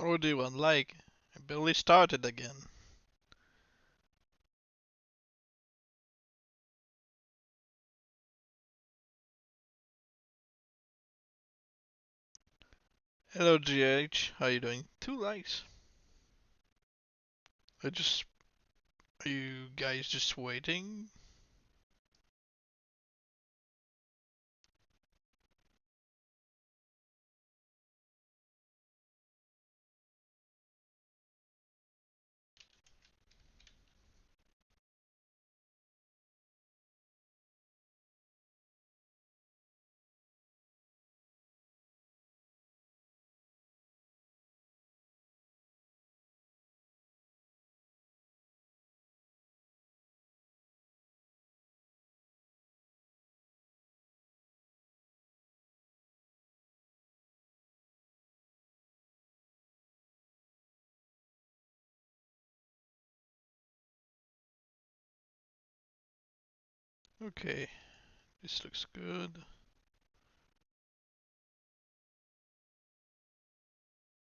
Or do you unlike? I barely started again. Hello GH, how you doing? 2 likes. Are you guys just waiting? Okay, this looks good.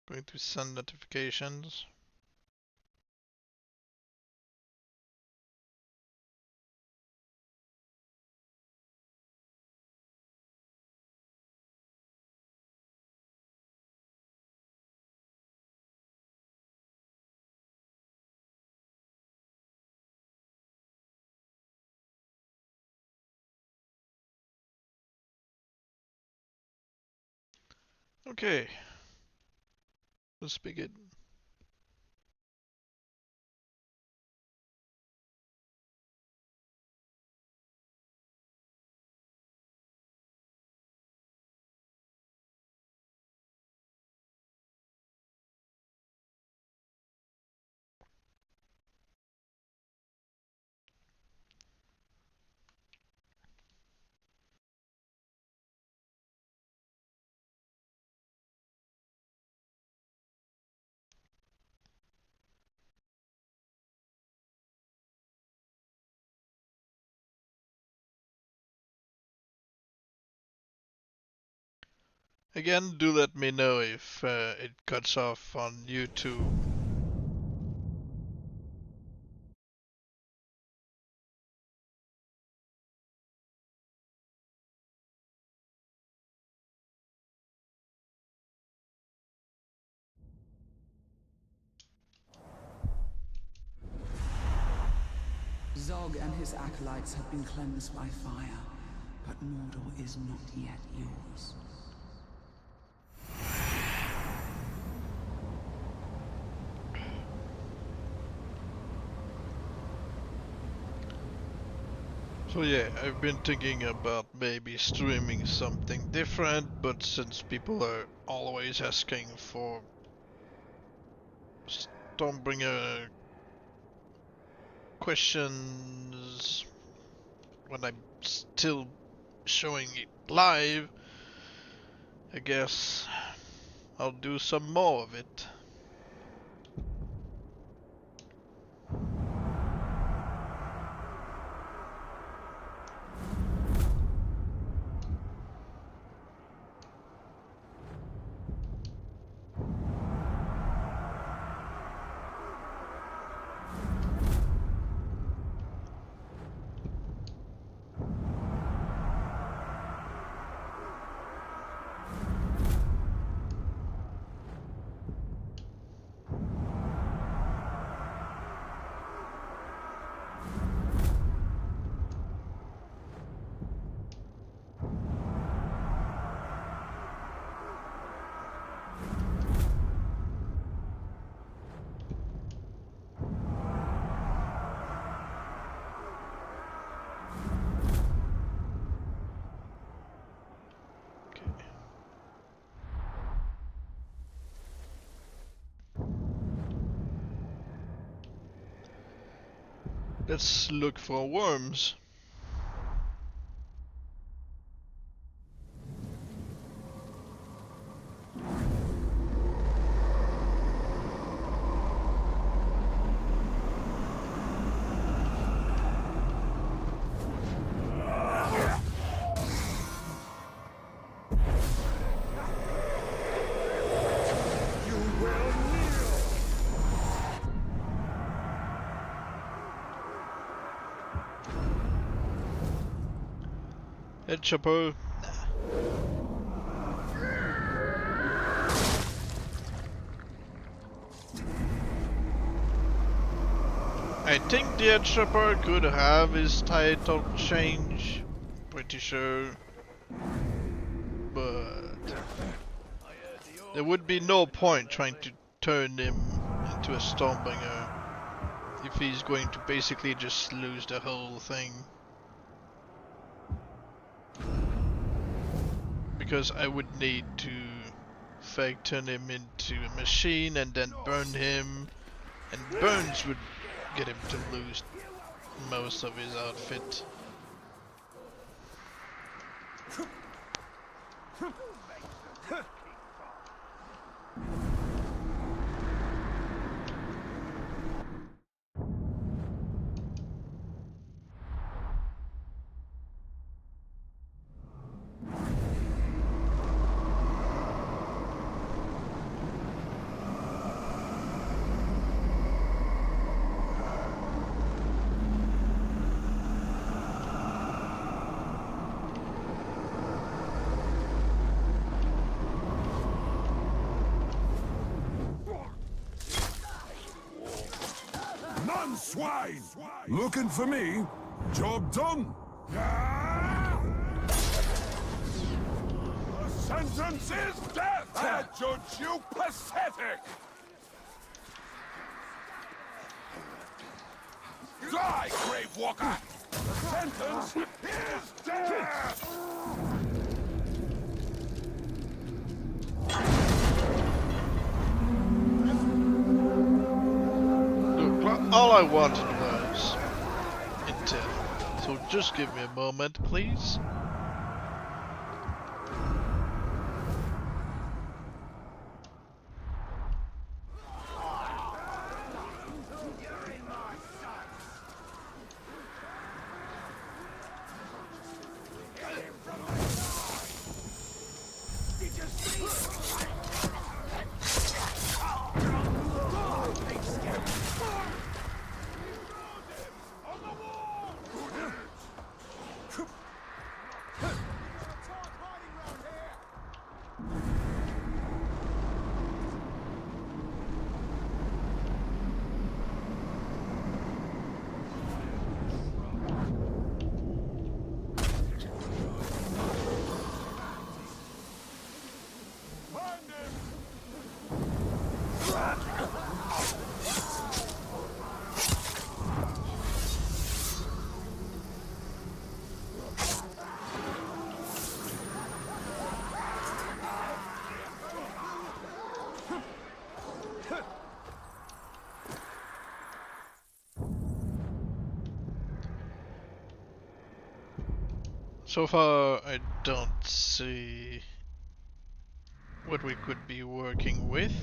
Going to send notifications. Okay, let's begin. Again, do let me know if it cuts off on YouTube. Zog and his acolytes have been cleansed by fire, but Mordor is not yet yours. So yeah, I've been thinking about maybe streaming something different, but since people are always asking for Stormbringer questions when I'm still showing it live, I guess I'll do some more of it. Let's look for worms. You will Head chopper. I think the head chopper could have his title change. Pretty sure. But there would be no point trying to turn him into a Stormbringer if he's going to basically just lose the whole thing. Because I would need to fake turn him into a machine and then burn him, and burns would get him to lose most of his outfit. Swine! Looking for me? Job done! The sentence is death! I judge you pathetic! Die, Grave Walker! The sentence is death! All I wanted was intel, so just give me a moment, please. So far, I don't see what we could be working with.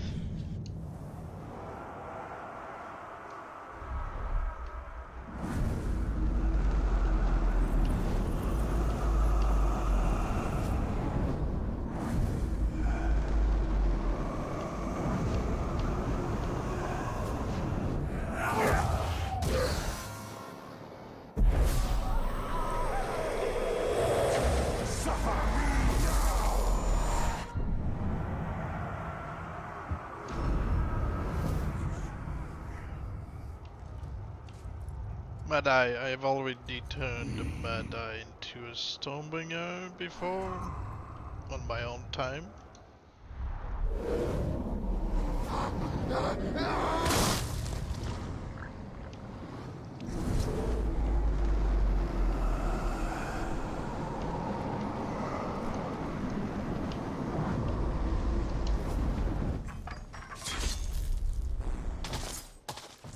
Mad Eye, I've already turned Mad Eye into a Stormbringer before, on my own time.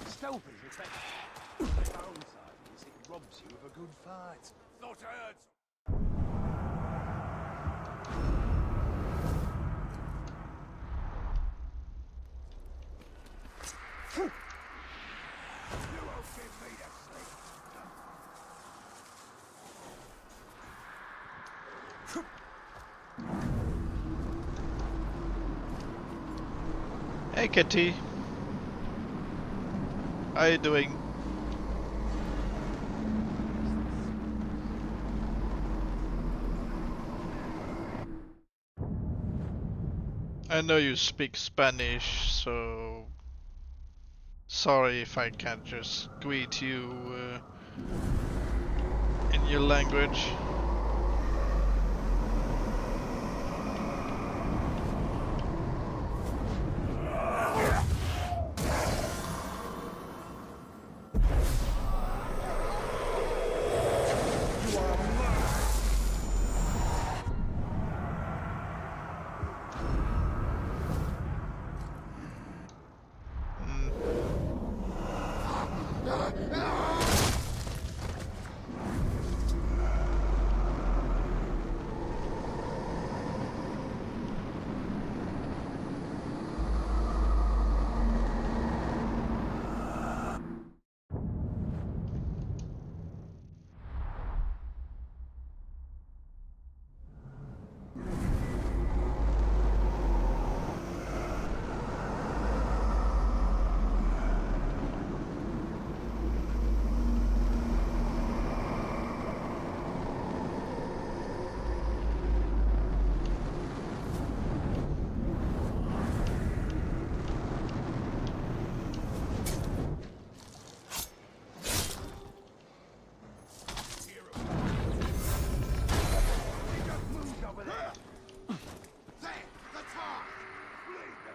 Stealthy, it's that downside is it robs you of a good fight. Not heard. You won't give me to sleep. Hey Kitty, how you doing? I know you speak Spanish, so sorry if I can't just greet you in your language.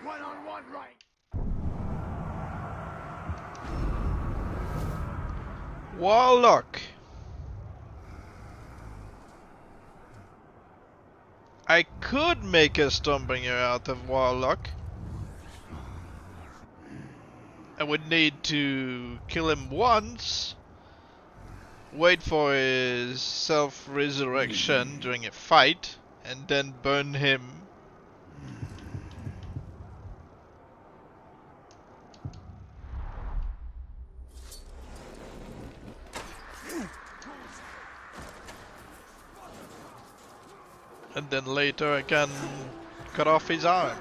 One-on-one rank. Warlock. I could make a Stormbringer out of Warlock. I would need to kill him once, wait for his self-resurrection during a fight, and then burn him. And then later I can cut off his arm.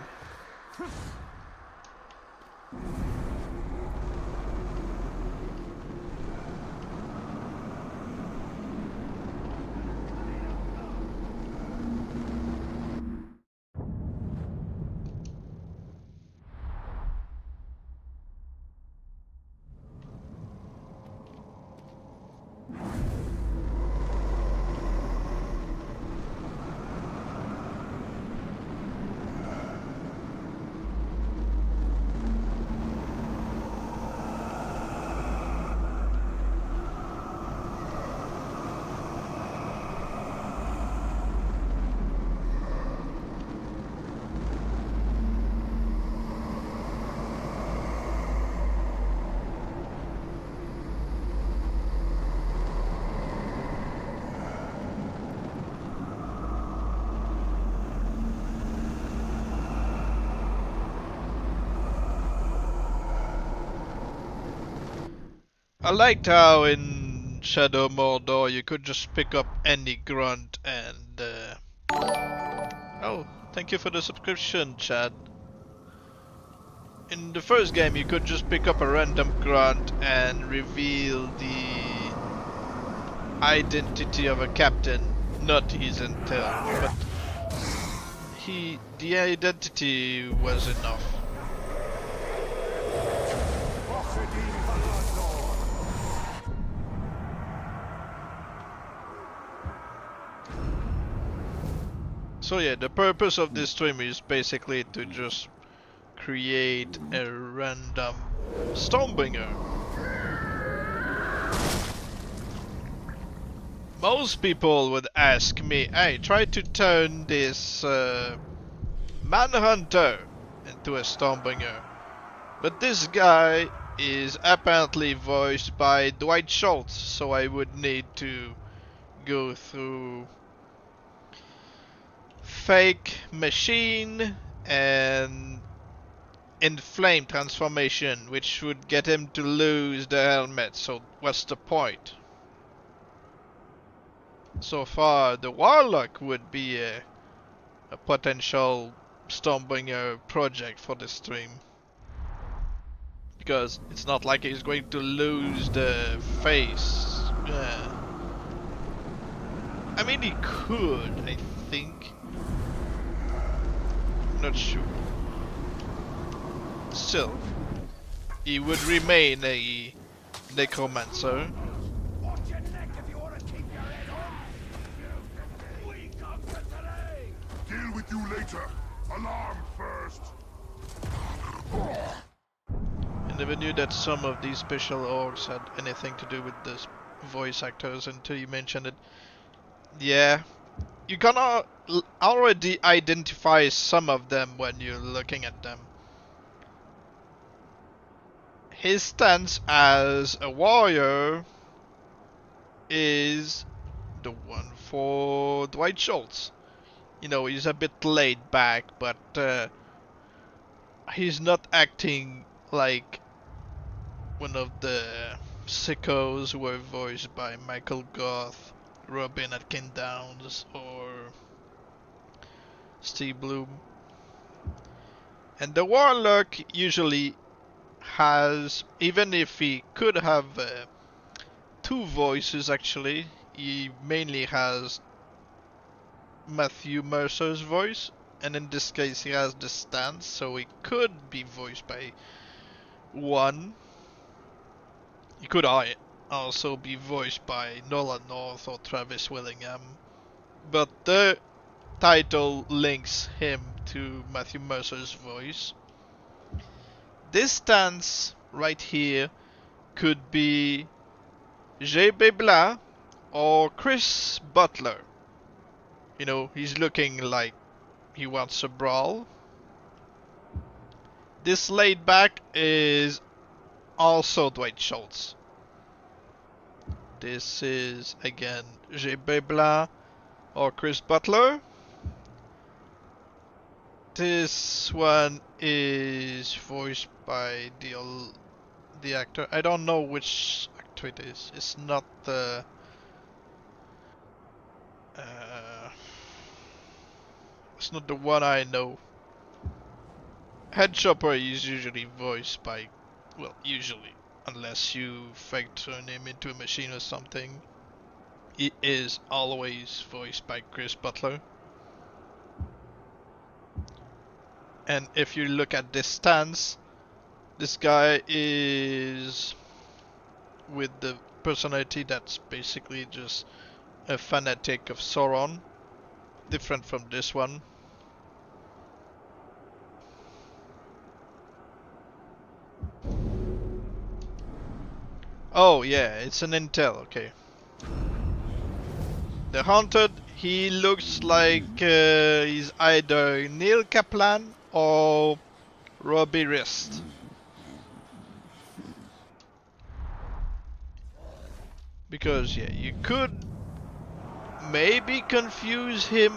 I liked how in Shadow Mordor you could just pick up any grunt and oh, thank you for the subscription, Chad. In the first game you could just pick up a random grunt and reveal the identity of a captain, not his intel, but the identity was enough. So yeah, the purpose of this stream is basically to just create a random Stormbringer. Most people would ask me, hey, try to turn this Manhunter into a Stormbringer. But this guy is apparently voiced by Dwight Schultz, so I would need to go through fake machine and inflame transformation, which would get him to lose the helmet, so what's the point? So far the Warlock would be a potential Stormbringer project for the stream, because it's not like he's going to lose the face. I mean, he could, I think. not sure. Still, he would remain a necromancer. Watch your neck if you want to keep your head on. We conquer today. Deal with you later. Alarm first. I never knew that some of these special orgs had anything to do with the voice actors until you mentioned it. Yeah, you can already identify some of them when you're looking at them. His stance as a warrior is the one for Dwight Schultz. You know, he's a bit laid back, but he's not acting like one of the sickos who were voiced by Michael Goth, Robin Atkin Downes, or Steve Bloom. And the Warlock usually has, even if he could have two voices actually, he mainly has Matthew Mercer's voice, and in this case he has the stance, so he could be voiced by one. He could also be voiced by Nolan North or Travis Willingham, but the title links him to Matthew Mercer's voice. This stance right here could be J.B. Blah or Chris Butler. You know, he's looking like he wants a brawl. This laid back is also Dwight Schultz. This is again J.B. Blah or Chris Butler. This one is voiced by the actor. I don't know which actor it is. It's not the it's not the one I know. Headchopper is usually voiced by, well, usually, unless you fake turn him into a machine or something. He is always voiced by Chris Butler. And if you look at this stance, this guy is with the personality that's basically just a fanatic of Sauron, different from this one. Oh yeah, it's an intel, okay. The Haunted, he looks like he's either Neil Kaplan or Robbie Rist. Because yeah, you could maybe confuse him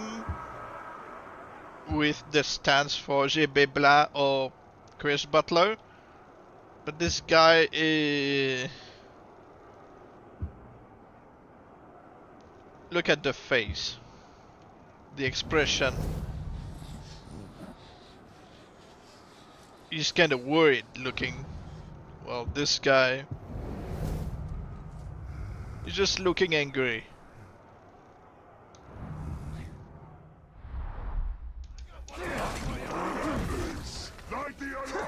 with the stance for J.B. Blah or Chris Butler, but this guy is... Look at the face, the expression. He's kind of worried looking. Well, this guy, he's just looking angry. Light the alarm!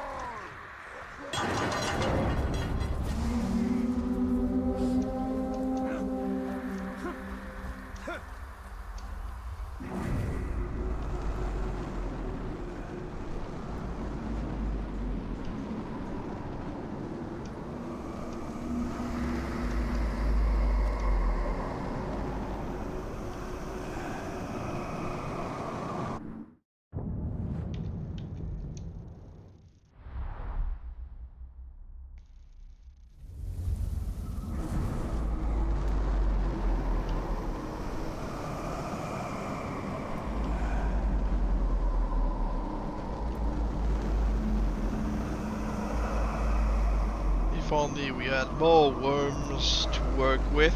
If only we had more worms to work with.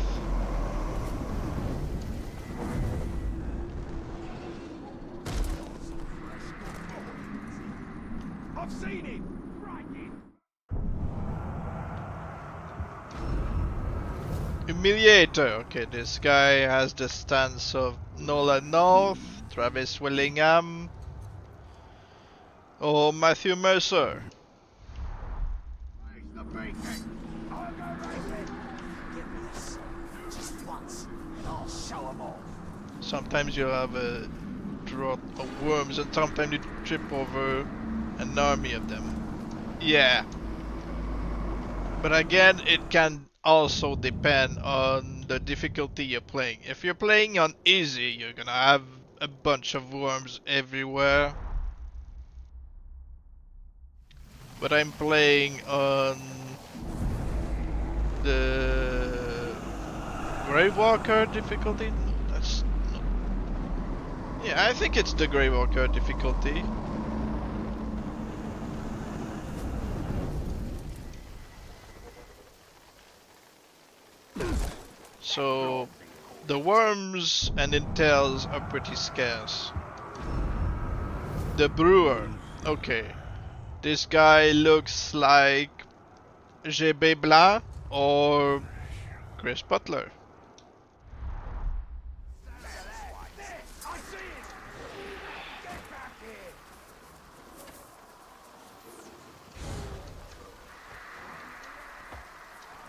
I've seen him. Humiliator. Okay, this guy has the stance of Nolan North, Travis Willingham. or Matthew Mercer. Where's the bacon? I'll go right in. Give me this. Just once, and I'll show 'em off. Sometimes you have a drought of worms, and sometimes you trip over an army of them. Yeah. But again, it can also depend on the difficulty you're playing. If you're playing on easy, you're gonna have a bunch of worms everywhere. But I'm playing on the Gravewalker difficulty? No, that's not. Yeah, I think it's the Gravewalker difficulty. So the worms and intels are pretty scarce. The brewer, okay. This guy looks like GB Blanc or Chris Butler. I see it! Get back here!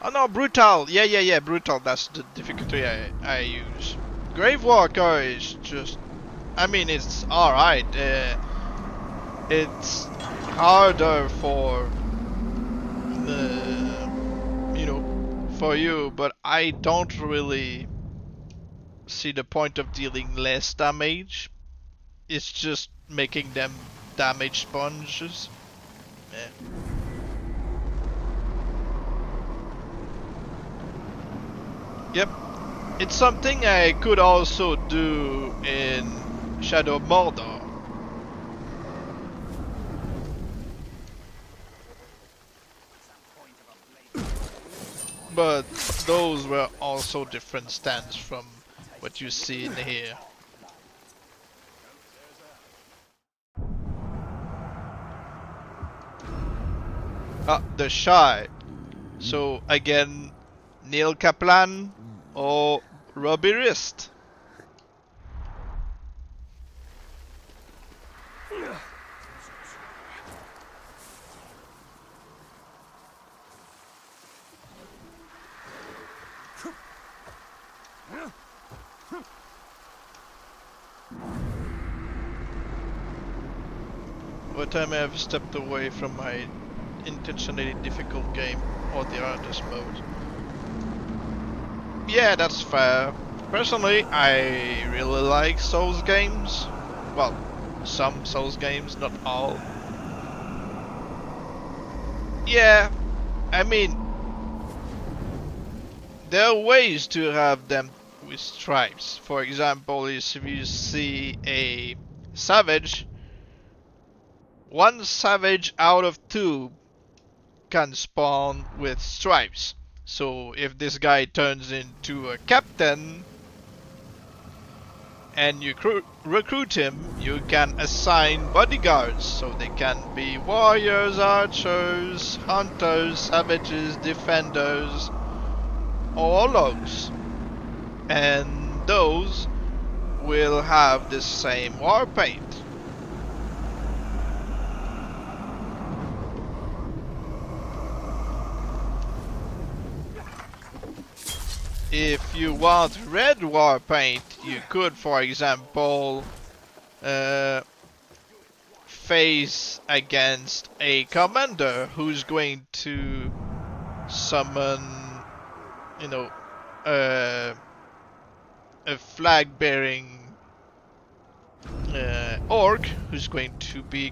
Oh no, brutal. Yeah, brutal. That's the difficulty I use. Gravewalker is just, I mean, it's alright. It's harder for the, for you, but I don't really see the point of dealing less damage. It's just making them damage sponges. Yeah. Yep. It's something I could also do in Shadow of Mordor. But those were also different stands from what you see in here. Ah, the Shy. So again, Neil Kaplan or Robbie Wrist. What time I have stepped away from my intentionally difficult game or the artist mode. Yeah, that's fair. Personally, I really like Souls games. Well, some Souls games, not all. Yeah, I mean, there are ways to have them with stripes. For example, if you see a savage, one savage out of two can spawn with stripes. So if this guy turns into a captain and you recruit him, you can assign bodyguards. So they can be warriors, archers, hunters, savages, defenders, or logs. And those will have the same war paint. If you want red war paint, you could, for example, face against a commander who's going to summon, a flag-bearing orc who's going to be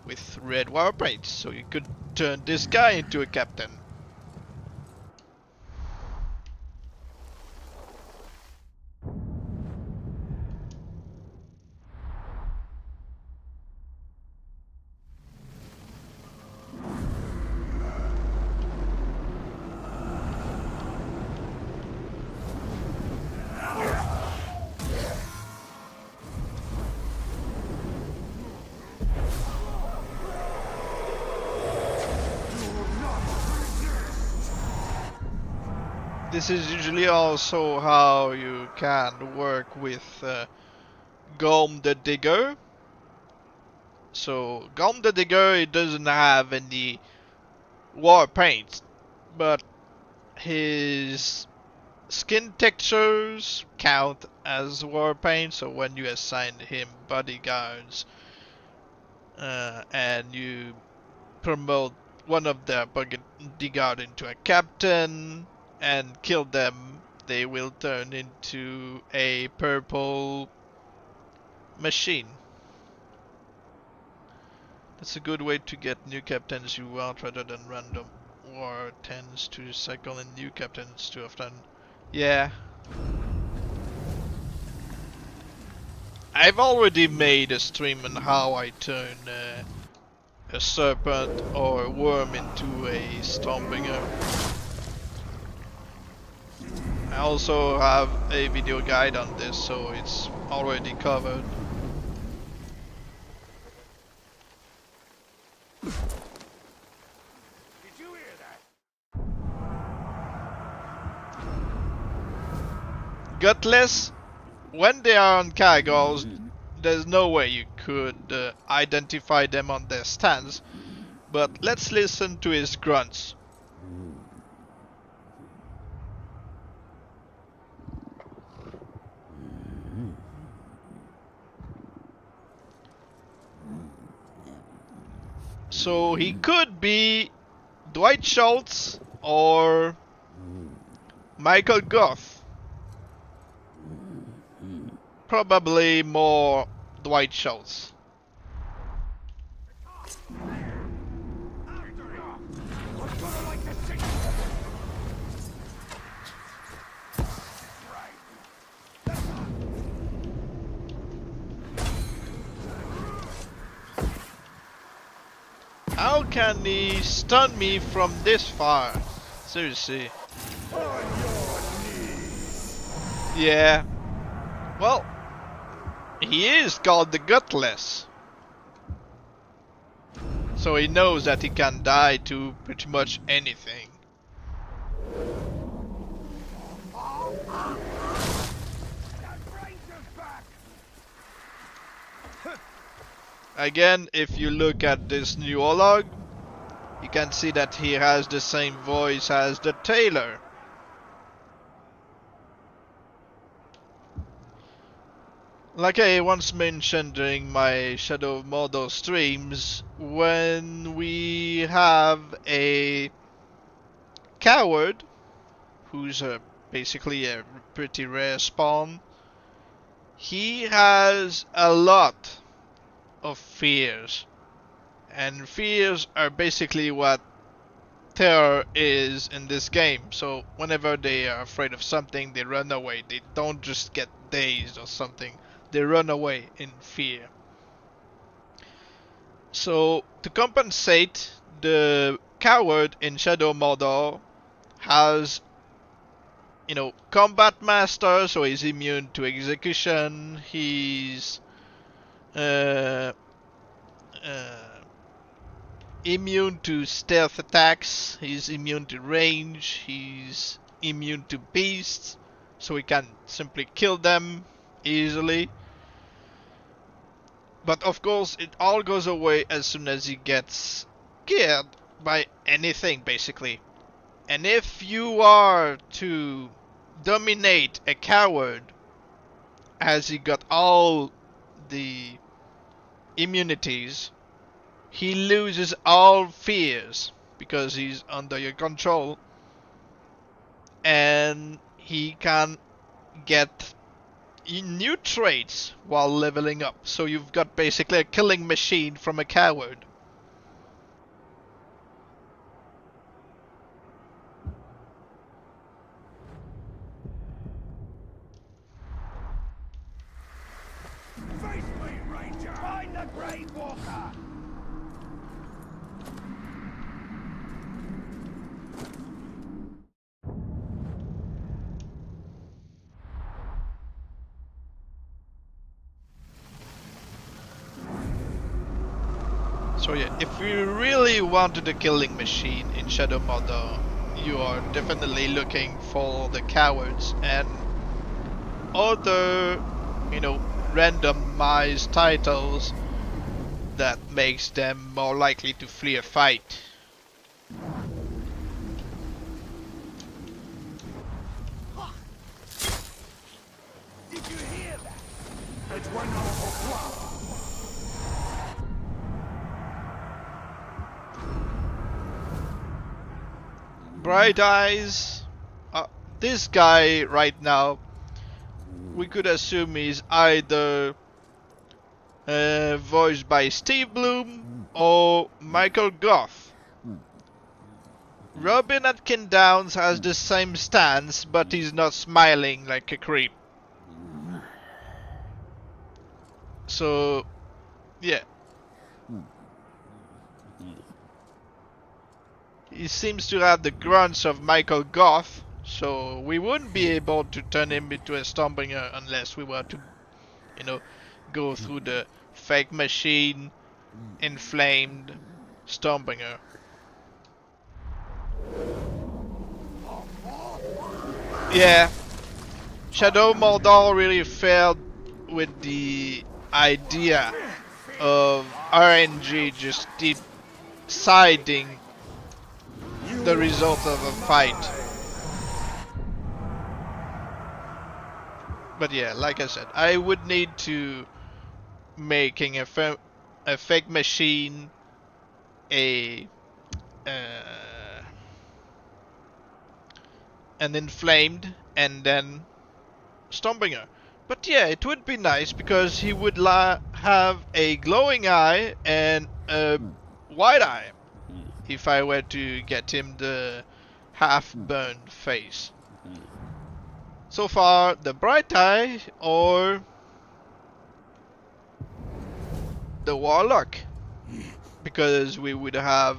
with red war paint. So you could turn this guy into a captain. This is usually also how you can work with Gorm the Digger. So Gorm the Digger, he doesn't have any war paint, but his skin textures count as war paint. So when you assign him bodyguards and you promote one of their bodyguard into a captain and kill them, they will turn into a purple machine. That's a good way to get new captains you want rather than random war tends to cycle in new captains too often. Yeah. I've already made a stream on how I turn a serpent or a worm into a Stormbringer. I also have a video guide on this, so it's already covered. Did you hear that? Gutless, when they are on cargoes, there's no way you could identify them on their stance, but let's listen to his grunts. So he could be Dwight Schultz or Michael Goff. Probably more Dwight Schultz. How can he stun me from this far? Seriously. Yeah. Well, he is called the Gutless. So he knows that he can die to pretty much anything. Again, if you look at this new log, you can see that he has the same voice as the tailor. Like I once mentioned during my Shadow of Mordor streams, when we have a coward, who's basically a pretty rare spawn, he has a lot of fears. And fears are basically what terror is in this game. So whenever they are afraid of something, they run away. They don't just get dazed or something. They run away in fear. So to compensate, the coward in Shadow Mordor has, you know, Combat Master, so he's immune to execution. He's immune to stealth attacks. He's immune to range. He's immune to beasts, so he can simply kill them easily. But of course, it all goes away as soon as he gets scared by anything, basically. And if you are to dominate a coward, as he got all the immunities, he loses all fears because he's under your control, and he can get new traits while leveling up. So you've got basically a killing machine from a coward. Face me, Ranger! Find the Grey Walker! So yeah, if you really wanted a killing machine in Shadow Mordor, you are definitely looking for the cowards and other, you know, randomized titles that makes them more likely to flee a fight. Did you hear that? It's one more. Bright Eyes. This guy right now, we could assume he's either voiced by Steve Bloom or Michael Goff. Robin Atkin Downs has the same stance, but he's not smiling like a creep. So, yeah. He seems to have the grunts of Michael Goff, so we wouldn't be able to turn him into a Stormbringer unless we were to, you know, go through the fake machine, inflamed Stormbringer. Yeah, Shadow Mordor really failed with the idea of RNG just deciding the result of a fight. But yeah, like I said, I would need to making a fake machine, a an inflamed, and then Stormbringer. But yeah, it would be nice because he would have a glowing eye and a white eye if I were to get him the half-burned face. So far, the bright eye or the warlock, because we would have.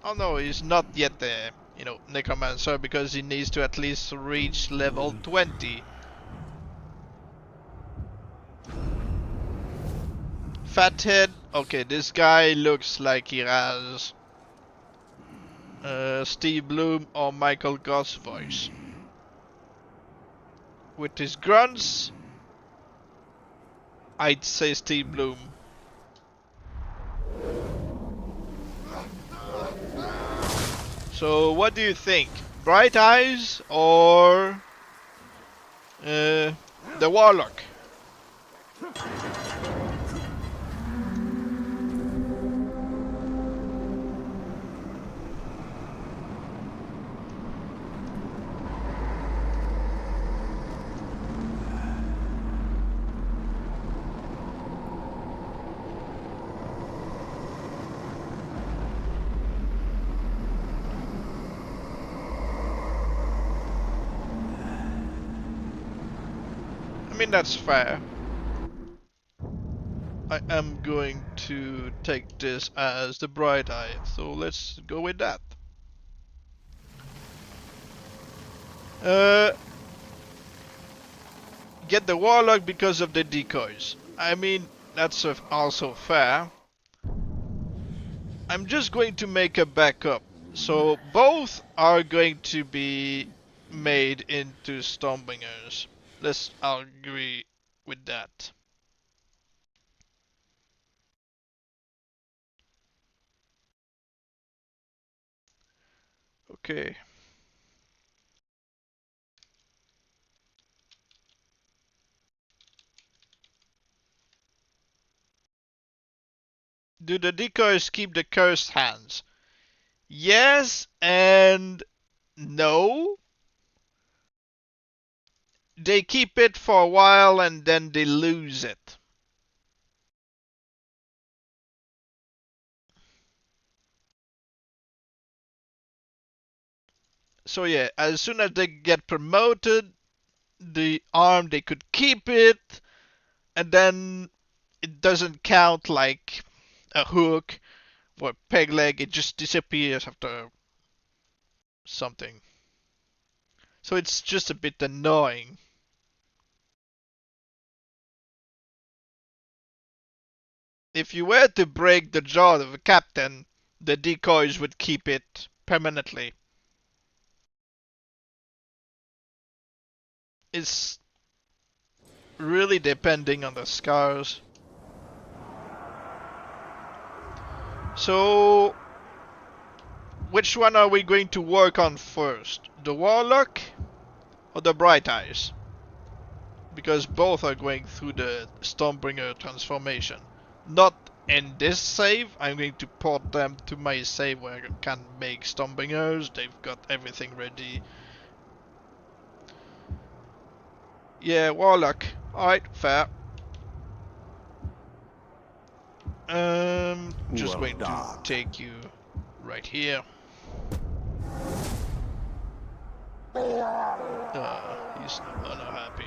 Oh no, he's not yet the necromancer because he needs to at least reach level 20. Fathead. Okay, this guy looks like he has Steve Bloom or Michael Goss voice. With his grunts, I'd say Steve Bloom. So what do you think? Bright Eyes or the Warlock? I mean, that's fair. I am going to take this as the bright eye, so let's go with that. Get the warlock because of the decoys. I mean, that's also fair. I'm just going to make a backup. So both are going to be made into Stormbringers. Let's agree with that. Okay. Do the decoys keep the cursed hands? Yes and no. They keep it for a while and then they lose it. So yeah, as soon as they get promoted, the arm they could keep it, and then it doesn't count like a hook or a peg leg, it just disappears after something. So it's just a bit annoying. If you were to break the jaw of a captain, the decoys would keep it permanently. It's really depending on the scars. So, which one are we going to work on first? The Warlock or the Bright Eyes? Because both are going through the Stormbringer transformation. Not in this save, I'm going to port them to my save where I can make Stormbringers. They've got everything ready. Yeah, Warlock. Alright, fair. Just going to take you right here. He's not happy.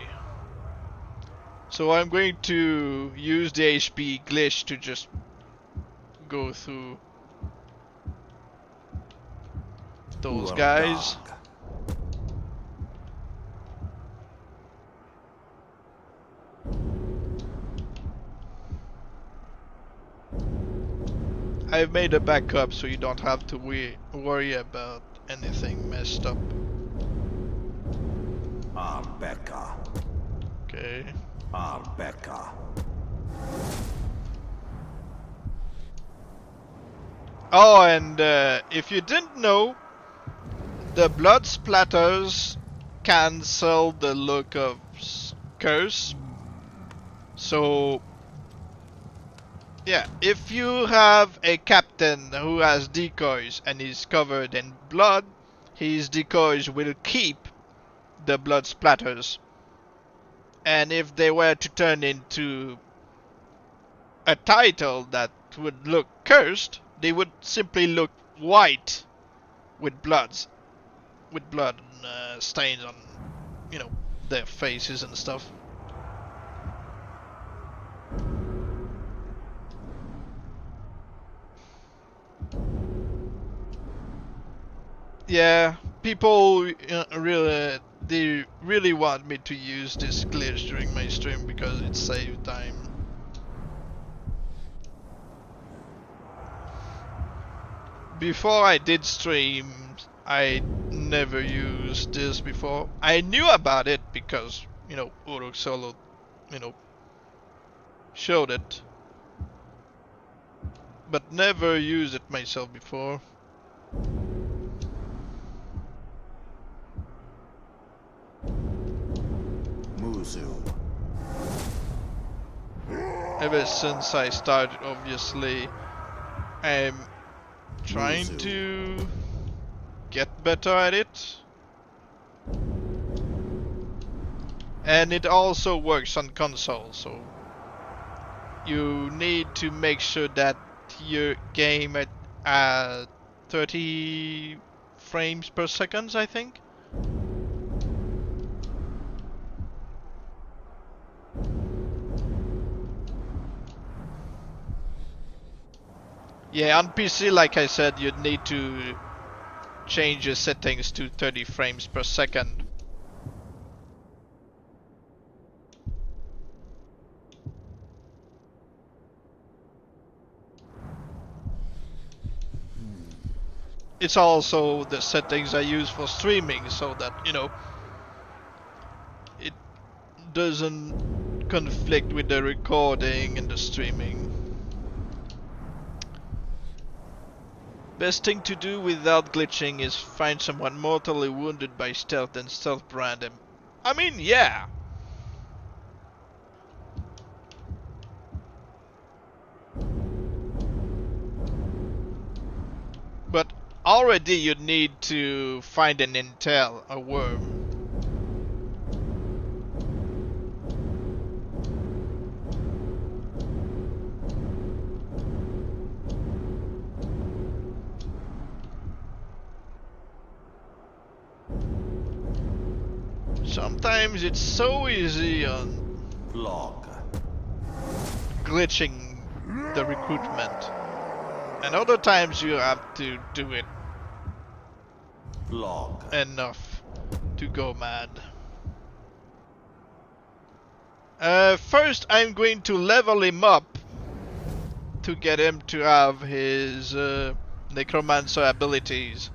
So I'm going to use the HP glitch to just go through those guys. I've made a backup so you don't have to worry about anything messed up. Arbecker. Okay. Arbecker. Oh, and if you didn't know, the blood splatters cancel the look of curse. So yeah, if you have a captain who has decoys and is covered in blood, his decoys will keep the blood splatters. And if they were to turn into a title that would look cursed, they would simply look white with blood stains on, you know, their faces and stuff. Yeah, people they really want me to use this glitch during my stream because it saves time. Before I did streams, I never used this before. I knew about it because, you know, Solo, you know, showed it, but never used it myself before. Ever since I started, obviously, I'm trying to get better at it. And it also works on console, so you need to make sure that your game at 30 frames per second, I think. Yeah, on PC, like I said, you'd need to change your settings to 30 frames per second. It's also the settings I use for streaming, so that, you know, it doesn't conflict with the recording and the streaming. Best thing to do without glitching is find someone mortally wounded by stealth and stealth brand him. I mean, yeah. But already you'd need to find an intel, a worm. Sometimes it's so easy on glitching the recruitment, and other times you have to do it enough to go mad. First I'm going to level him up to get him to have his necromancer abilities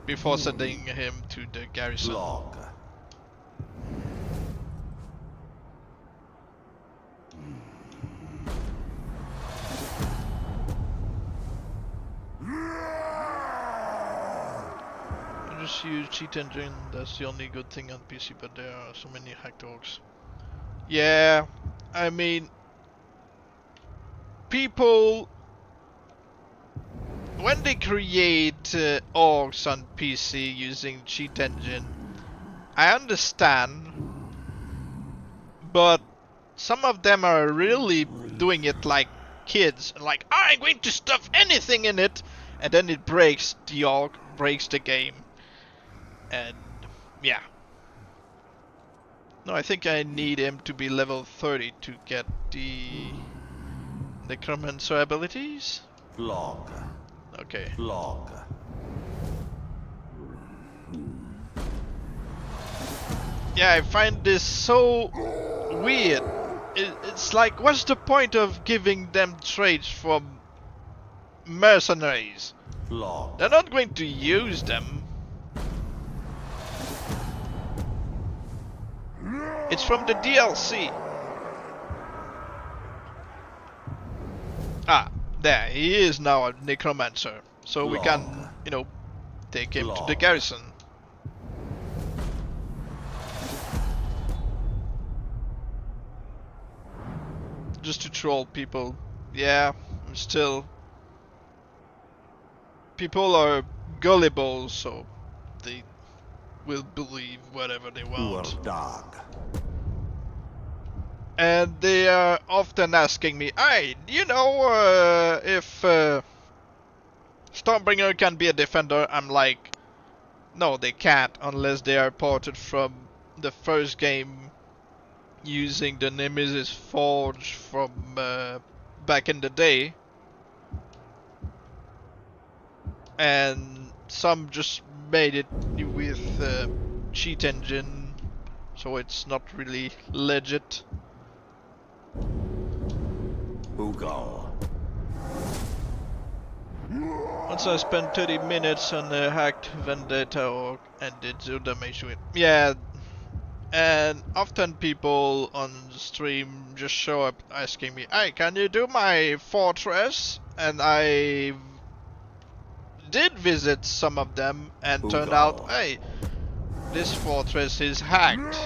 before sending him to the garrison. just use cheat engine. That's the only good thing on PC, but there are so many hacked orcs. Yeah, I mean, people, when they create orcs on PC using cheat engine, I understand, but some of them are really doing it like kids, like I'm going to stuff anything in it, and then it breaks the orc, breaks the game, and yeah. No, I think I need him to be level 30 to get the Necromancer abilities. Log. Okay. Log. Yeah, I find this so weird. It's like, what's the point of giving them traits from mercenaries? Log. They're not going to use them. It's from the DLC. Ah, there, he is now a Necromancer. So we can, you know, take him to the garrison. Just to troll people. Yeah, still. People are gullible, so they will believe whatever they want. Dog. And they are often asking me, hey, you know, if Stormbringer can be a defender? I'm like, no, they can't unless they are ported from the first game using the Nemesis Forge from back in the day. And some just made it with cheat engine, so it's not really legit. Ugo. Once I spent 30 minutes on a hacked vendetta orc and did 0 damage to it. Yeah, and often people on stream just show up asking me, hey, can you do my fortress? And I did visit some of them and turned out, hey, this fortress is hacked.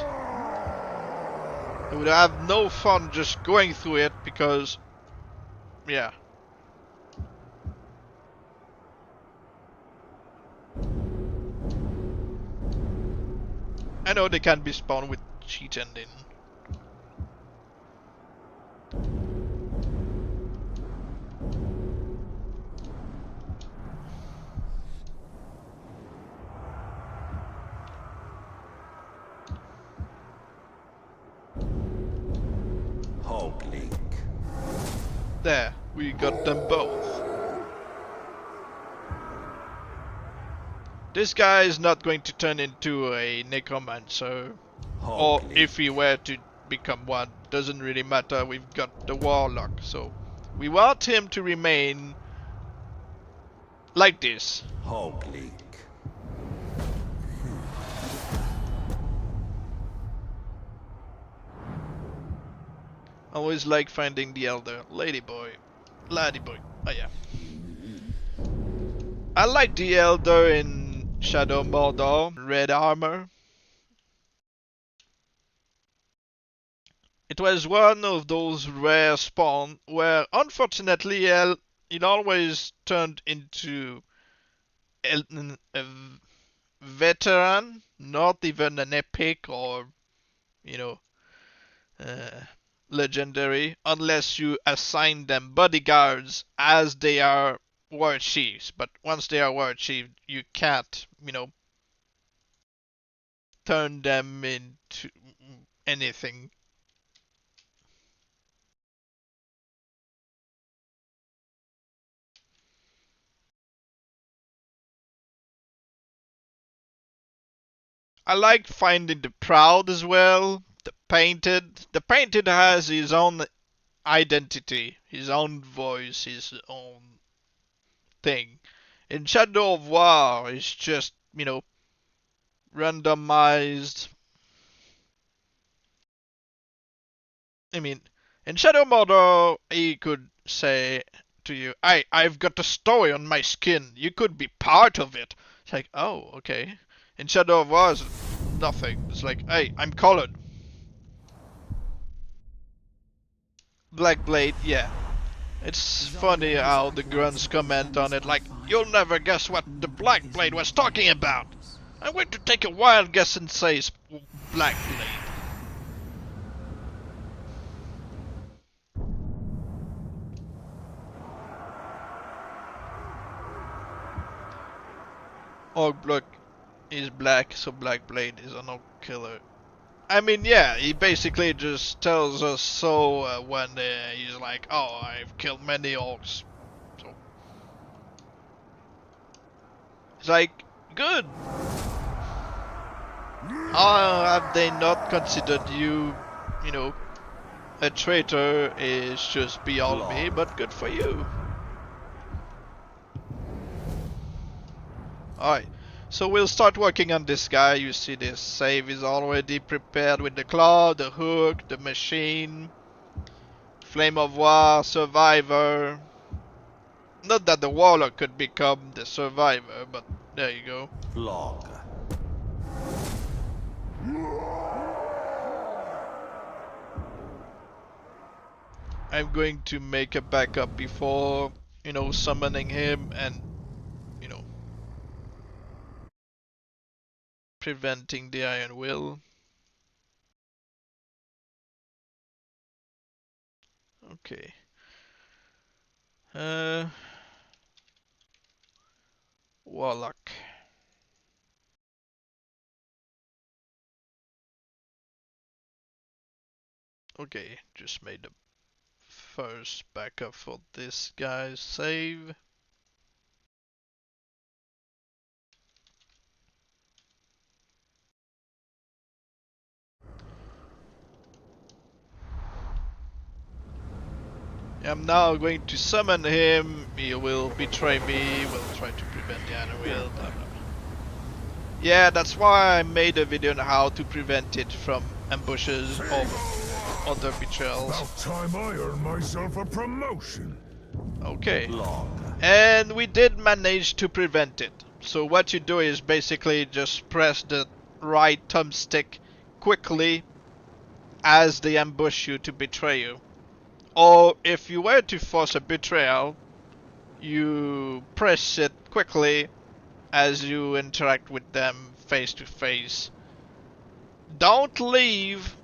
I would have no fun just going through it because, yeah. I know they can be spawned with cheat engine. There, we got them both. This guy is not going to turn into a Necromancer, or if he were to become one, doesn't really matter, we've got the Warlock, so we want him to remain like this. Always like finding the elder. Ladyboy. Ladyboy. Oh yeah. I like the elder in Shadow Mordor. Red armor. It was one of those rare spawn where unfortunately it always turned into a veteran, not even an epic or, you know, legendary, unless you assign them bodyguards as they are war chiefs. But once they are war chiefs, you can't, you know, turn them into anything. I like finding the proud as well. The painted. The painted has his own identity, his own voice, his own thing. In Shadow of War, it's just, you know, randomized. I mean, in Shadow Mordor, he could say to you, I've got a story on my skin. You could be part of it. It's like, oh, okay. In Shadow of War, it's nothing. It's like, hey, I'm colored. Black Blade, yeah. It's funny how the grunts comment on it like, you'll never guess what the Black Blade was talking about. I'm going to take a wild guess and say it's Black Blade. Orc is black, so Black Blade is an orc killer. I mean, yeah, he basically just tells us so when he's like, oh, I've killed many orcs. So it's like, good. How have they not considered you, you know, a traitor is just beyond me, but good for you. Alright, so we'll start working on this guy. You see this save is already prepared with the claw, the hook, the machine, Flame of War, Survivor. Not that the Warlock could become the Survivor, but there you go. Log. I'm going to make a backup before, you know, summoning him and, you know, preventing the Iron Will. Okay. Warlock. Okay, just made the first backup for this guy's save. I'm now going to summon him. He will betray me. Will try to prevent the Iron Will. Blah, blah, blah. Yeah, that's why I made a video on how to prevent it from ambushes or other betrayals. About time I earned myself a promotion. Okay. Log. And we did manage to prevent it. So what you do is basically just press the right thumbstick quickly as they ambush you to betray you. Or if you were to force a betrayal, you press it quickly as you interact with them face to face. Don't leave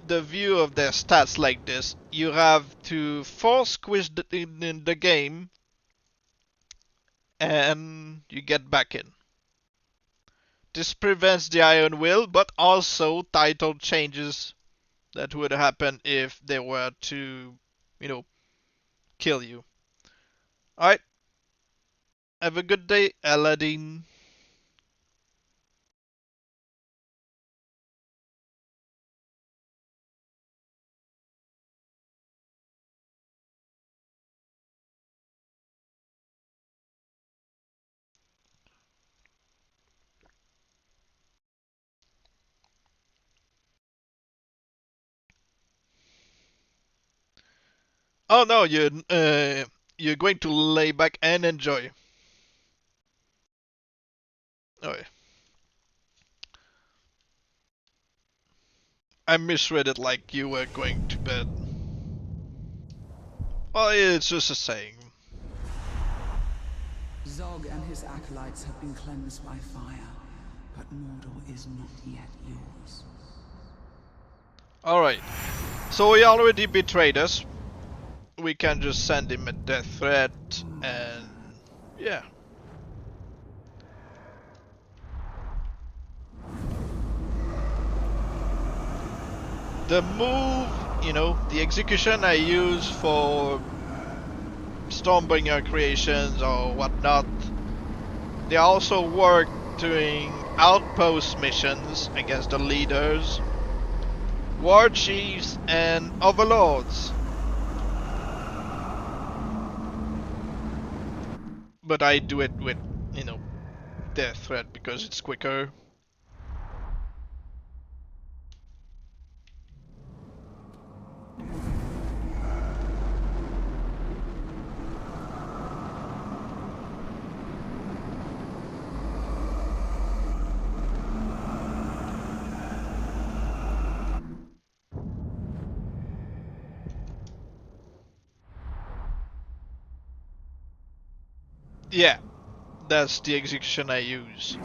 the view of their stats like this. You have to force squish in the game and you get back in. This prevents the Iron Will, but also title changes that would happen if they were to, you know, kill you. Alright. Have a good day, Aladdin. Oh no, you're going to lay back and enjoy. Alright. I misread it like you were going to bed. Well, it's just a saying. Zog and his acolytes have been cleansed by fire, but Mordor is not yet yours. Alright. So he already betrayed us. We can just send him a death threat and yeah. The move, you know, the execution I use for Stormbringer creations or whatnot, they also work during outpost missions against the leaders, war chiefs and overlords. But I do it with, you know, death threat because it's quicker. Yeah, that's the execution I use.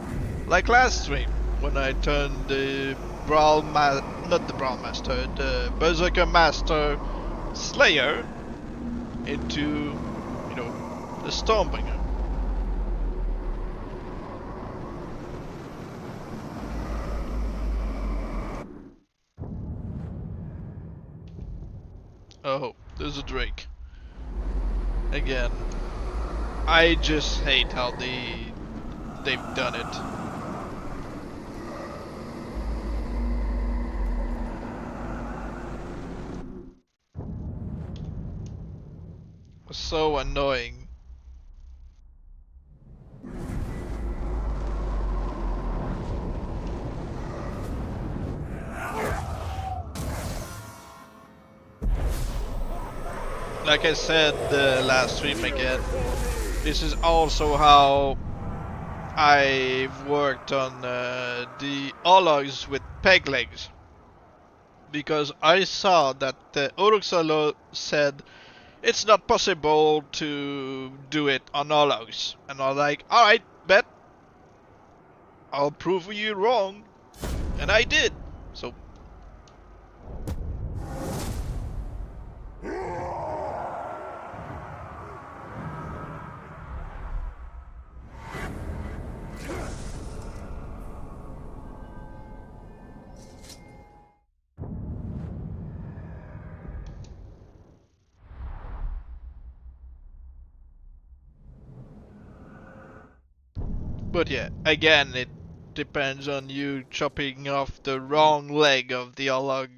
Like last stream, when I turned the not the Master, the Berserker-Master Slayer into, you know, the Stormbringer. Oh, there's a Drake. Again. I just hate how they've done it. So annoying. Like I said last stream again, this is also how I've worked on the Ologs with peg legs. Because I saw that the Uruxalo said it's not possible to do it on Ologs. And I was like, alright, bet. I'll prove you wrong. And I did. So. But yeah, again, it depends on you chopping off the wrong leg of the Olog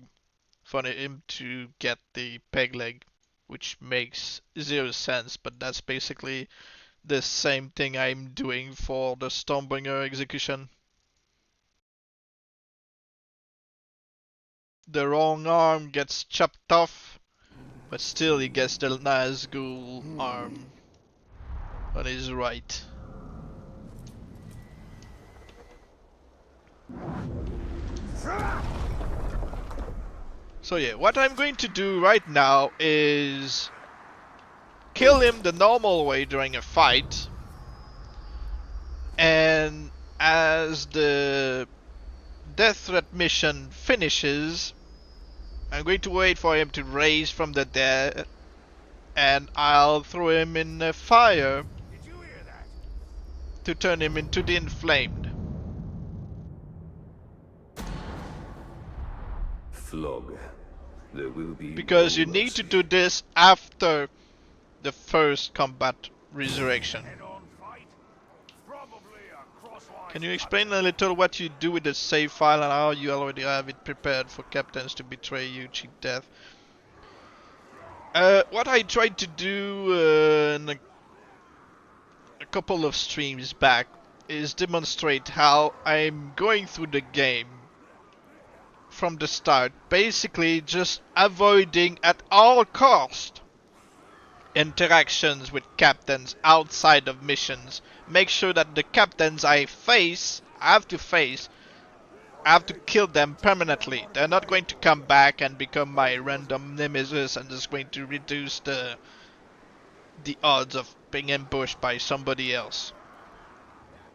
for him to get the peg leg, which makes zero sense, but that's basically the same thing I'm doing for the Stormbringer execution. The wrong arm gets chopped off, but still he gets the Nazgul arm on his right. So yeah, what I'm going to do right now is kill him the normal way during a fight, and as the death threat mission finishes, I'm going to wait for him to raise from the dead, and I'll throw him in the fire to turn him into the inflamed. Flog. There will be Because no you need to mercy. do this after the first combat resurrection. Can you explain a little what you do with the save file and how you already have it prepared for captains to betray you, cheat death? What I tried to do in a couple of streams back is demonstrate how I'm going through the game from the start, basically just avoiding at all cost interactions with captains outside of missions. Make sure that the captains I have to kill them permanently. They're not going to come back and become my random nemesis and just going to reduce the odds of being ambushed by somebody else.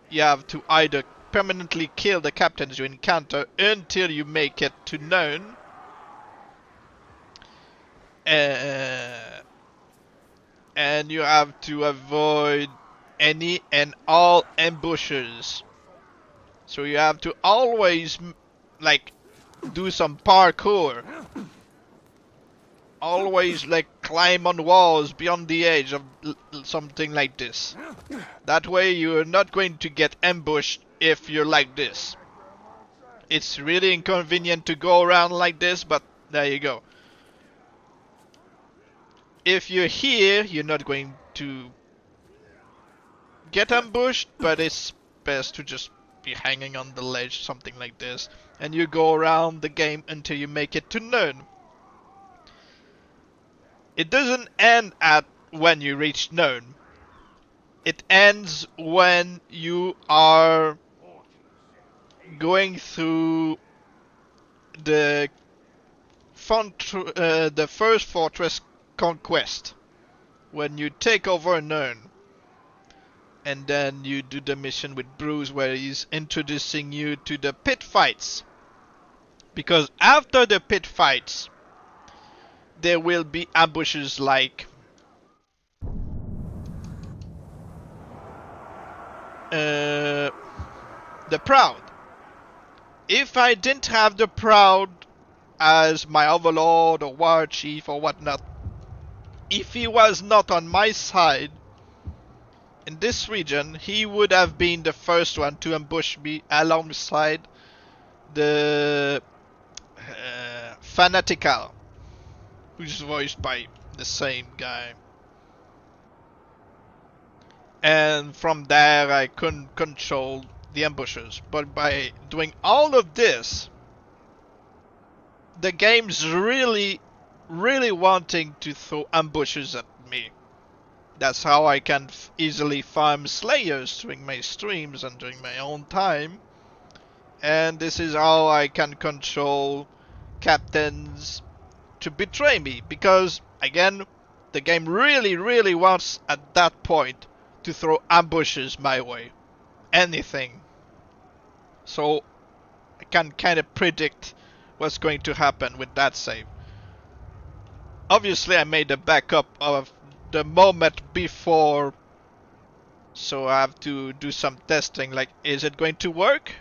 You have to either permanently kill the captains you encounter until you make it to known, and you have to avoid any and all ambushes. So you have to always like do some parkour. Always like climb on walls beyond the edge of something like this. That way you're not going to get ambushed if you're like this. It's really inconvenient to go around like this, but there you go. If you're here, you're not going to get ambushed, but it's best to just be hanging on the ledge, something like this, and you go around the game until you make it to known. It doesn't end at when you reach known. It ends when you are going through the first fortress conquest. When you take over known. and then you do the mission with Bruce where he's introducing you to the pit fights. Because after the pit fights, there will be ambushes like the Proud. If I didn't have the Proud as my overlord or war chief or whatnot, if he was not on my side in this region, he would have been the first one to ambush me alongside the Fanatical, who's voiced by the same guy. And from there I couldn't control the ambushes. But by doing all of this, the game's really wanting to throw ambushes at me. That's how I can easily farm Slayers during my streams and during my own time. And this is how I can control captains to betray me. Because, again, the game really wants at that point to throw ambushes my way. Anything. So I can kind of predict what's going to happen with that save. Obviously I made a backup of the moment before, so I have to do some testing, like, is it going to work?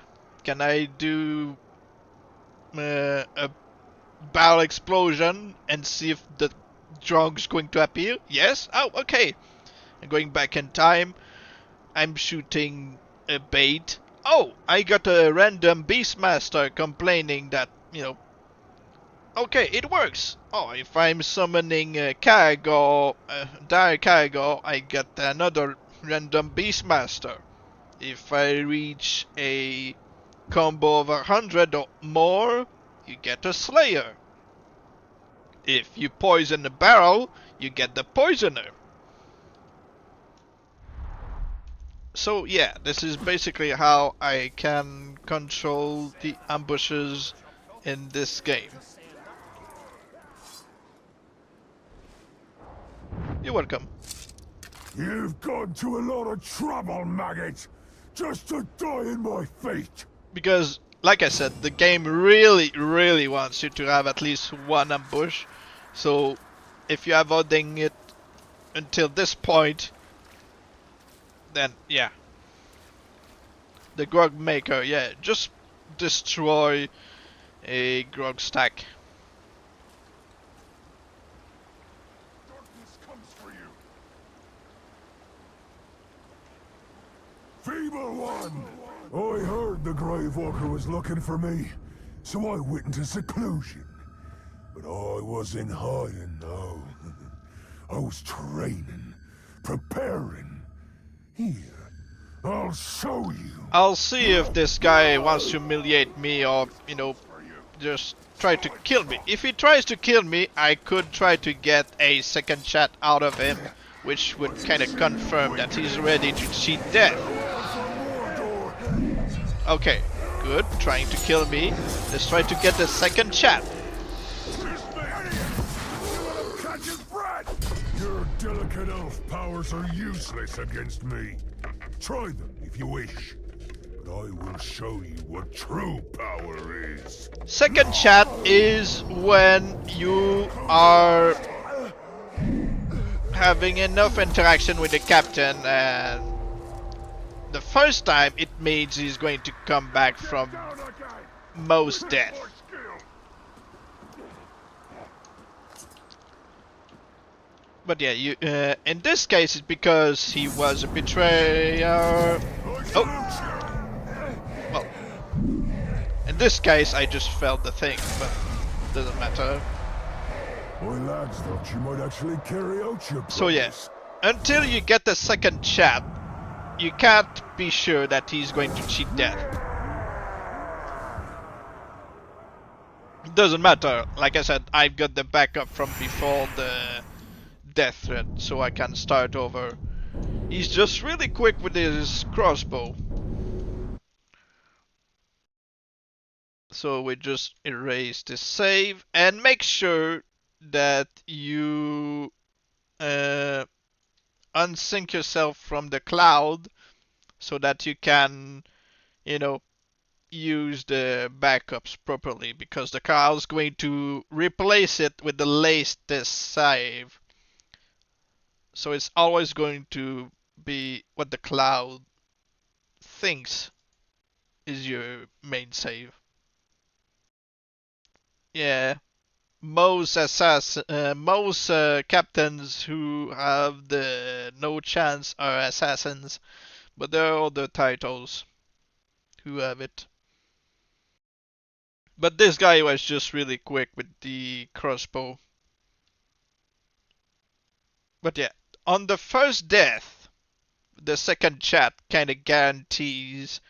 Can I do a barrel explosion and see if the drug's going to appear? Yes? Oh, okay. I'm going back in time. I'm shooting a bait. Oh, I got a random Beastmaster complaining that, you know, okay, it works. Oh, if I'm summoning a Caragor, dire Caragor, I get another random Beastmaster. If I reach a combo of 100 or more, you get a Slayer. If you poison a barrel, you get the Poisoner. So yeah, this is basically how I can control the ambushes in this game. You're welcome. You've gone to a lot of trouble, maggot, just to die in my feet. Because, like I said, the game really wants you to have at least one ambush. So, if you're avoiding it until this point, then yeah. The grog maker, yeah, just destroy a grog stack. Darkness comes for you. Feeble one! I heard the Gravewalker was looking for me, so I went into seclusion. But I wasn't hiding, no. I was training, preparing. Here, I'll show you. I'll see if this guy wants to humiliate me or, you know, just try to kill me. If he tries to kill me, I could try to get a second chat out of him, which would kind of confirm that he's ready to cheat death. Okay, good. Trying to kill me. Let's try to get the second chat. Your delicate elf powers are useless against me. Try them if you wish, but I will show you what true power is. Second chat is when you are having enough interaction with the captain, and the first time it means he's going to come back from most death. But yeah, you in this case it's because he was a betrayer. Oh, well, in this case I just felt the thing, but doesn't matter. My lads thought you might actually carry out your So yes, until you get the second chat, you can't be sure that he's going to cheat death. It doesn't matter. Like I said, I've got the backup from before the death threat, so I can start over. He's just really quick with his crossbow. So we just erase the save and make sure that you unsync yourself from the cloud so that you can, you know, use the backups properly, because the cloud's going to replace it with the latest save. So it's always going to be what the cloud thinks is your main save. Yeah, most captains who have the no chance are assassins, but there are other titles who have it. But this guy was just really quick with the crossbow. But yeah, on the first death, the second chat kind of guarantees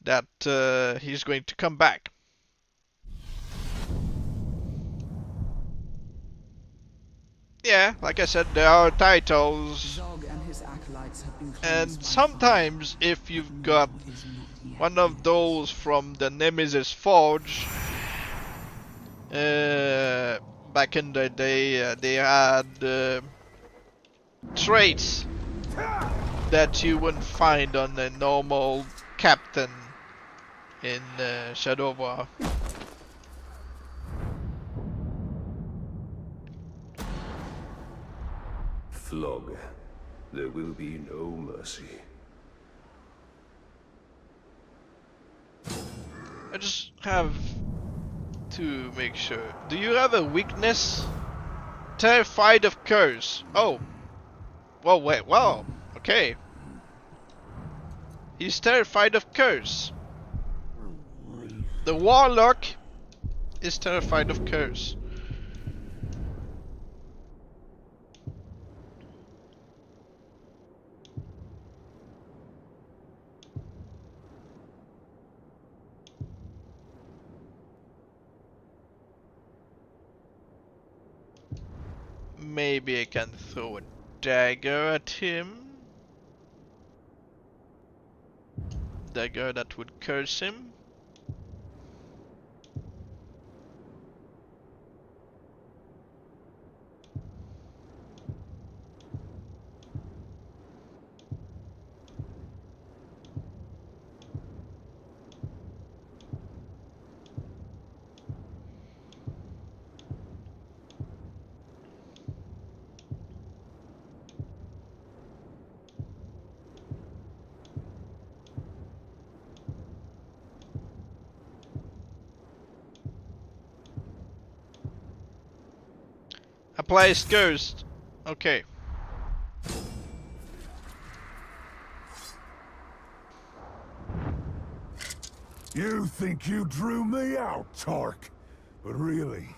that he's going to come back. Yeah, like I said, there are titles, Zog and his acolytes have been cleansed and by sometimes fire, if you've got Mordor is not yet one of yours. those from the Nemesis Forge, back in the day, they had traits that you wouldn't find on a normal captain in Shadow of War. Flog. There will be no mercy. I just have to make sure. Do you have a weakness? Terrified of curse. Oh. Whoa, wait, wow. Okay. He's terrified of curse. The warlock is terrified of curse. Maybe I can throw a dagger at him. Dagger that would curse him. Apply Cursed. Okay. You think you drew me out, Tark? But really,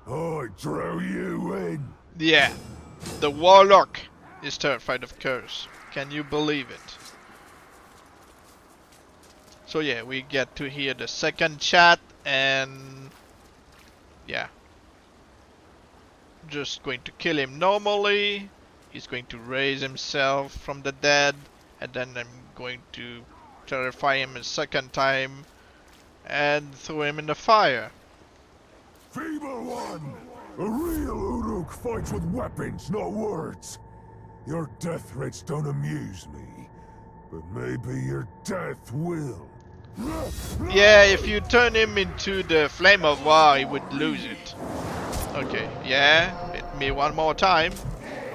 I drew you in. Yeah. The warlock is terrified of curse. Can you believe it? So yeah, we get to hear the second chat, and yeah. Just going to kill him normally. He's going to raise himself from the dead, and then I'm going to terrify him a second time and throw him in the fire. Feeble one! A real Uruk fights with weapons, not words. Your death threats don't amuse me, but maybe your death will. Yeah, if you turn him into the Flame of War, he would lose it. Okay, yeah, hit me one more time.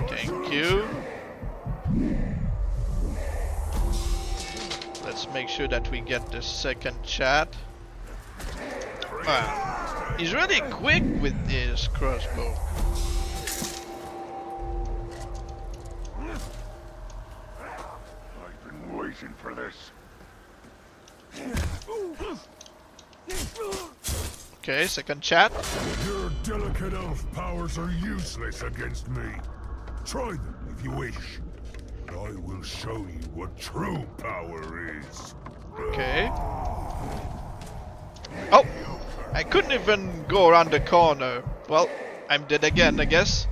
Thank you. Let's make sure that we get the second chat. He's really quick with his crossbow. I've been waiting for this. Okay, second chat. Your delicate elf powers are useless against me. Try them if you wish. But I will show you what true power is. Okay. Oh! I couldn't even go around the corner. Well, I'm dead again, I guess.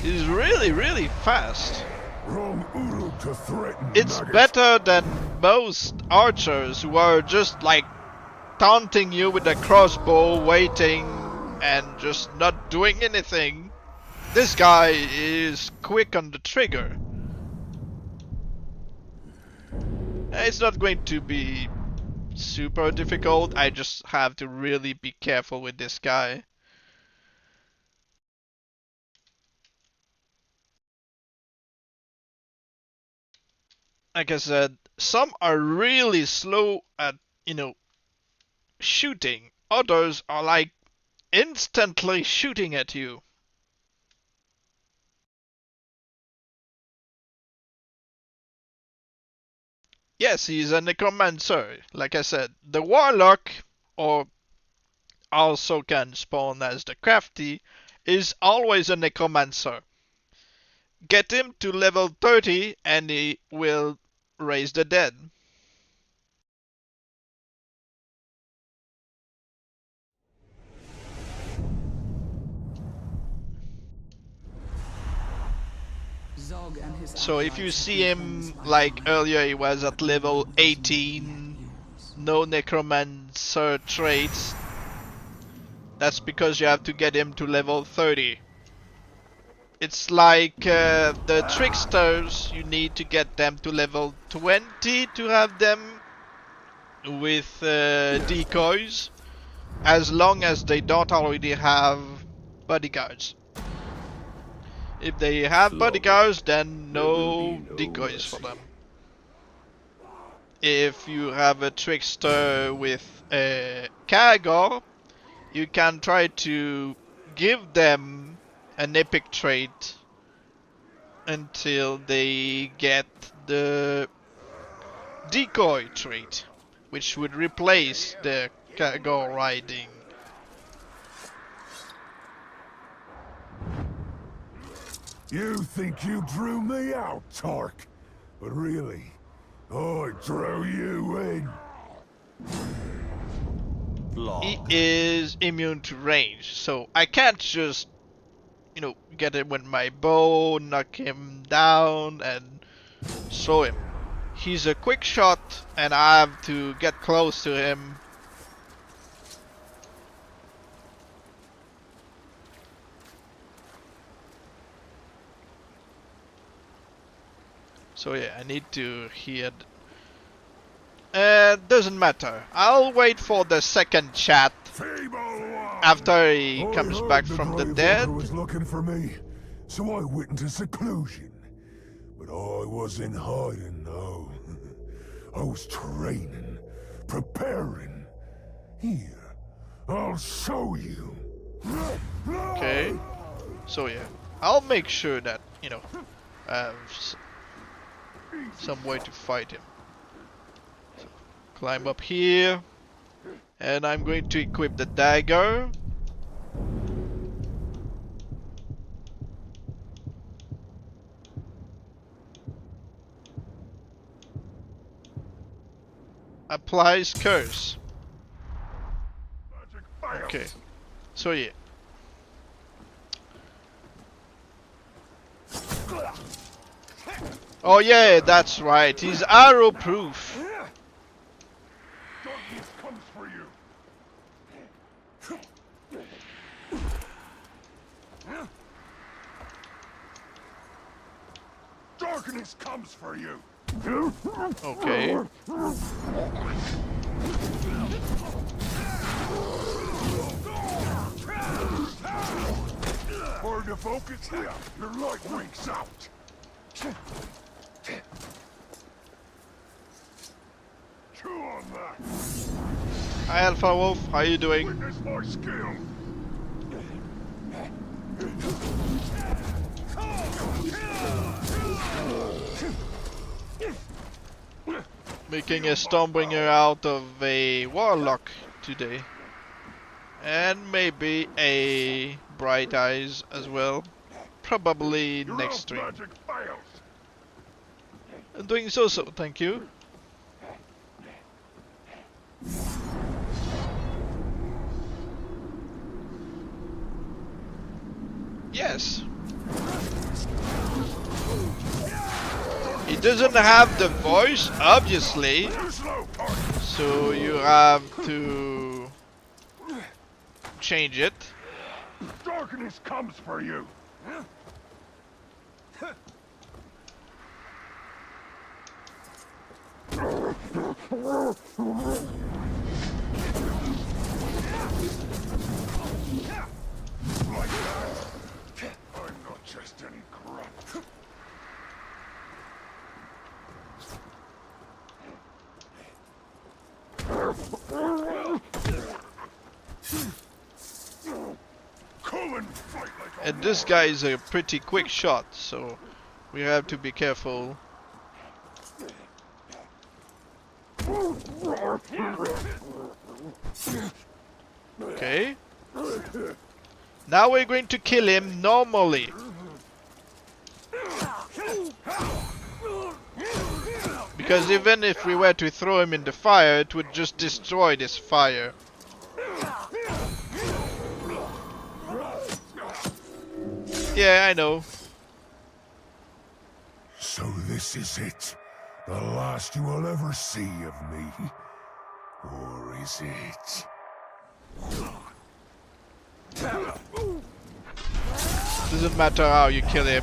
He's really, really fast. Wrong Uruk to threaten. It's maggot. better than most archers who are just like taunting you with a crossbow, waiting and just not doing anything. This guy is quick on the trigger. It's not going to be super difficult. I just have to really be careful with this guy. Like I said, some are really slow at, shooting. Others are like instantly shooting at you. Yes, he's a necromancer. Like I said, the warlock, or also can spawn as the crafty, is always a necromancer. Get him to level 30 and he will raise the dead. Zog and his So if you acolytes have see been him cleansed by like fire, earlier, he was at but level mortal is not yet 18, yours. no necromancer traits. That's because you have to get him to level 30. It's like the tricksters, you need to get them to level 20 to have them with decoys, as long as they don't already have bodyguards. If they have Slog. bodyguards, then There will no be no decoys for mercy. them. If you have a trickster with a Caragor, you can try to give them an epic trait until they get the decoy trait, which would replace the Caragor riding. You think you drew me out, Tark? But really, I drew you in. He is immune to range, so I can't just, get him with my bow, knock him down, and slow him. He's a quick shot, and I have to get close to him. So yeah, I need to hear. Doesn't matter. I'll wait for the second chat Feeble one! after he I comes heard back from the Grave dead. Walker was looking for me, so I went into seclusion. But I was in hiding now. I was training, preparing. Here, I'll show you. Okay. So yeah, I'll make sure that, I have some way to fight him. So, climb up here. And I'm going to equip the dagger. Applies curse. Okay. So yeah. Oh yeah, that's right. He's arrow proof. Darkness comes for you. Darkness comes for you. Okay. Hard to focus here. Your light winks out. Chew on that. Hi Alpha Wolf, how you doing? Witness my skill. Making a Stormbringer out of a Warlock today. And maybe a Bright Eyes as well. Probably Your next elf stream. magic fails. I'm doing so, thank you. Yes. He doesn't have the voice, obviously, Too slow, Tark. so you have to change it. Darkness comes for you. Like that? I'm not just any grunt. Come and fight like a And this guy is a pretty quick shot, so we have to be careful. Okay. Now we're going to kill him normally. Because even if we were to throw him in the fire, it would just destroy this fire. Yeah, I know. So this is it? The last you will ever see of me? Or is it? Doesn't matter how you kill him.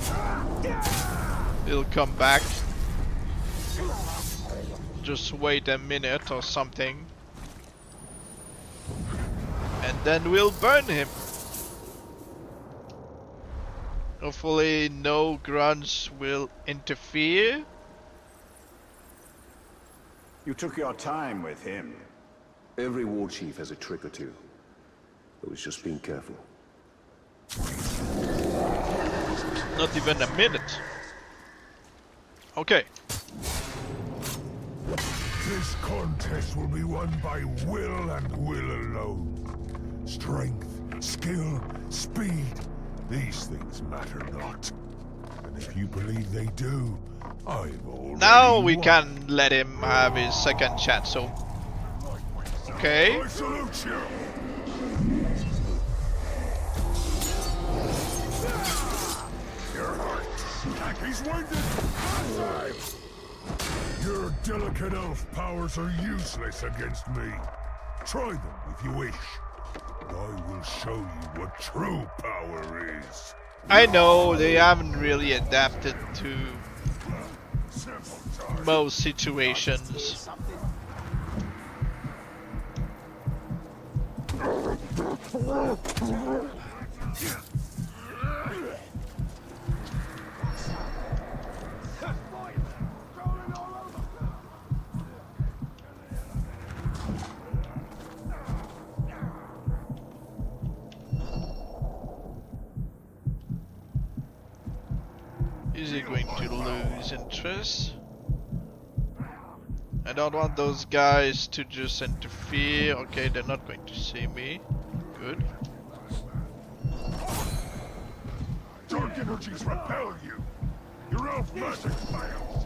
He'll come back. Just wait a minute or something. And then we'll burn him. Hopefully no grunts will interfere. You took your time with him. Every war chief has a trick or two. I was just being careful. Not even a minute. Okay. This contest will be won by will and will alone. Strength, skill, speed. These things matter not. And if you believe they do, I've already Now we won. can let him have his second chance, so... Okay. I salute you! You're hurt. He's wounded! Your delicate elf powers are useless against me. Try them if you wish. But I will show you what true power is. I know they haven't really adapted to most situations. Is he going to lose interest? I don't want those guys to just interfere. Okay, they're not going to see me. Good. Dark energies repel you. Your elf magic fails.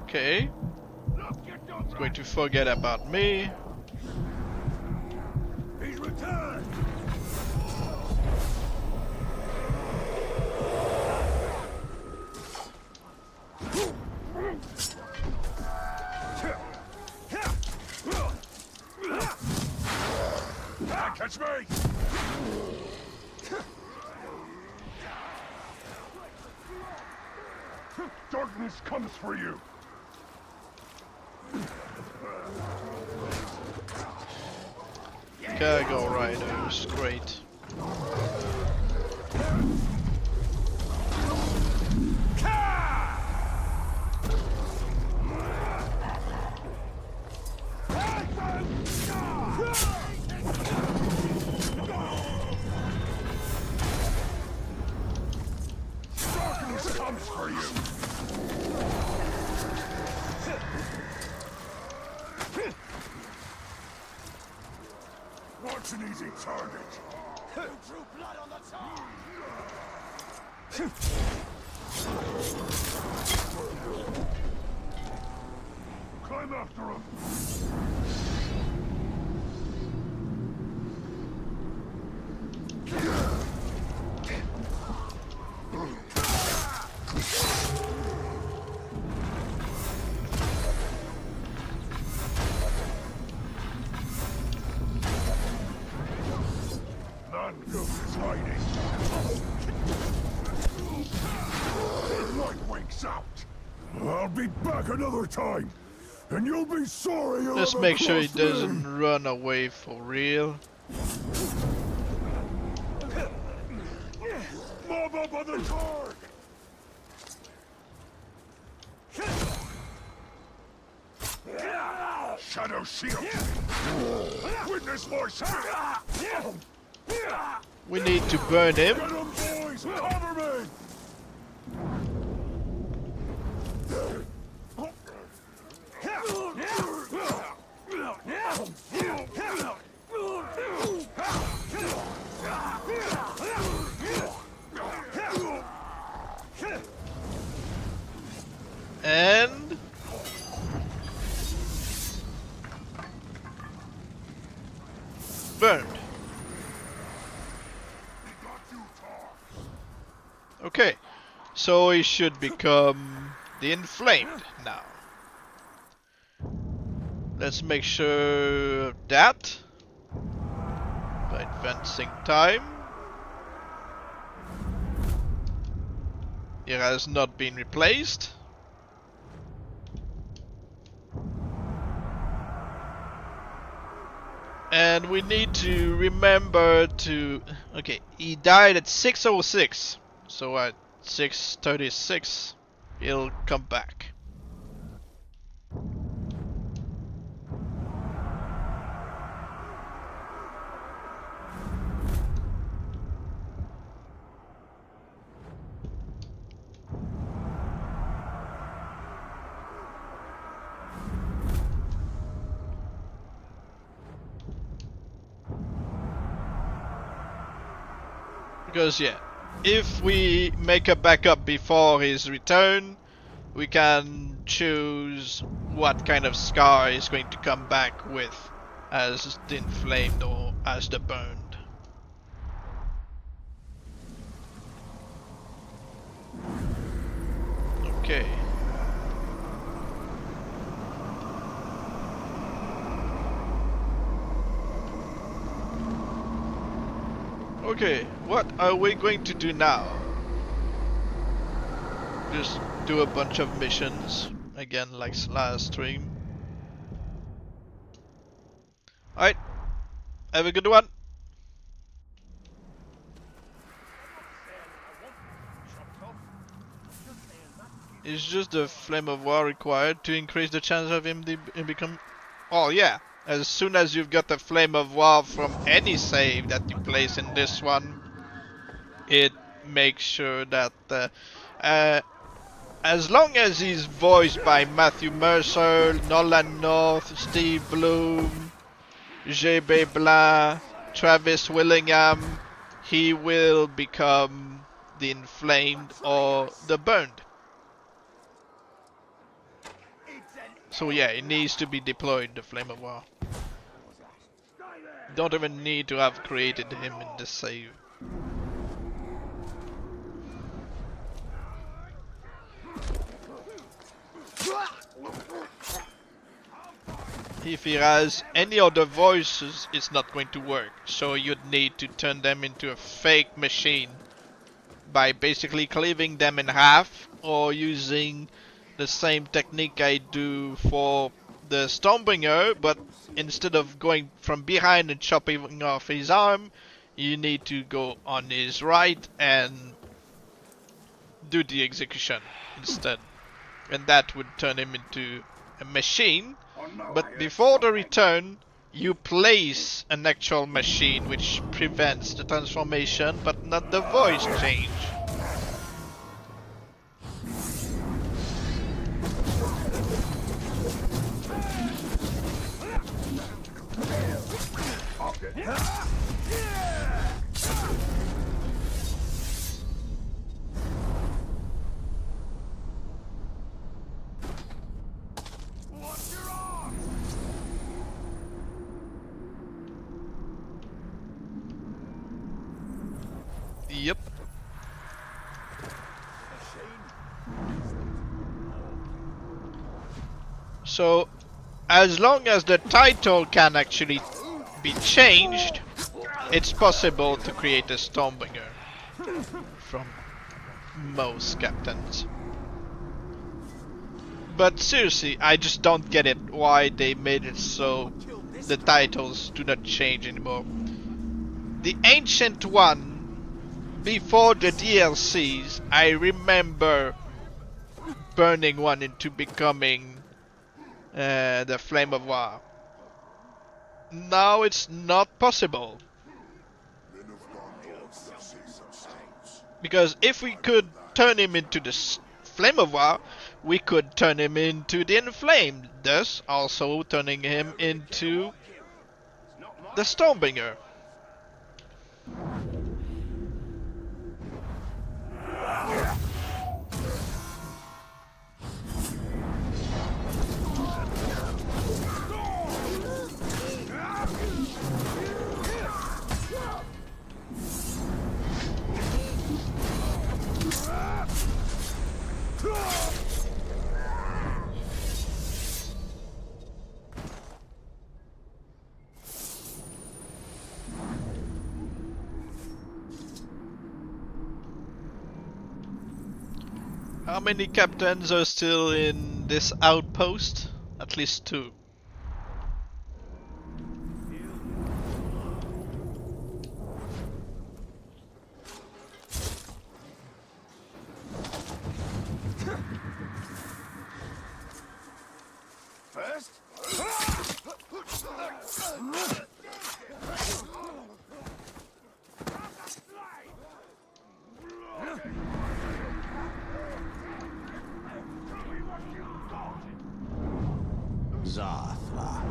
Okay. He's going to forget about me. He's returned. Catch me! Darkness comes for you. Cargo riders, great. Darkness comes for you. What's an easy target? Drew blood on the tongue. Climb after him. I'll be back another time, and you'll be sorry you Just ever make sure he crossed me. doesn't run away for real. Mob up on the guard! Shadow shield! Witness my strength! We need to burn him. Get 'em, boys! Cover me! And burned. Okay, so he should become the inflamed now. Let's make sure of that by advancing time. It has not been replaced. And we need to remember to... Okay, he died at 6:06. So at 6:36, he'll come back. Because yeah, if we make a backup before his return, we can choose what kind of scar he's going to come back with, as the inflamed or as the burned. Okay. Okay, what are we going to do now? Just do a bunch of missions again like last stream. Alright, have a good one. Is just the Flame of War required to increase the chance of him become... Oh yeah, as soon as you've got the Flame of War from any save that you place in this one, it makes sure that as long as he's voiced by Matthew Mercer, Nolan North, Steve Bloom, J.B. Blanc, Travis Willingham, he will become the inflamed or the burned. So yeah, it needs to be deployed, the Flame of War. Don't even need to have created him in the save. If he has any other voices, it's not going to work. So you'd need to turn them into a fake machine by basically cleaving them in half, or using the same technique I do for the Stormbringer, but instead of going from behind and chopping off his arm, you need to go on his right and do the execution instead. And that would turn him into a machine. But before the return, you place an actual machine which prevents the transformation, but not the voice change. Yep. So, as long as the title can actually be changed, it's possible to create a Stormbringer from most captains. But seriously, I just don't get it why they made it so the titles do not change anymore. The Ancient One, before the DLCs, I remember burning one into becoming the Flame of War. Now it's not possible. Because if we could turn him into the Flame of War, we could turn him into the Inflamed, thus also turning him into the Stormbringer. How many captains are still in this outpost? At least 2. First? Zathla.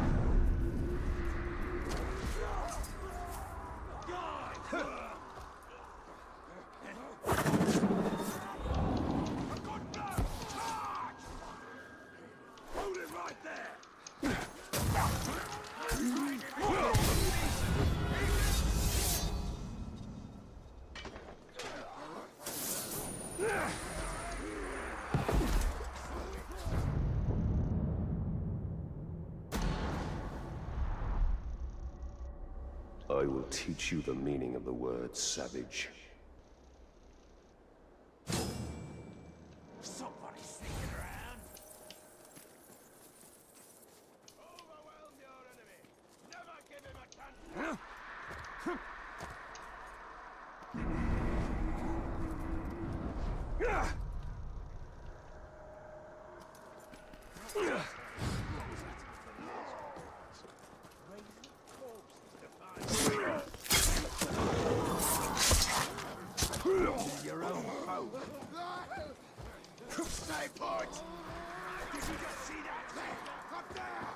Hold it right there! I will teach you the meaning of the word savage. Somebody sneaking around! Overwhelm your enemy! Never give him a chance! Your own folk. Stay put! Did you just see that? Up there!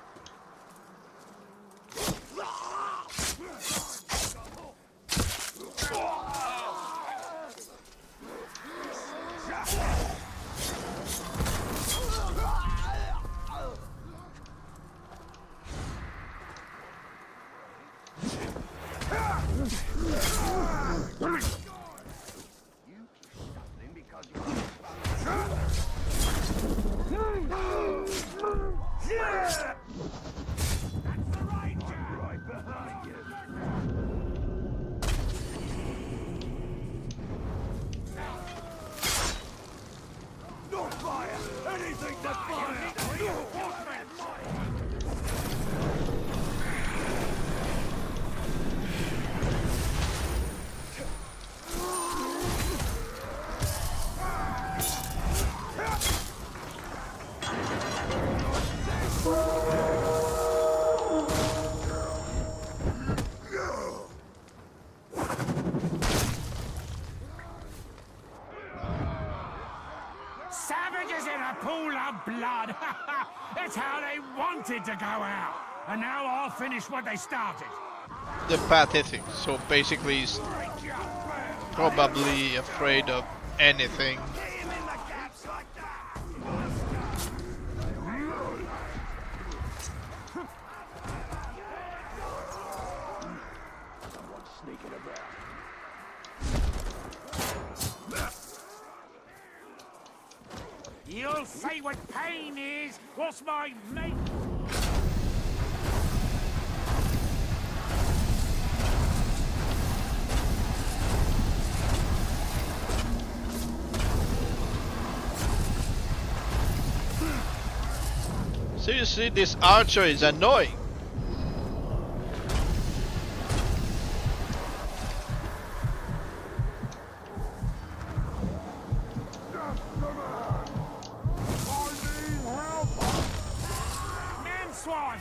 Savages in a pool of blood! That's how they wanted to go out! And now I'll finish what they started! The pathetic, so basically he's probably afraid of anything. You'll say what pain is, what's my mate? Seriously, this archer is annoying. Man swine!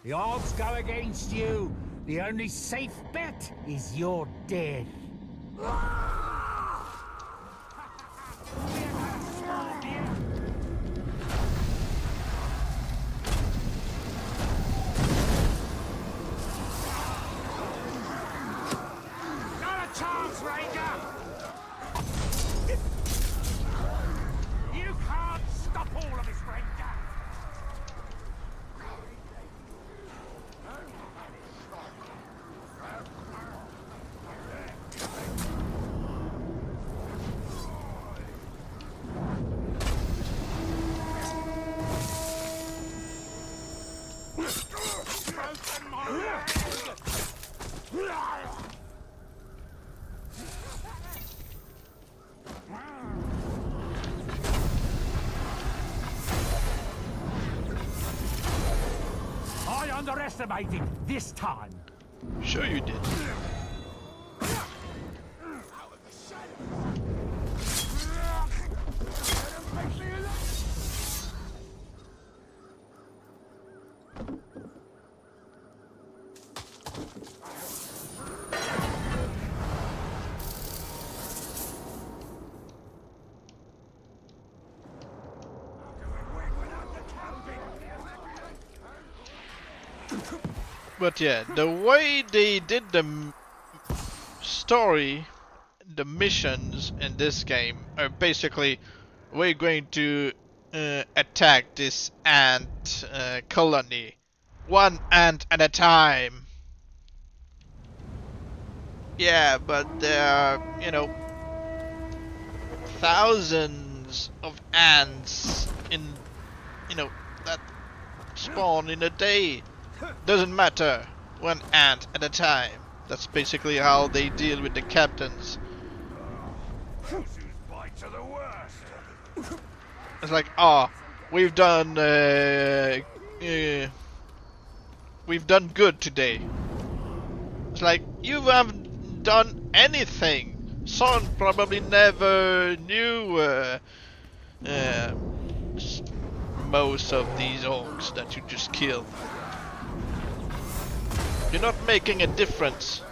The odds go against you. The only safe bet is your death. Not a chance, Ranger! You can't stop all of this, Ranger! Broken my leg! I underestimated this time. Sure you did. But yeah, the way they did the story, the missions in this game are basically we're going to attack this ant colony, one ant at a time. Yeah, but there are, you know, thousands of ants in, you know, that spawn in a day. Doesn't matter, one ant at a time. That's basically how they deal with the captains. Those whose bites are the worst. It's like, oh, we've done good today. It's like, you haven't done anything. Son probably never knew most of these orcs that you just killed. You're not making a difference.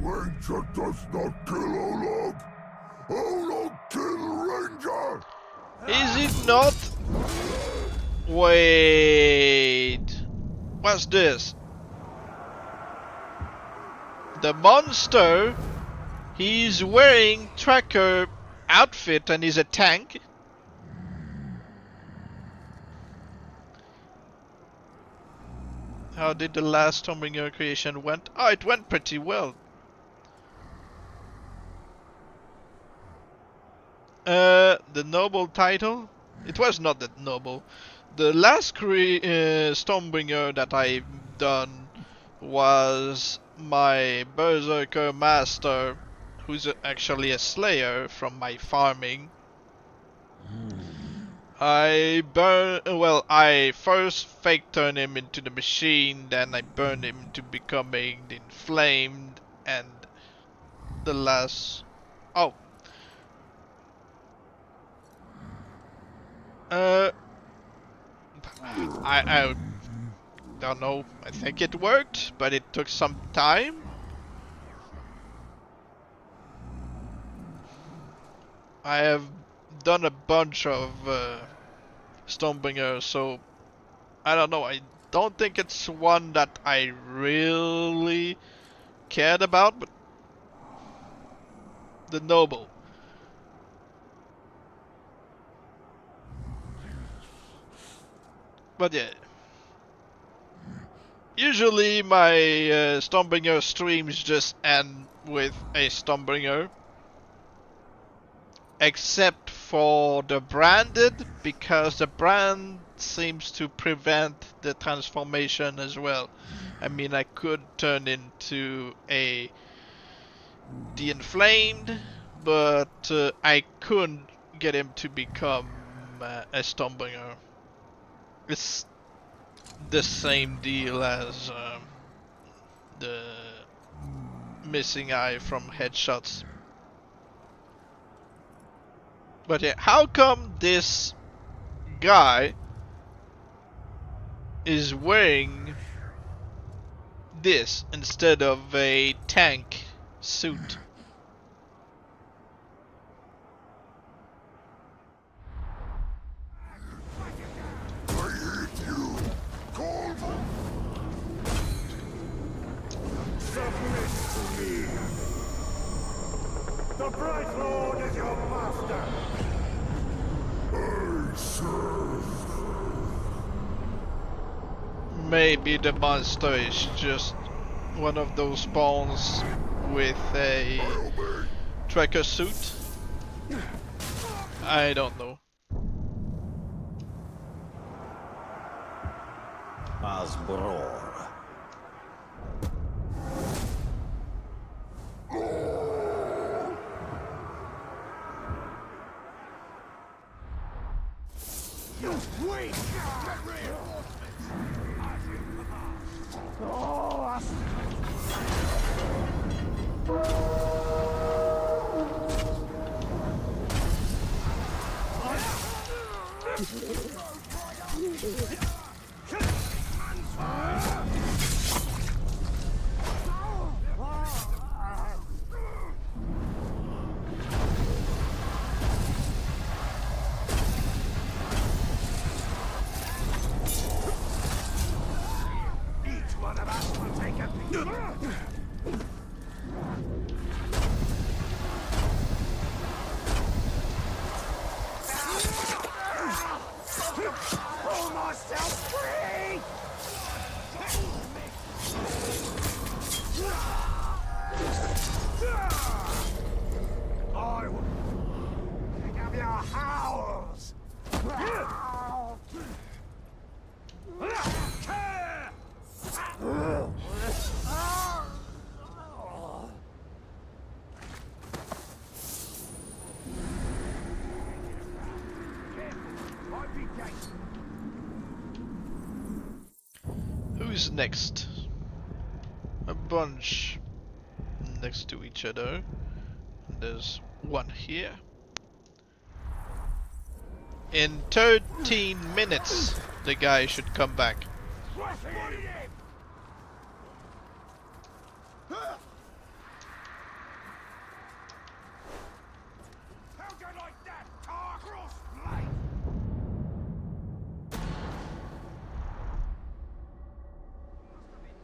Ranger does not kill Olog. Olog kill Ranger. Is it not? Wait. What's this? The monster. He's wearing tracker outfit and is a tank. How did the last Stormbringer creation went? Oh, it went pretty well. The noble title? It was not that noble. The last Stormbringer that I've done was my Berserker-Master, who's actually a slayer from my farming. I first fake turn him into the machine, then I burn him to becoming inflamed, and the last... Oh. I don't know, I think it worked, but it took some time. I have done a bunch of Stormbringer, so I don't know, I don't think it's one that I really cared about, but the noble. But yeah, usually my Stormbringer streams just end with a Stormbringer, except for the branded, because the brand seems to prevent the transformation as well. I mean, I could turn into the Inflamed, but I couldn't get him to become a Stormbringer. It's the same deal as the missing eye from headshots. But yeah, how come this guy is wearing this instead of a tank suit? Submit to me. The Bright Lord is your master. I serve. Maybe the monster is just one of those spawns with a tracker suit. I don't know. Asbror. Who's next? A bunch next to each other. There's one here. In 13 minutes, the guy should come back.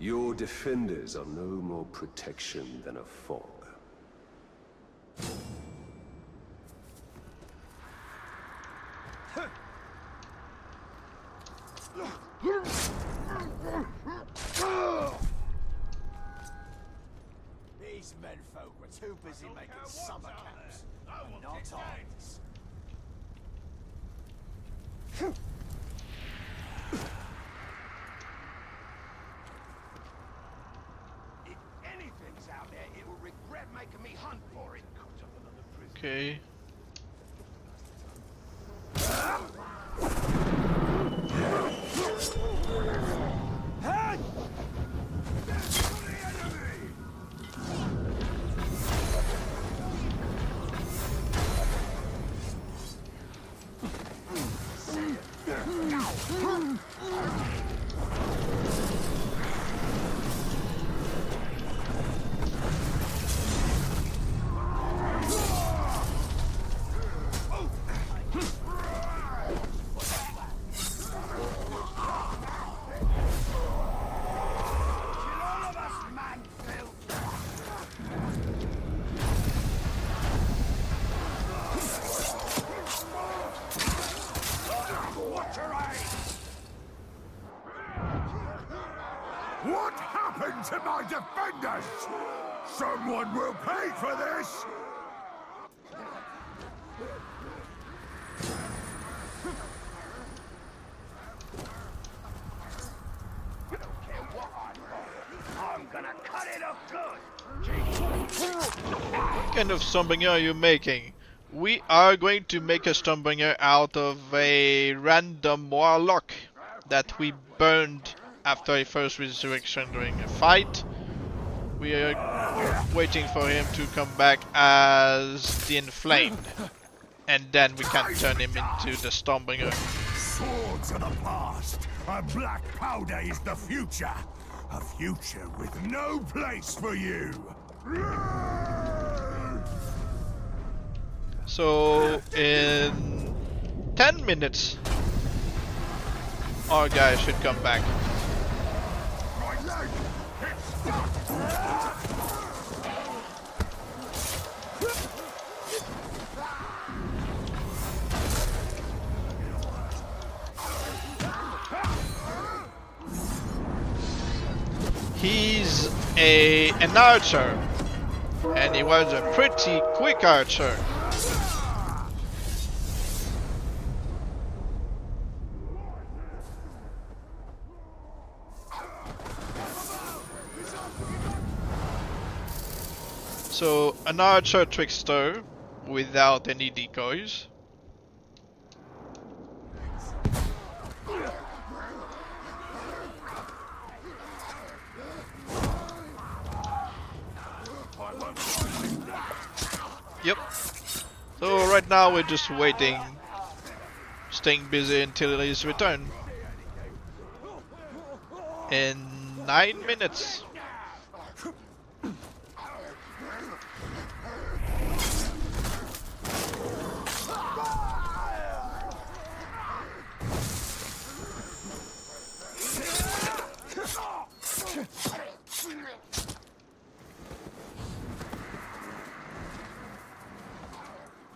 Your defenders are no more protection than a fog. These menfolk were too busy making summer camps, not ours. If anything's out there, it will regret making me hunt for it. Okay. defend us! Someone will pay for this! I'm gonna cut it up good. What kind of Stormbringer are you making? We are going to make a Stormbringer out of a random warlock that we burned after a first resurrection during a fight. We are waiting for him to come back as the Inflamed, and then we can turn him into the Stormbringer. Swords are the past, and black powder is the future. A future with no place for you. So in 10 minutes our guy should come back. He's an archer, and he was a pretty quick archer. So an archer trickster without any decoys. Yep. So right now we're just waiting, staying busy until his return. In 9 minutes.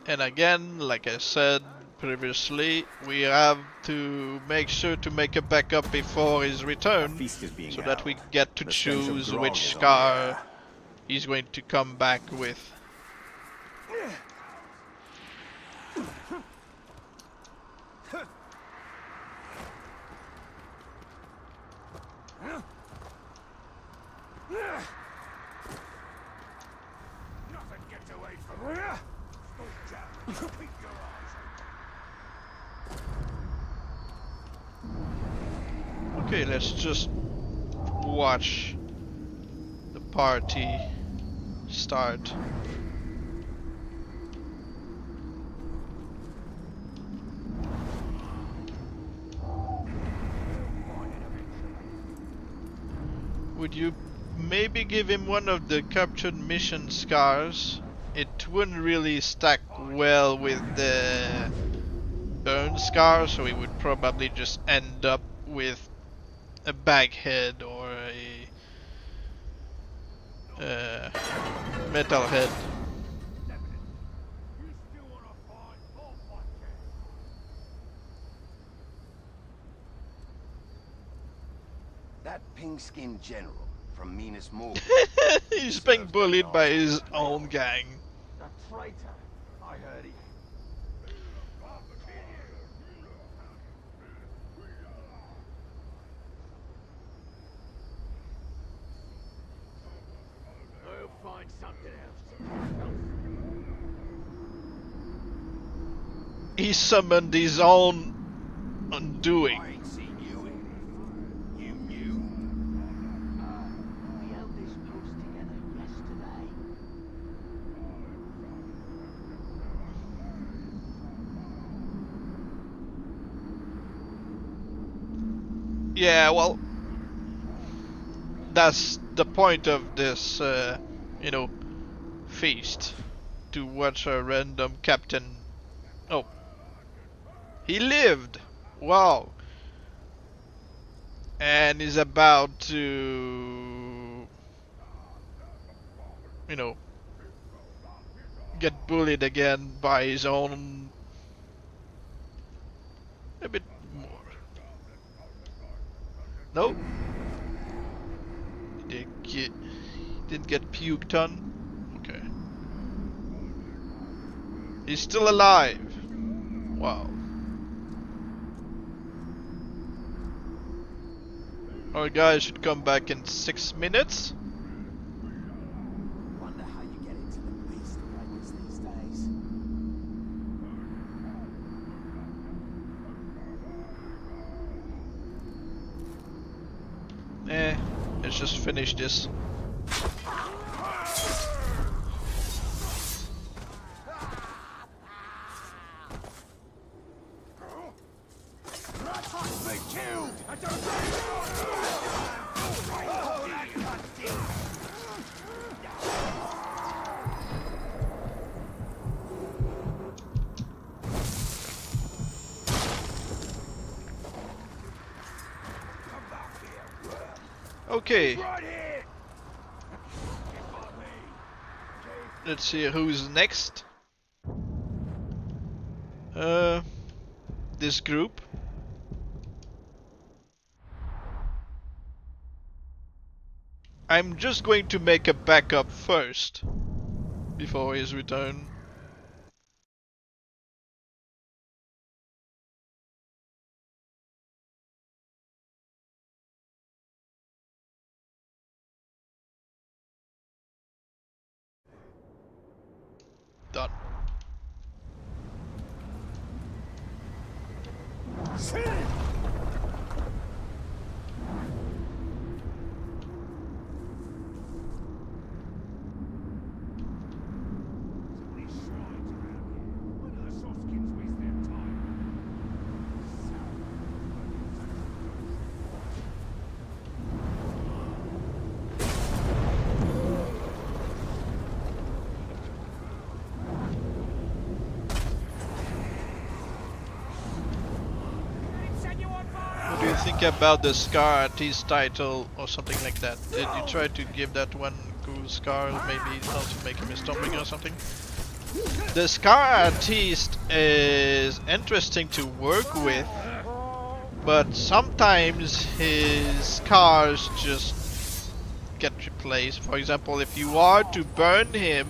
And again, like I said previously, we have to make sure to make a backup before his return, so that we get to choose which scar he's going to come back with. Nothing gets away from here. Keep your eyes Okay, let's just watch the party start. Would you maybe give him one of the captured mission scars? It wouldn't really stack well with the burn scar, so he would probably just end up with a bag head or a metal head. That pink-skinned general from Minas Morgul. He's being bullied by his own gang. A traitor. I heard it. I'll find something else. He summoned his own undoing. I ain't seen you in. You knew? We held this post together yesterday. Yeah, well, that's the point of this, feast. To watch a random captain. Oh. He lived! Wow. And is about to, get bullied again by his own. A bit more. No? Didn't get puked on. Okay. He's still alive. Wow. Our guy should come back in 6 minutes. Wonder how you get into the beast breakers these days. Let's just finish this. Okay. Let's see who's next. This group. I'm just going to make a backup first before his return. Done. What do you think about the Scar artist title or something like that? Did you try to give that one cool Scar, maybe also make him a Stormbringer or something? The Scar artist is interesting to work with, but sometimes his scars just get replaced. For example, if you are to burn him,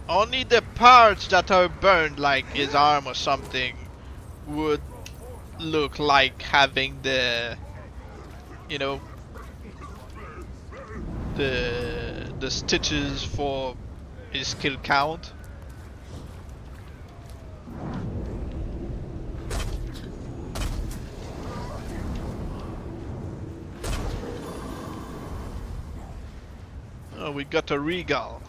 only the parts that are burned, like his arm or something, would look like having the, you know, the stitches for his kill count. Oh, we got a Regal.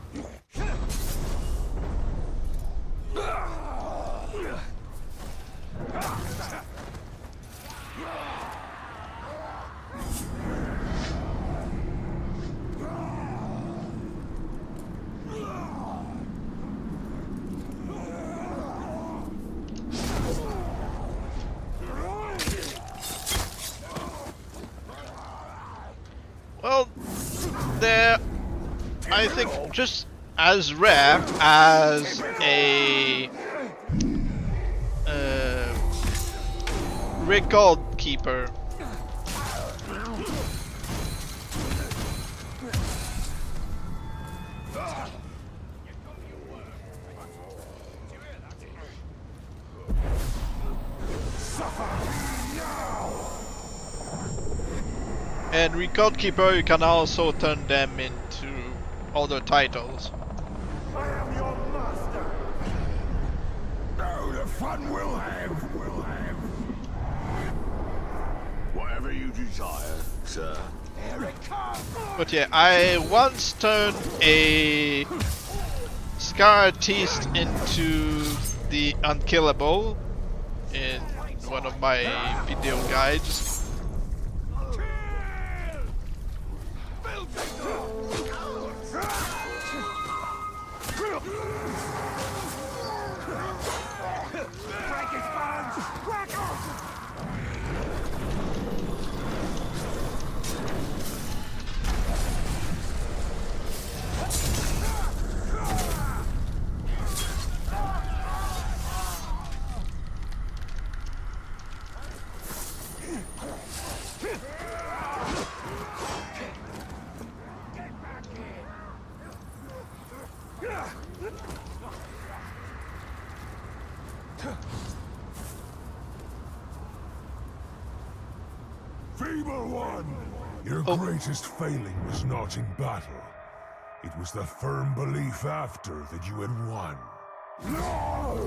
Well, they're, I think, just as rare as a record keeper. And Record Keeper, you can also turn them into other titles. I am your master. Oh, the fun we'll have, we'll have. Whatever you desire, sir. Here it comes. But yeah, I once turned a Scar artist into the Unkillable in one of my video guides. Feeble one! Your greatest failing was not in battle. It was the firm belief after that you had won.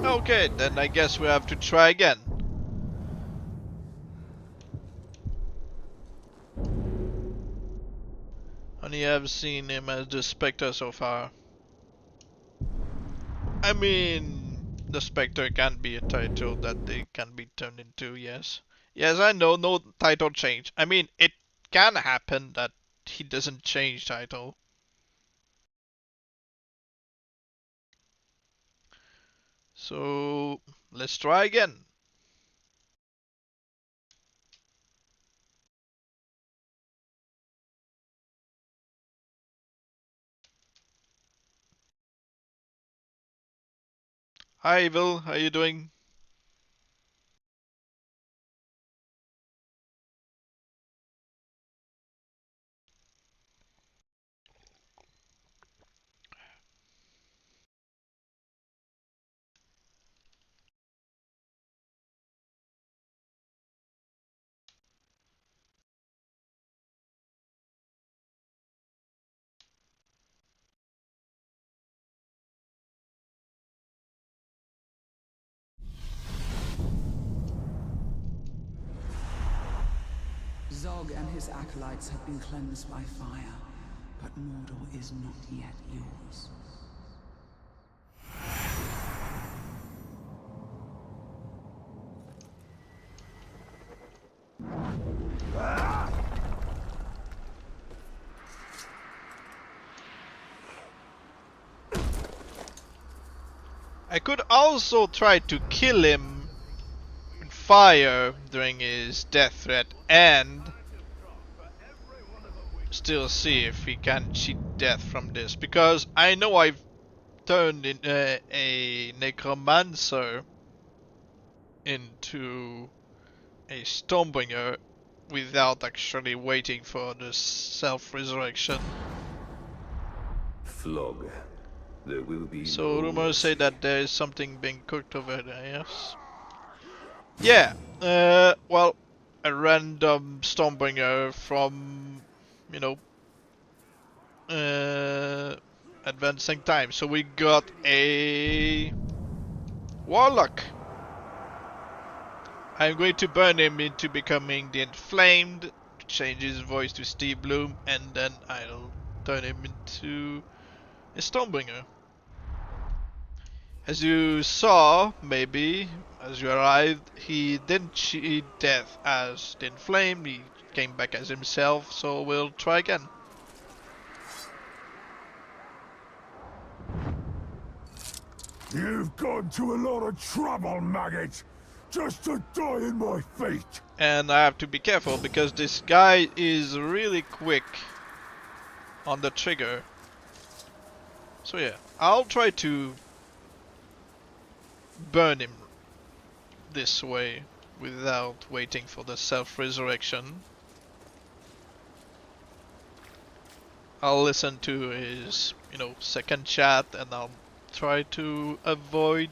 Okay, then I guess we have to try again. Only have seen him as the Spectre so far. I mean, the Spectre can be a title that they can be turned into, yes. Yes, I know, no title change. I mean, it can happen that he doesn't change title. So, let's try again. Hi Evil, how you doing? Zog and his acolytes have been cleansed by fire, but Mordor is not yet yours. I could also try to kill him with fire during his death threat and still see if he can cheat death from this, because I know I've turned in a necromancer into a Stormbringer without actually waiting for the self-resurrection. Flog. There will be So no rumors say mercy. that there is something being cooked over there, yes? Yeah, well, a random Stormbringer from, you know, advancing time. So we got a Warlock. I'm going to burn him into becoming the Inflamed, change his voice to Steve Bloom, and then I'll turn him into a Stormbringer. As you saw, maybe, as you arrived, he didn't cheat death as the Inflamed, he came back as himself, so we'll try again. You've gone to a lot of trouble, maggot, just to die in my feet. And I have to be careful because this guy is really quick on the trigger. So yeah, I'll try to burn him this way without waiting for the self-resurrection. I'll listen to his, you know, second chat and I'll try to avoid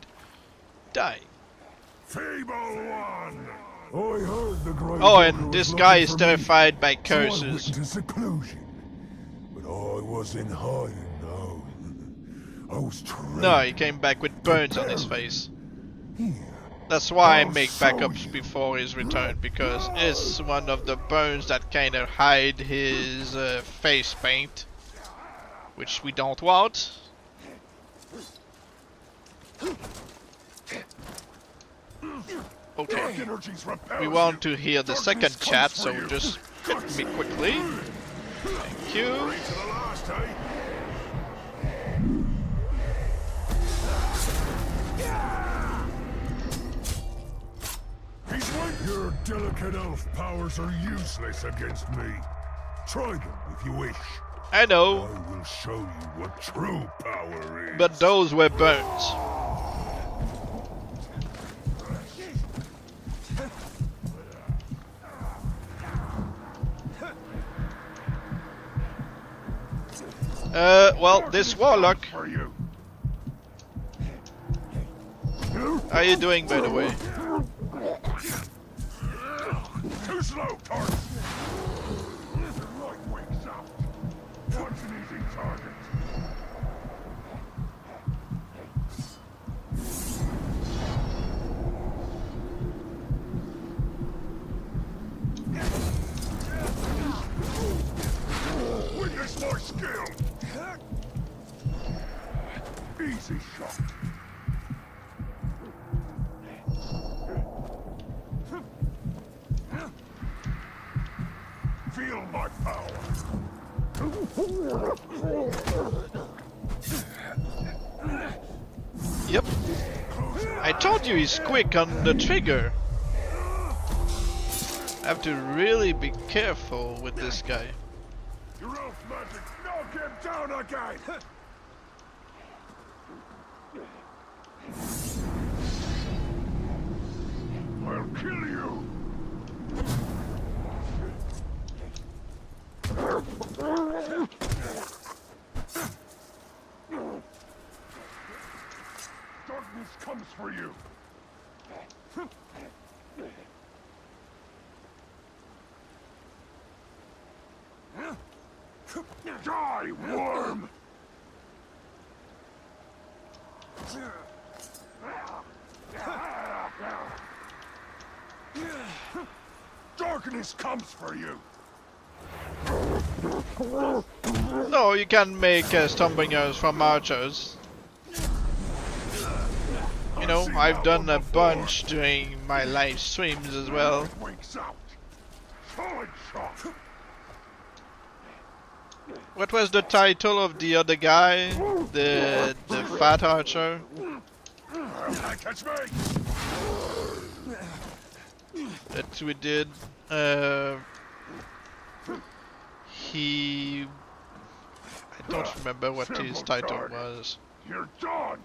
dying. Feeble one! I heard the Grey Oh, Walker and was this looking guy is for me, terrified by so I went curses. into seclusion. But I was in hiding now. I was trained. No, he came back with burns on his face. Here. That's why I I'll make show backups you. before his return, because it's one of the burns that kinda hide his face paint, which we don't want. Okay, Energy's we repelled want you. to hear the Darkness second comes chat, for so you. just hit me quickly. Thank you. To the last, eh? He's right. Your delicate elf powers are useless against me. Try them if you wish. I know, I will show you what true power is. but those were burns. Well, this Warlock For you. How are you doing, by the way? Too slow, Target. The light wakes up. What's an easy target? Witness my skill. Easy shot. Feel my power. Yep. I told you he's quick on the trigger. I have to really be careful with this guy. Your elf magic, knock him down again. I'll kill you. Darkness comes for you. Die, worm! Darkness comes for you. No, you can make Stormbringers from archers. You know, I've done a bunch during my live streams as well. Wakes out. Solid shot. What was the title of the other guy? The fat archer? Catch me. That we did. He... I don't remember what his title was. You're done.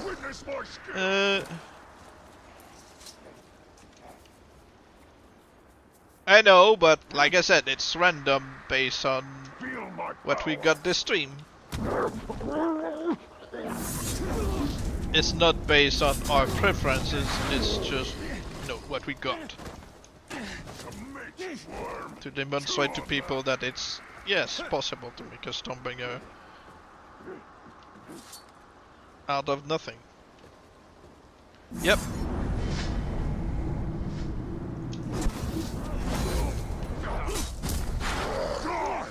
Witness my skill. I know, but like I said, it's random based on Feel my what we power. got this stream. It's not based on our preferences, it's just, you know, what we got. Submit, worm. To demonstrate to people that it's, yes, possible to make a Stormbringer out of nothing. Yep. Die.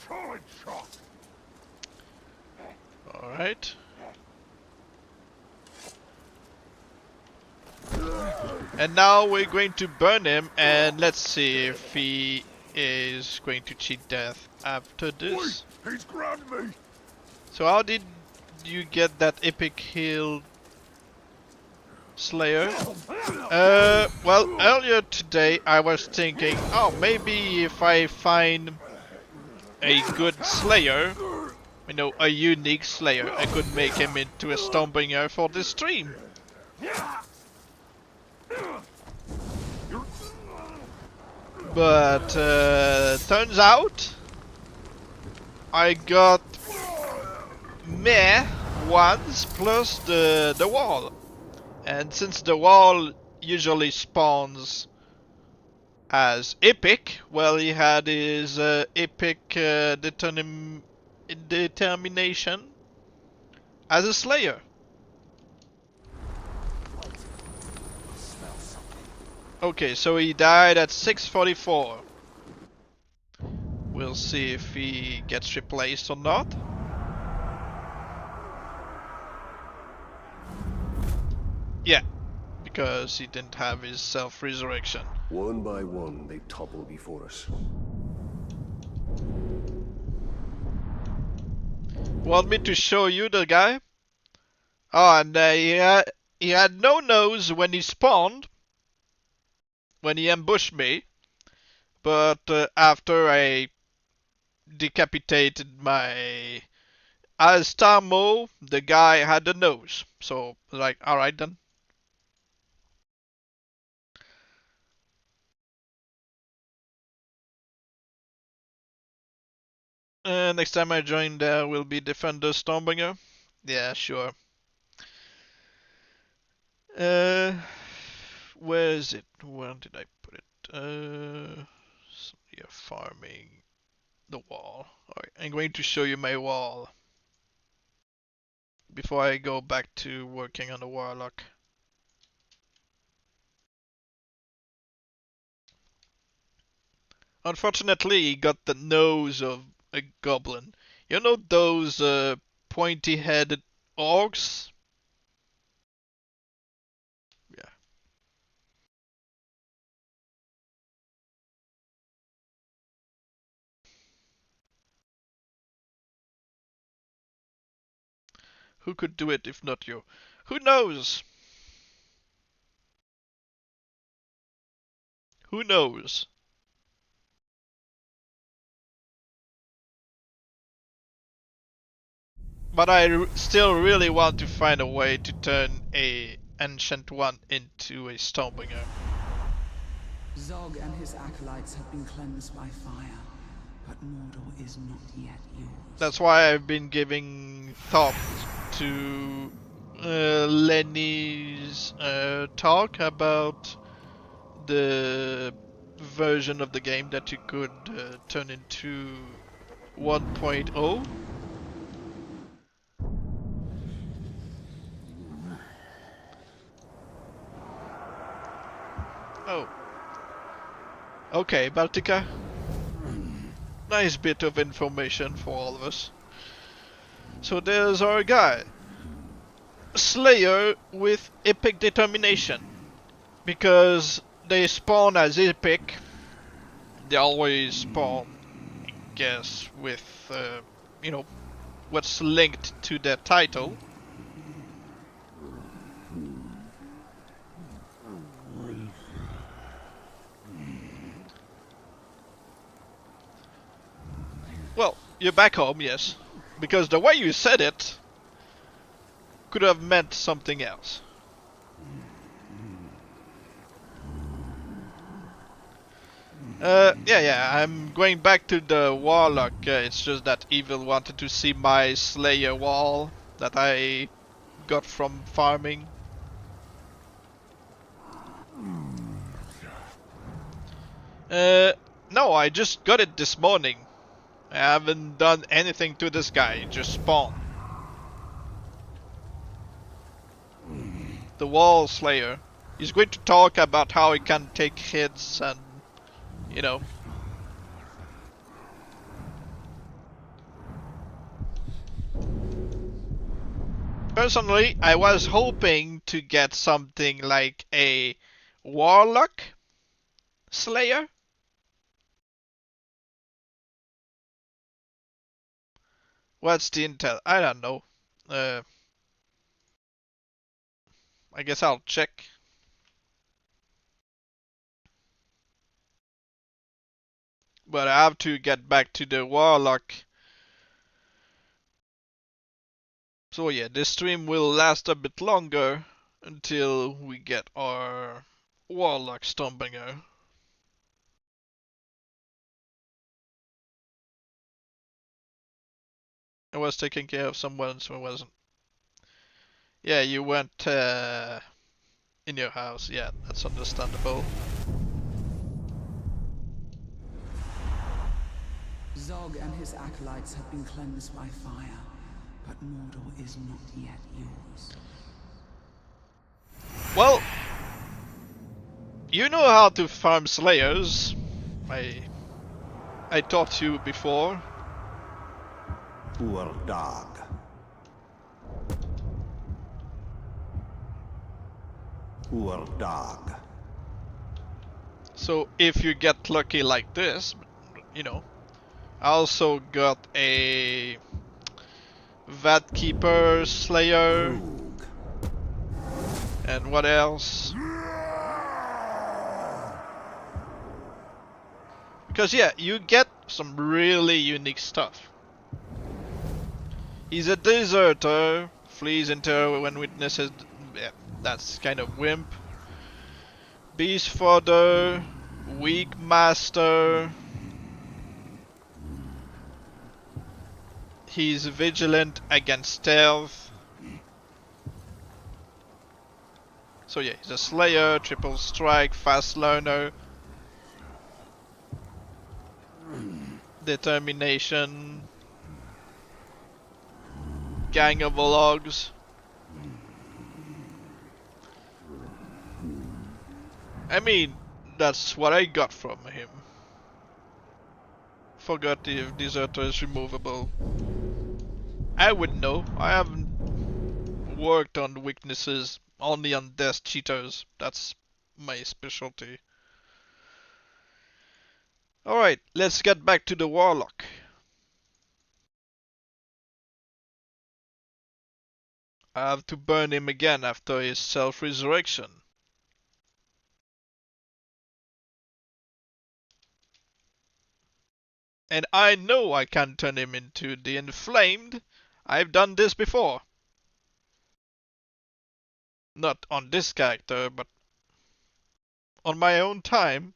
Solid shot. Alright. And now we're going to burn him, and let's see if he is going to cheat death after this. Wait, he's grabbed me. So how did you get that epic heal, Slayer? Well, earlier today I was thinking, oh, maybe if I find a good Slayer, you know, a unique Slayer, I could make him into a Stormbringer for this stream. But turns out I got meh ones plus the wall, and since the wall usually spawns as epic, well, he had his epic determination as a Slayer. Okay, so he died at 6:44. We'll see if he gets replaced or not. Yeah, because he didn't have his self-resurrection. One by one, they topple before us. Want me to show you the guy? Oh, and he had no nose when he spawned, when he ambushed me, but after I decapitated my Alstamo, the guy had a nose. So, like, alright then. Next time I join there will be Defender Stormbringer. Yeah, sure. Where is it? Where did I put it? So you're farming the wall. Alright, I'm going to show you my wall before I go back to working on the warlock. Unfortunately, he got the nose of a goblin. You know those pointy-headed orcs? Yeah. Who could do it if not you? Who knows? Who knows? But I still really want to find a way to turn a ancient one into a Stormbringer. Zog and his acolytes have been cleansed by fire, but Mordor is not yet yours. That's why I've been giving thought to Lenny's talk about the version of the game that you could turn into 1.0. Oh. Okay, Baltica. Nice bit of information for all of us. So there's our guy. Slayer with epic determination. Because they spawn as epic. They always spawn, I guess, with, you know, what's linked to their title. Well, you're back home, yes. Because the way you said it could have meant something else. Yeah, I'm going back to the warlock. It's just that Evil wanted to see my Slayer wall that I got from farming. No, I just got it this morning. I haven't done anything to this guy, it just spawned. The Wall Slayer. He's going to talk about how he can take hits and, you know. Personally, I was hoping to get something like a Warlock Slayer. What's the intel? I don't know. I guess I'll check. But I have to get back to the Warlock. So yeah, this stream will last a bit longer until we get our Warlock Stormbringer. I was taking care of someone, so I wasn't. Yeah, you went in your house. Yeah, that's understandable. Zog and his acolytes have been cleansed by fire, but Mordor is not yet yours. Well, you know how to farm Slayers. I taught you before. Poor dog. Poor dog. So if you get lucky like this, you know. I also got a Vatkeeper Slayer. Rogue. And what else? Because yeah, you get some really unique stuff. He's a deserter, flees into when witnesses. Yeah, that's kind of wimp. Beast fodder, weak master. He's vigilant against stealth. So yeah, he's a slayer, triple strike, fast learner, determination, gang of logs. I mean, that's what I got from him. Forgot if deserter is removable. I wouldn't know. I haven't worked on weaknesses, only on death cheaters. That's my specialty. Alright, let's get back to the warlock. I have to burn him again after his self-resurrection. And I know I can turn him into the Inflamed. I've done this before. Not on this character, but on my own time.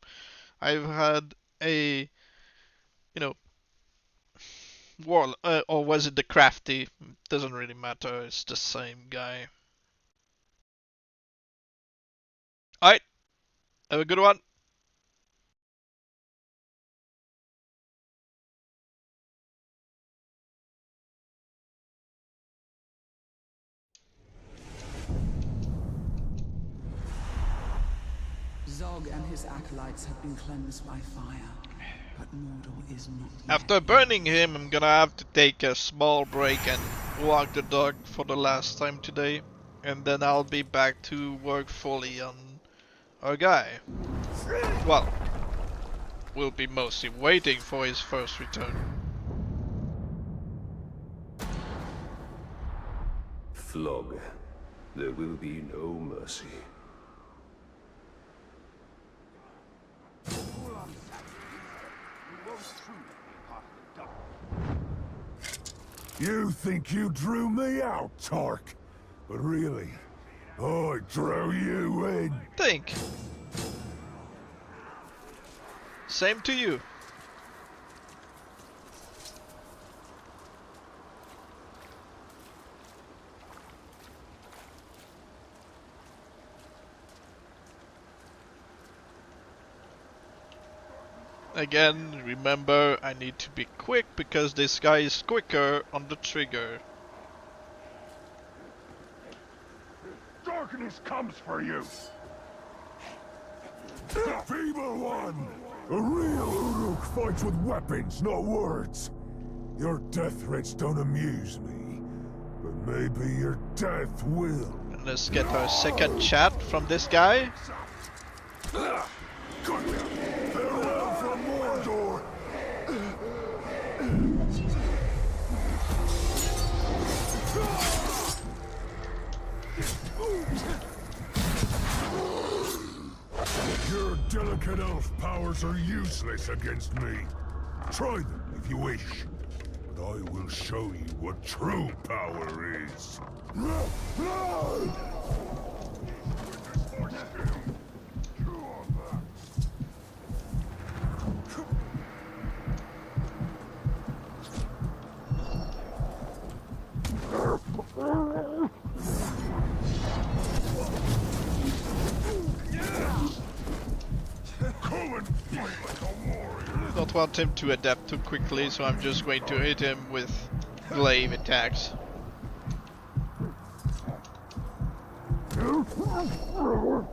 I've had a, you know, war, or was it the Crafty? Doesn't really matter, it's the same guy. Alright, have a good one. Zog and his acolytes have been cleansed by fire, but Mordor is not yet. After burning him, I'm gonna have to take a small break and walk the dog for the last time today. And then I'll be back to work fully on our guy. Well, we'll be mostly waiting for his first return. Flog. There will be no mercy. You think you drew me out, Tark? But really, I drew you in. Think. Same to you. Again, remember, I need to be quick because this guy is quicker on the trigger. Darkness comes for you. Feeble one! A real Uruk fights with weapons, not words. Your death threats don't amuse me, but maybe your death will. And let's get our second chat from this guy. Farewell from Mordor! Your delicate elf powers are useless against me. Try them if you wish, but I will show you what true power is. Don't want him to adapt too quickly, so I'm just going to hit him with glaive attacks. Feel my power.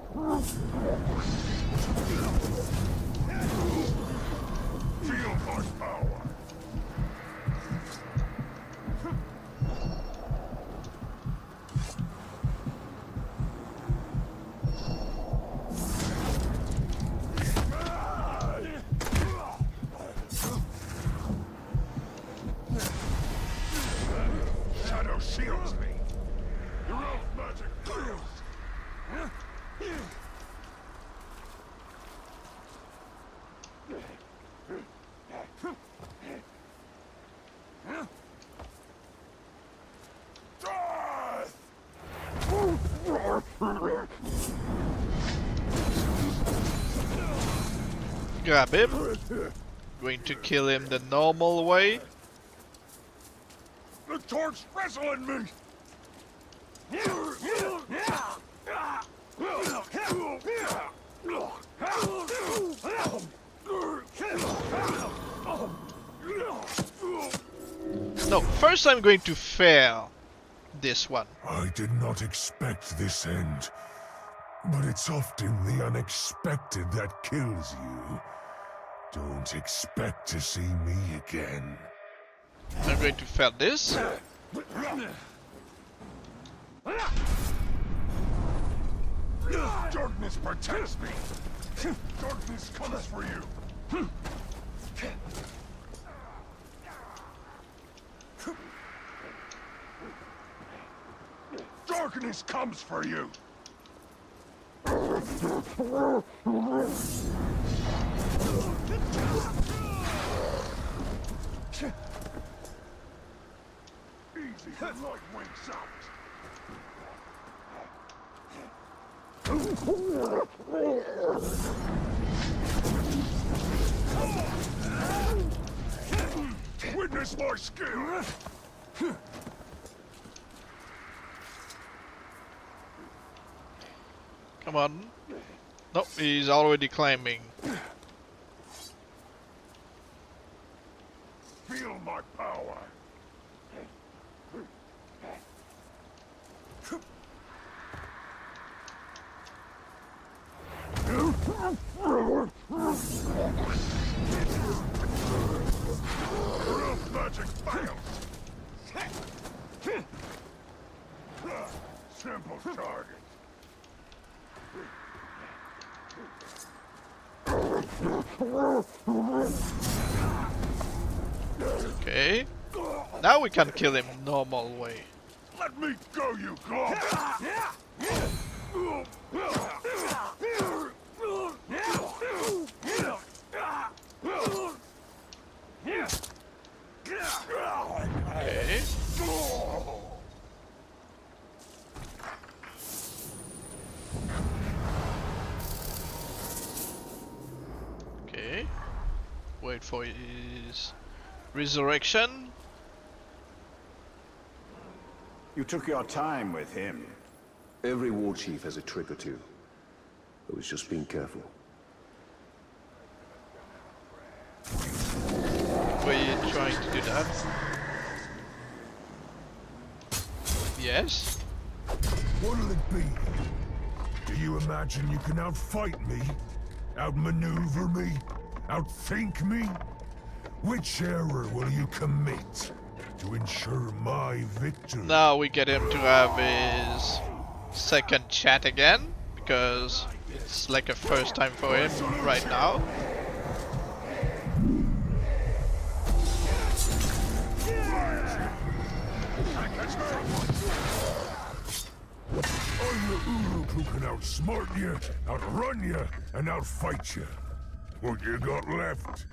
Shadow shields me. Your elf magic fails. Death! Grab him. Going to kill him the normal way. The torch wrestling me! No, first I'm going to fail this one. I did not expect this end, but it's often the unexpected that kills you. Don't expect to see me again. I'm going to fail this. Darkness protects me! Darkness comes for you! Darkness comes for you! Easy, the light winks out! Witness my skill! Come on. Nope, he's already climbing. Feel my power! Rough magic fails! Simple target. Okay. Now we can kill him normal way. Let me go, you glove! Okay. Okay. Wait for his resurrection. You took your time with him. Every war chief has a trick or two. I was just being careful. Were you trying to do that? Yes? What'll it be? Do you imagine you can outfight me? Outmaneuver me? Outthink me? Which error will you commit to ensure my victory? Now we get him to have his second chat again, because it's like a first time for him right now. I'm the Uruk who can outsmart you, outrun you, and outfight you. What you got left?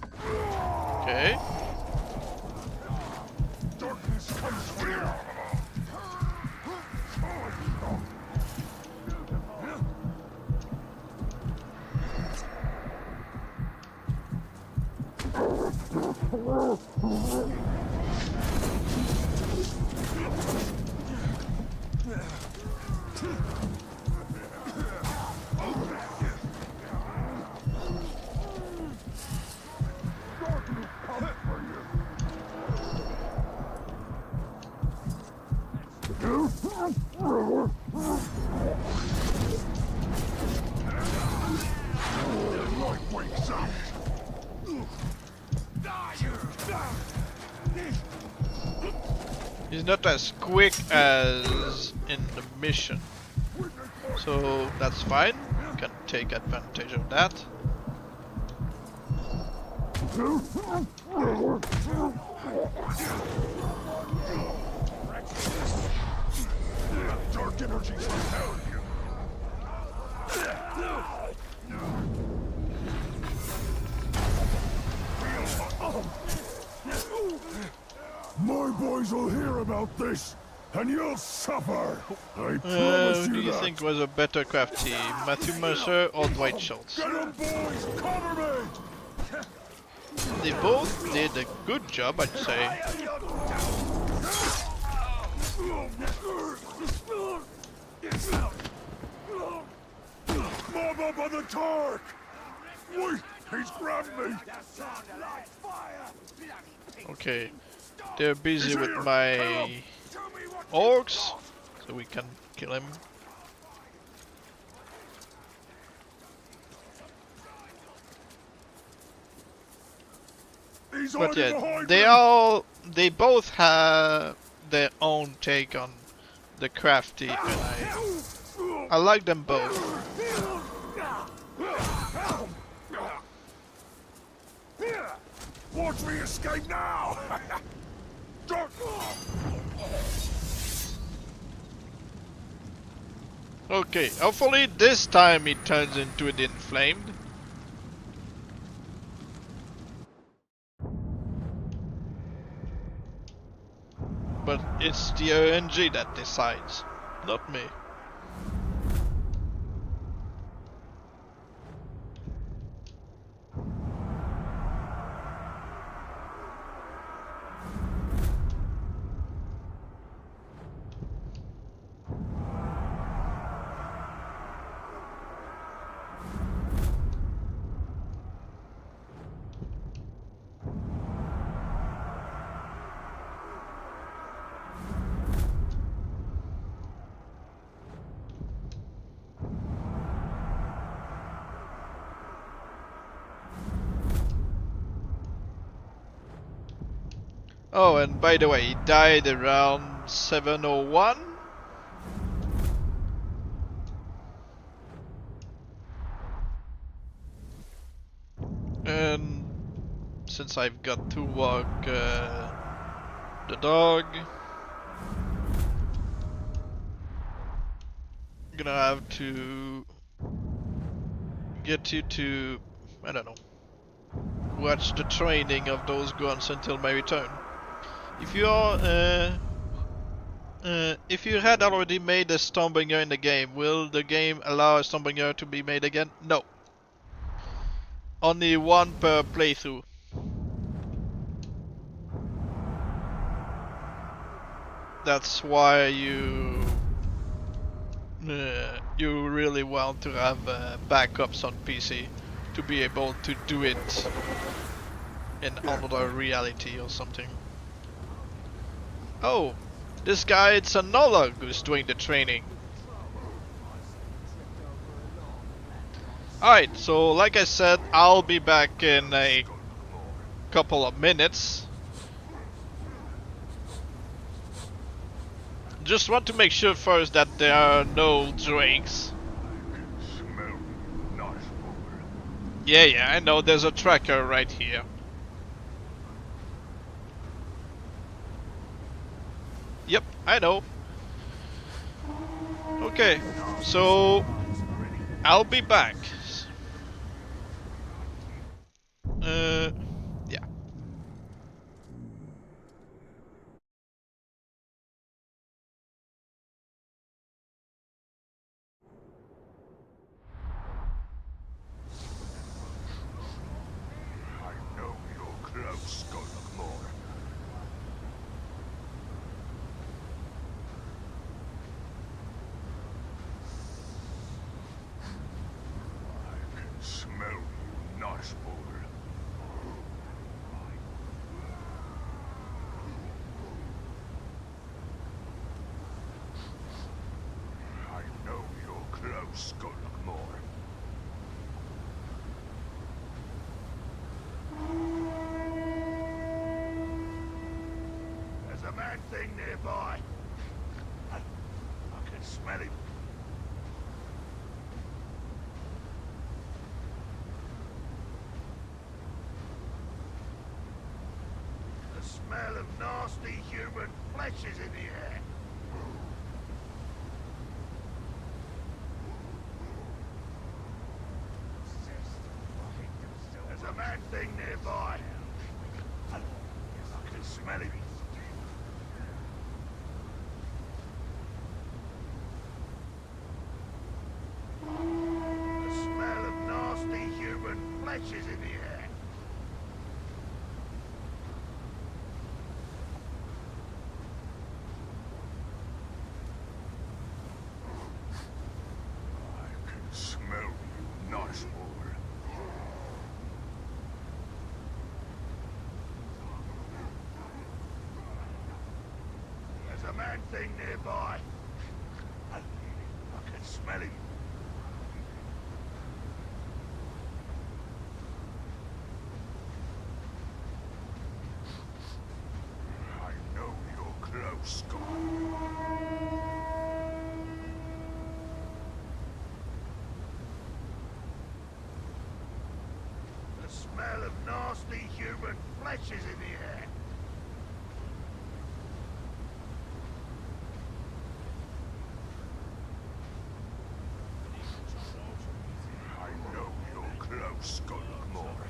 Okay. Darkness comes for you. He's not as quick as in the mission, so that's fine. We can take advantage of that. Dark energy's repelled you. My boys will hear about this, and you'll suffer. I promise Who you do you that. think was a better crafty, Matthew Mercer or Dwight Schultz? Get 'em, boys! Cover me! They both did a good job, I'd say. Mob up on the torque! Wait, he's grabbed me! Okay, they're busy with my orcs, so we can kill him. He's But hiding yeah, behind me! they both have their own take on the crafty, and I like them both. Watch me escape now! Okay, hopefully this time it turns into an inflamed. But it's the RNG that decides, not me. Oh, and by the way, he died around 7:01. And since I've got to walk the dog, I'm gonna have to get you to, I don't know, watch the training of those guns until my return. If you are, if you had already made a Stormbringer in the game, will the game allow a Stormbringer to be made again? No. Only one per playthrough. That's why you really want to have backups on PC to be able to do it in another reality or something. Oh, this guy, it's a Nolla who's doing the training. Alright, so like I said, I'll be back in a couple of minutes. Just want to make sure first that there are no drakes. Yeah, I know, there's a tracker right here. Yep, I know. Okay, so I'll be back. Yeah. I know you're close, Skullmore. I can smell you, nice boy. I know you're close, Skullmore. There's a man thing nearby. I can smell him. The smell of nasty human flesh is in the air. There's a man thing nearby. I can smell him. The smell of nasty human flesh is in the air. thing nearby. I can smell him. I know you're close, Scott. The smell of nasty human flesh is in the air. I know you're close, Scotlandmore.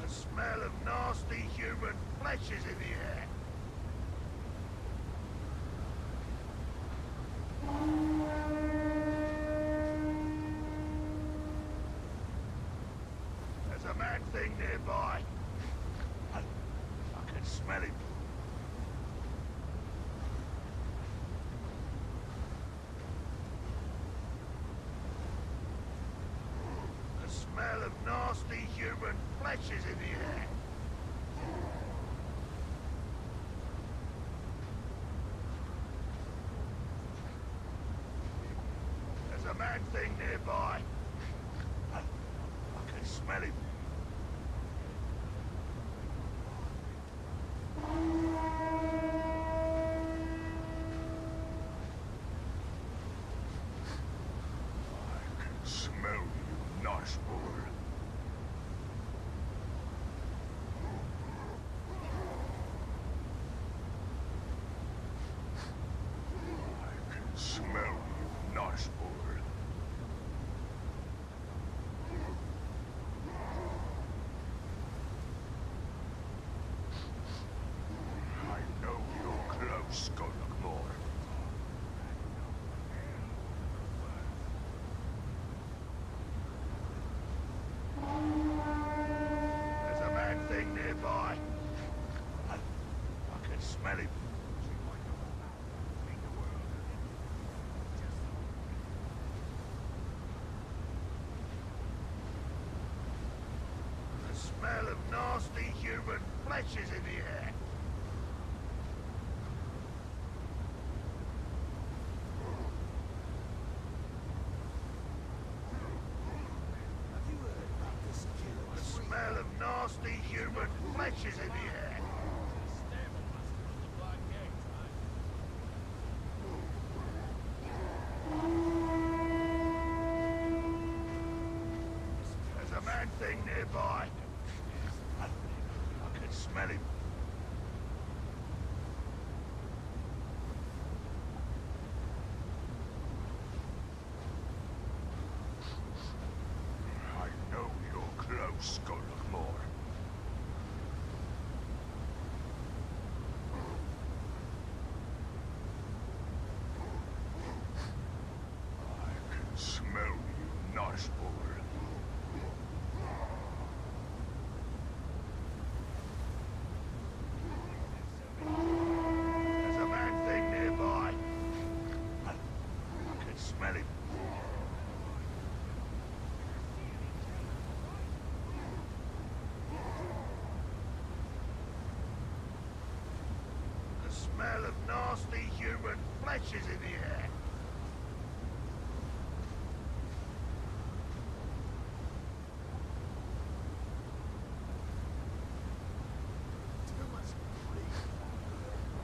The smell of nasty human flesh is in the air. There's a mad thing nearby. I can smell him. The smell of nasty human flesh is in the air. There's a mad thing nearby. I can smell him. I can smell you, nice boy. I can smell you, nice boy. I know you're close, Scotlandmore. There's a mad thing nearby. I can smell him. The smell of nasty human flesh is in the air. The smell of nasty human flesh is in the air. There's a man thing nearby. I can smell him. I know you're close, Scotlandmore. I can smell you, nice boy. There's a man thing nearby. I can smell him. The smell of nasty human flesh is in the air.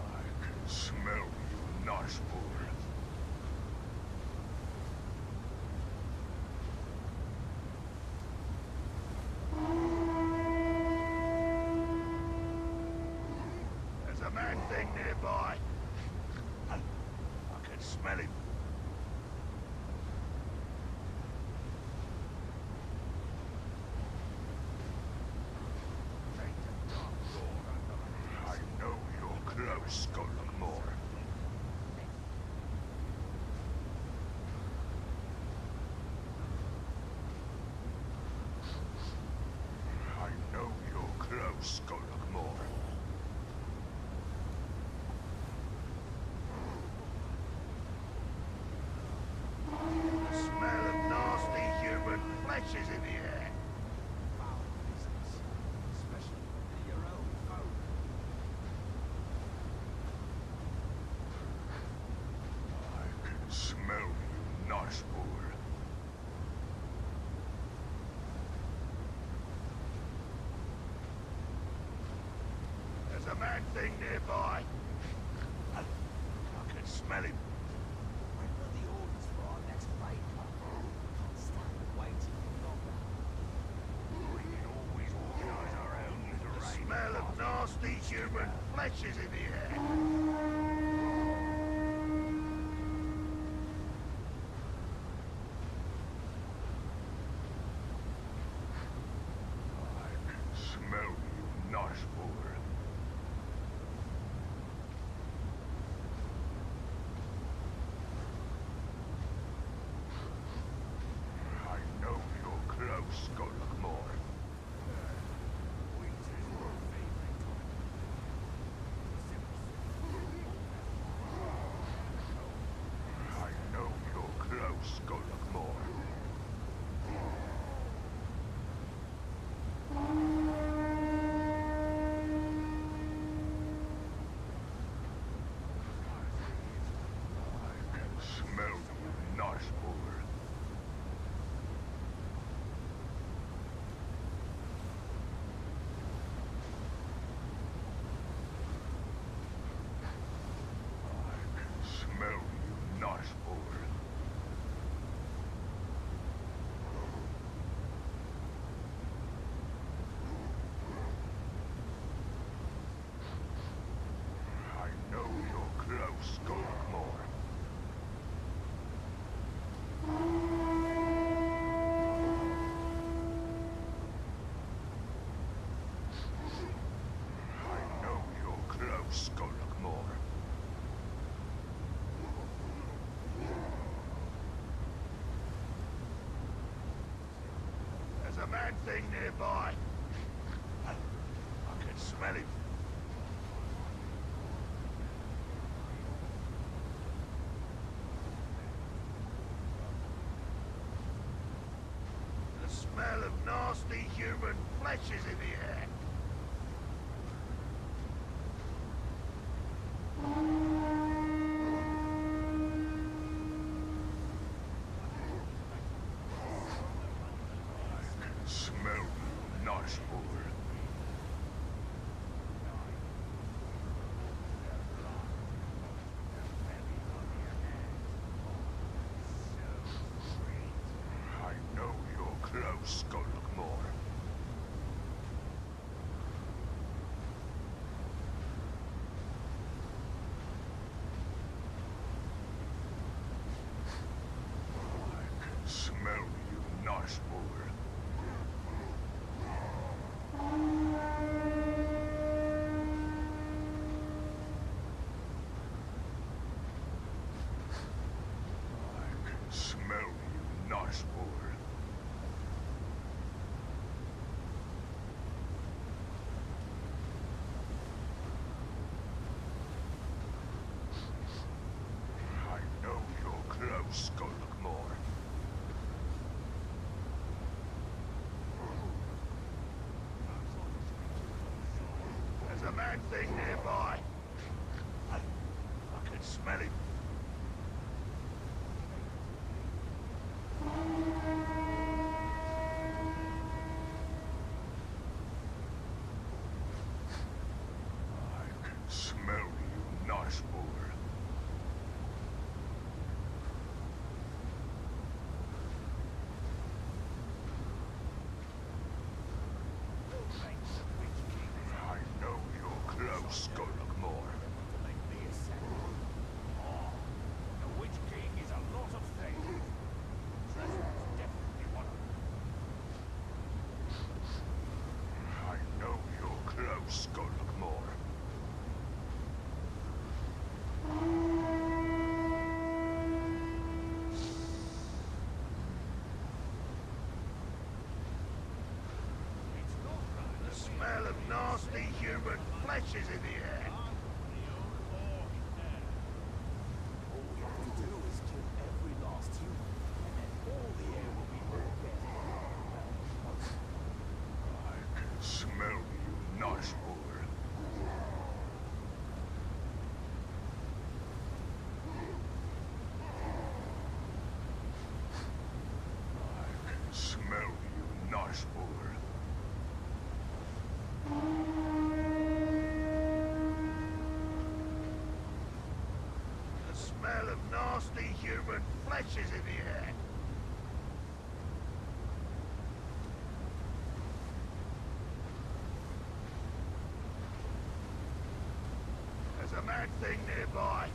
I can smell you, nice boy. There's a man thing nearby. I can smell him. I know you're close, Scotlandmore. I know you're close, Scotlandmore. a man thing nearby. I can smell him. When are the orders for our next raid? Can't stand waiting longer. We can always organize our own little raid. The smell of nasty human flesh is in the air. Smell you, Noshboard. I know you're close, Skullmore. I know you're close, Skullmore. I can smell you, Noshboard. I can smell you, Noshboard. I know you're close, Skullmore. I know you're close, Skullmore. There's a man thing nearby. I can smell him. The smell of nasty human flesh is in the air. I can smell you, Noshboard. I know you're close, Skullmore. I can smell you, Noshboard. I can smell you, Noshboard. I know you're close, Skullmore. There's a man thing nearby. I can smell him. I can smell you, Noshboard. I know you're close, Skullmore. The Witch King is a lot of things. Treasure's definitely one of them. I know you're close, Skullmore. The smell of nasty human flesh is in the air. All we have to do is kill every last human, and then all the air will be organic. I can smell you, Noshboard. I can smell you, Noshboard. smell of nasty human flesh is in the air. There's a mad thing nearby.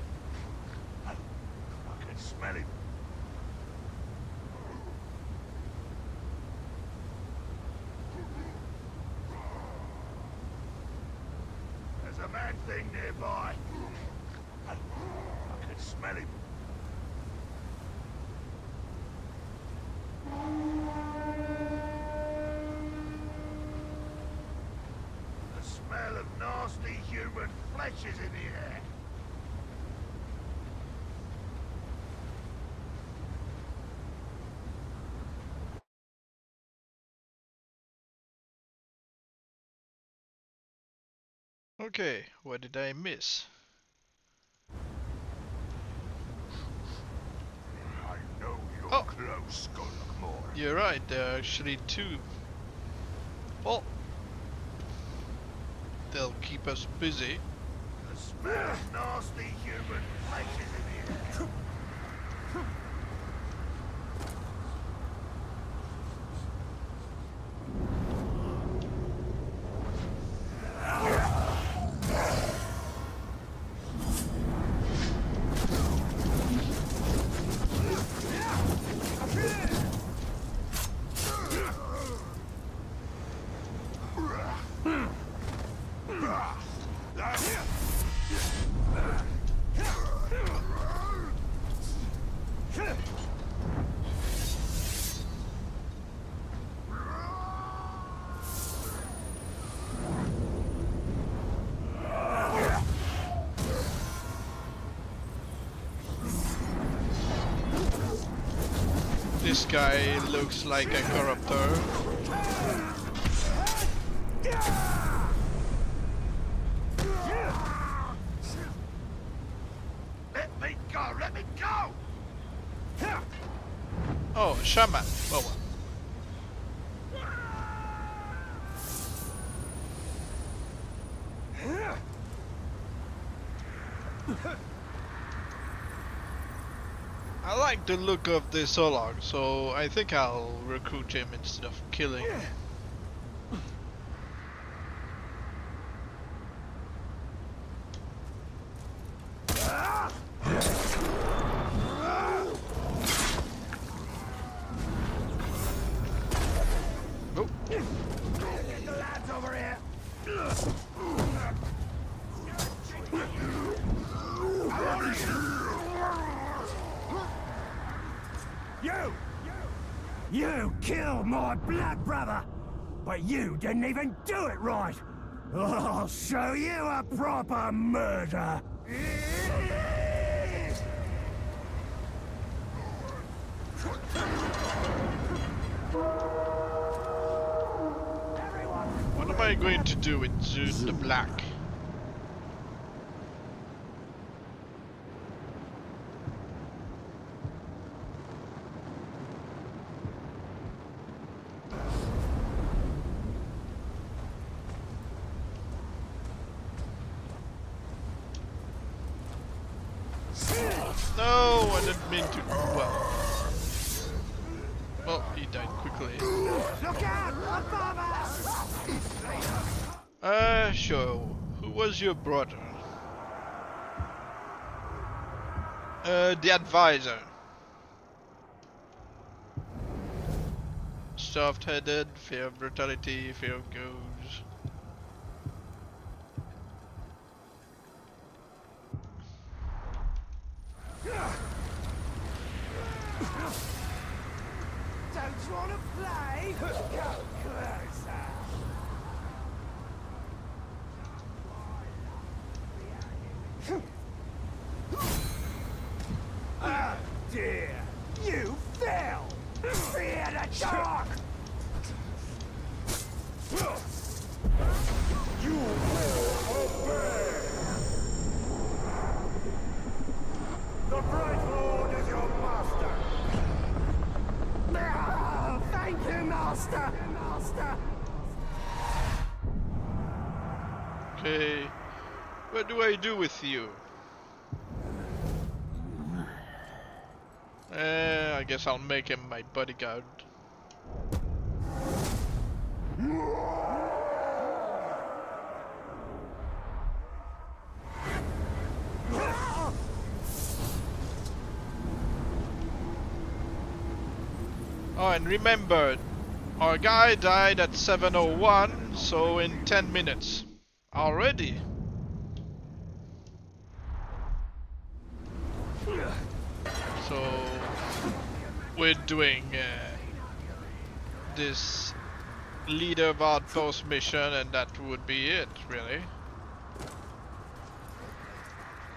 I can smell him. There's a mad thing nearby. I can smell him. The smell of nasty human flesh is in the air. Okay, what did I miss? I know you're Oh. close, Skullmore. You're right, there are actually two. Well, they'll keep us busy. The smell of nasty human flesh is in the air. This guy looks like a corruptor. Let me go, let me go! Oh, shaman. Oh well. I like the look of this Solog, so I think I'll recruit him instead of killing him. Oh. Get the lads over here! You killed my blood brother, but you didn't even do it right. I'll show you a proper murder. What am I going to do with Zune the Black? No, I didn't mean to. Well, he died quickly. Look out! Above us! Sure. Who was your brother? The advisor. Soft-headed, fear of brutality, fear of ghosts. Don't you want to play? Go closer. Oh dear! You fell! Fear the dark! You will obey! The Bright Lord is your master! Oh, thank you, Master! Master! Okay. What do I do with you? guess I'll make him my bodyguard. Oh, and remember, our guy died at 7:01, so in 10 minutes. Already. So we're doing this leader of outpost mission, and that would be it, really.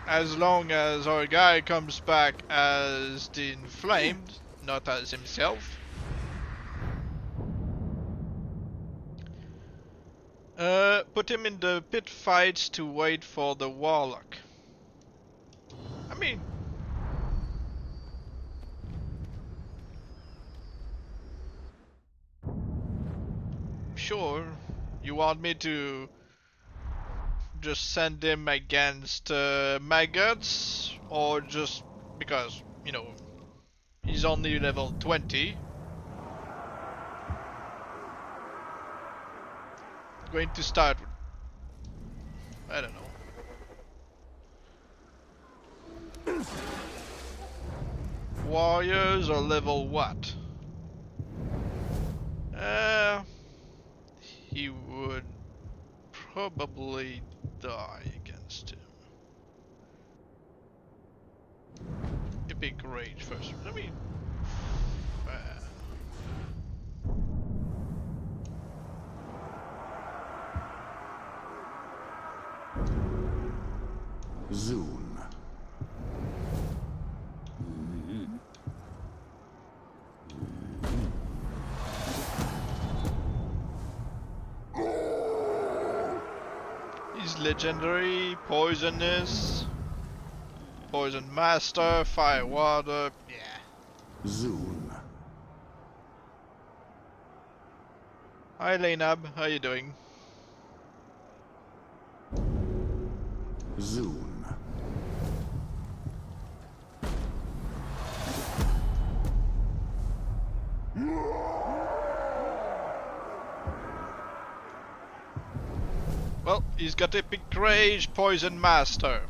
As long as our guy comes back as the Inflamed, not as himself. Put him in the pit fights to wait for the Warlock. I mean, sure, you want me to just send him against maggots, or just because, you know, he's only level 20. Going to start with, I don't know. Warriors are level what? He would probably die against him. Epic Rage first. I mean, Zoom. he's legendary, poisonous, Poison-Master, Fire Water, yeah. Zoom. Hi Lainab, how you doing? Zoom. Well, he's got Epic Rage, Poison-Master.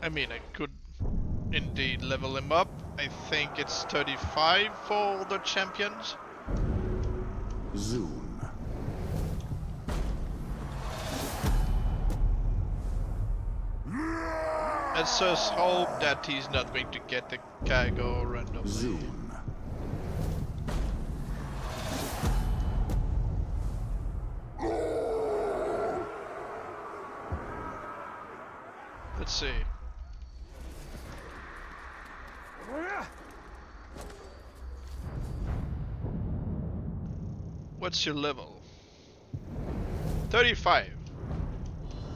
I mean, I could indeed level him up. I think it's 35 for the champions. Zoom. Let's just hope that he's not going to get the cargo randomly. Zoom. Let's see. What's your level? 35.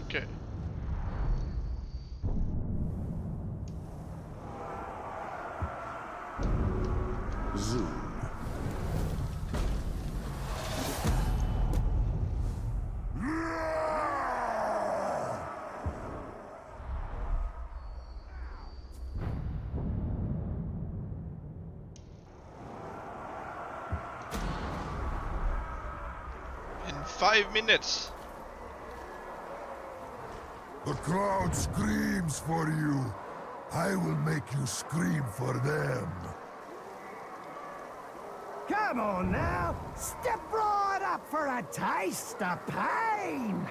Okay. Zoom. In 5 minutes. The crowd screams for you. I will make you scream for them. Come on now, step right up for a taste of pain.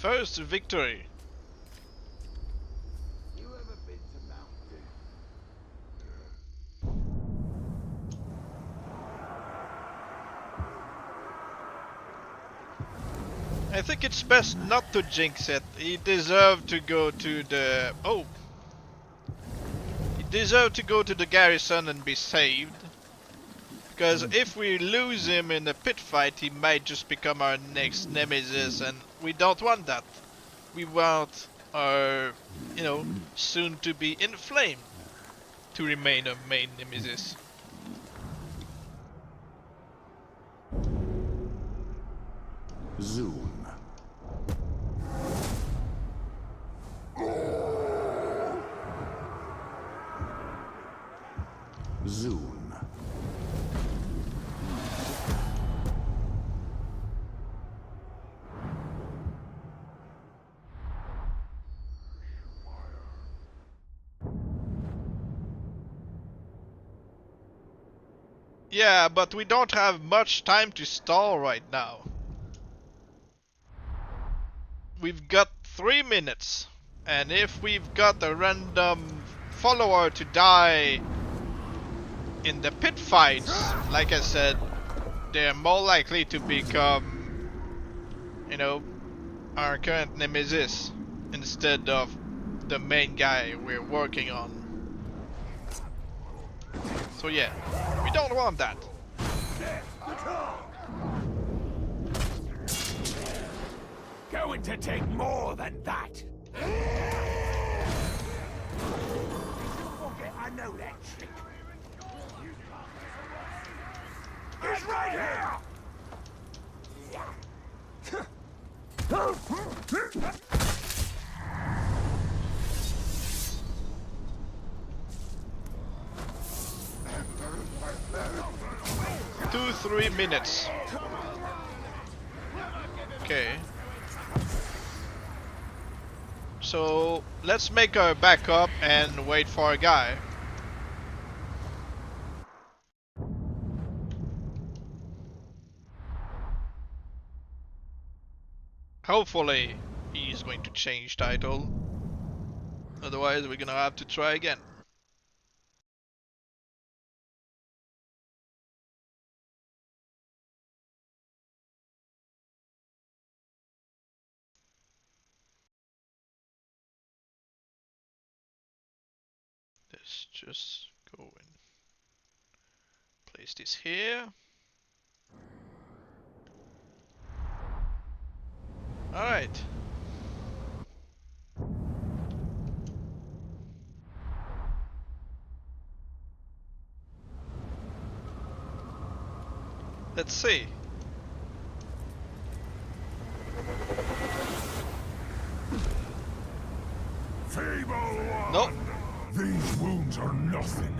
First victory. You ever been to Mount Doom? I think it's best not to jinx it. He deserved to go to the... Oh! He deserved to go to the garrison and be saved. Because if we lose him in a pit fight, he might just become our next nemesis, and we don't want that. We want our, you know, soon to be inflamed to remain our main nemesis. Zoom. Zoom. Yeah, but we don't have much time to stall right now. We've got 3 minutes, and if we've got a random follower to die in the pit fights, like I said, they're more likely to become, you know, our current nemesis instead of the main guy we're working on. So yeah, we don't want that. Going to take more than that. Okay, I know that trick. He's right here! 2-3 minutes. Okay. So let's make our backup and wait for a guy. Hopefully he's going to change title. Otherwise we're gonna have to try again. Let's just go and place this here. Alright. Let's see. Feeble one! Nope. These wounds are nothing.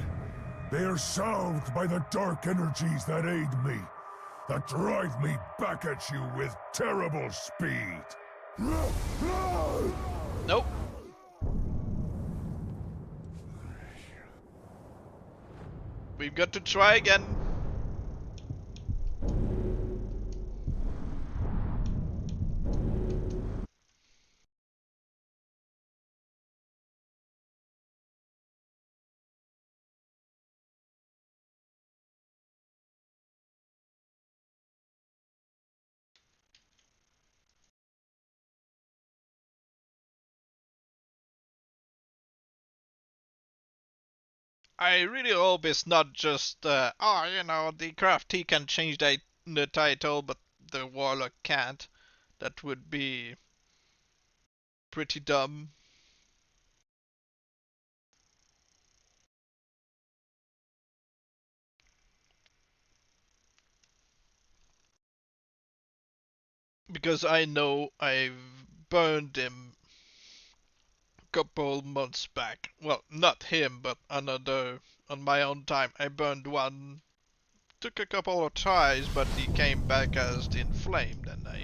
They are salved by the dark energies that aid me, that drive me back at you with terrible speed. Nope. We've got to try again. I really hope it's not just, oh, you know, the crafty can change the title, but the warlock can't. That would be pretty dumb. Because I know I've burned him a couple months back. Well, not him, but another on my own time. I burned one. Took a couple of tries, but he came back as the inflamed, and I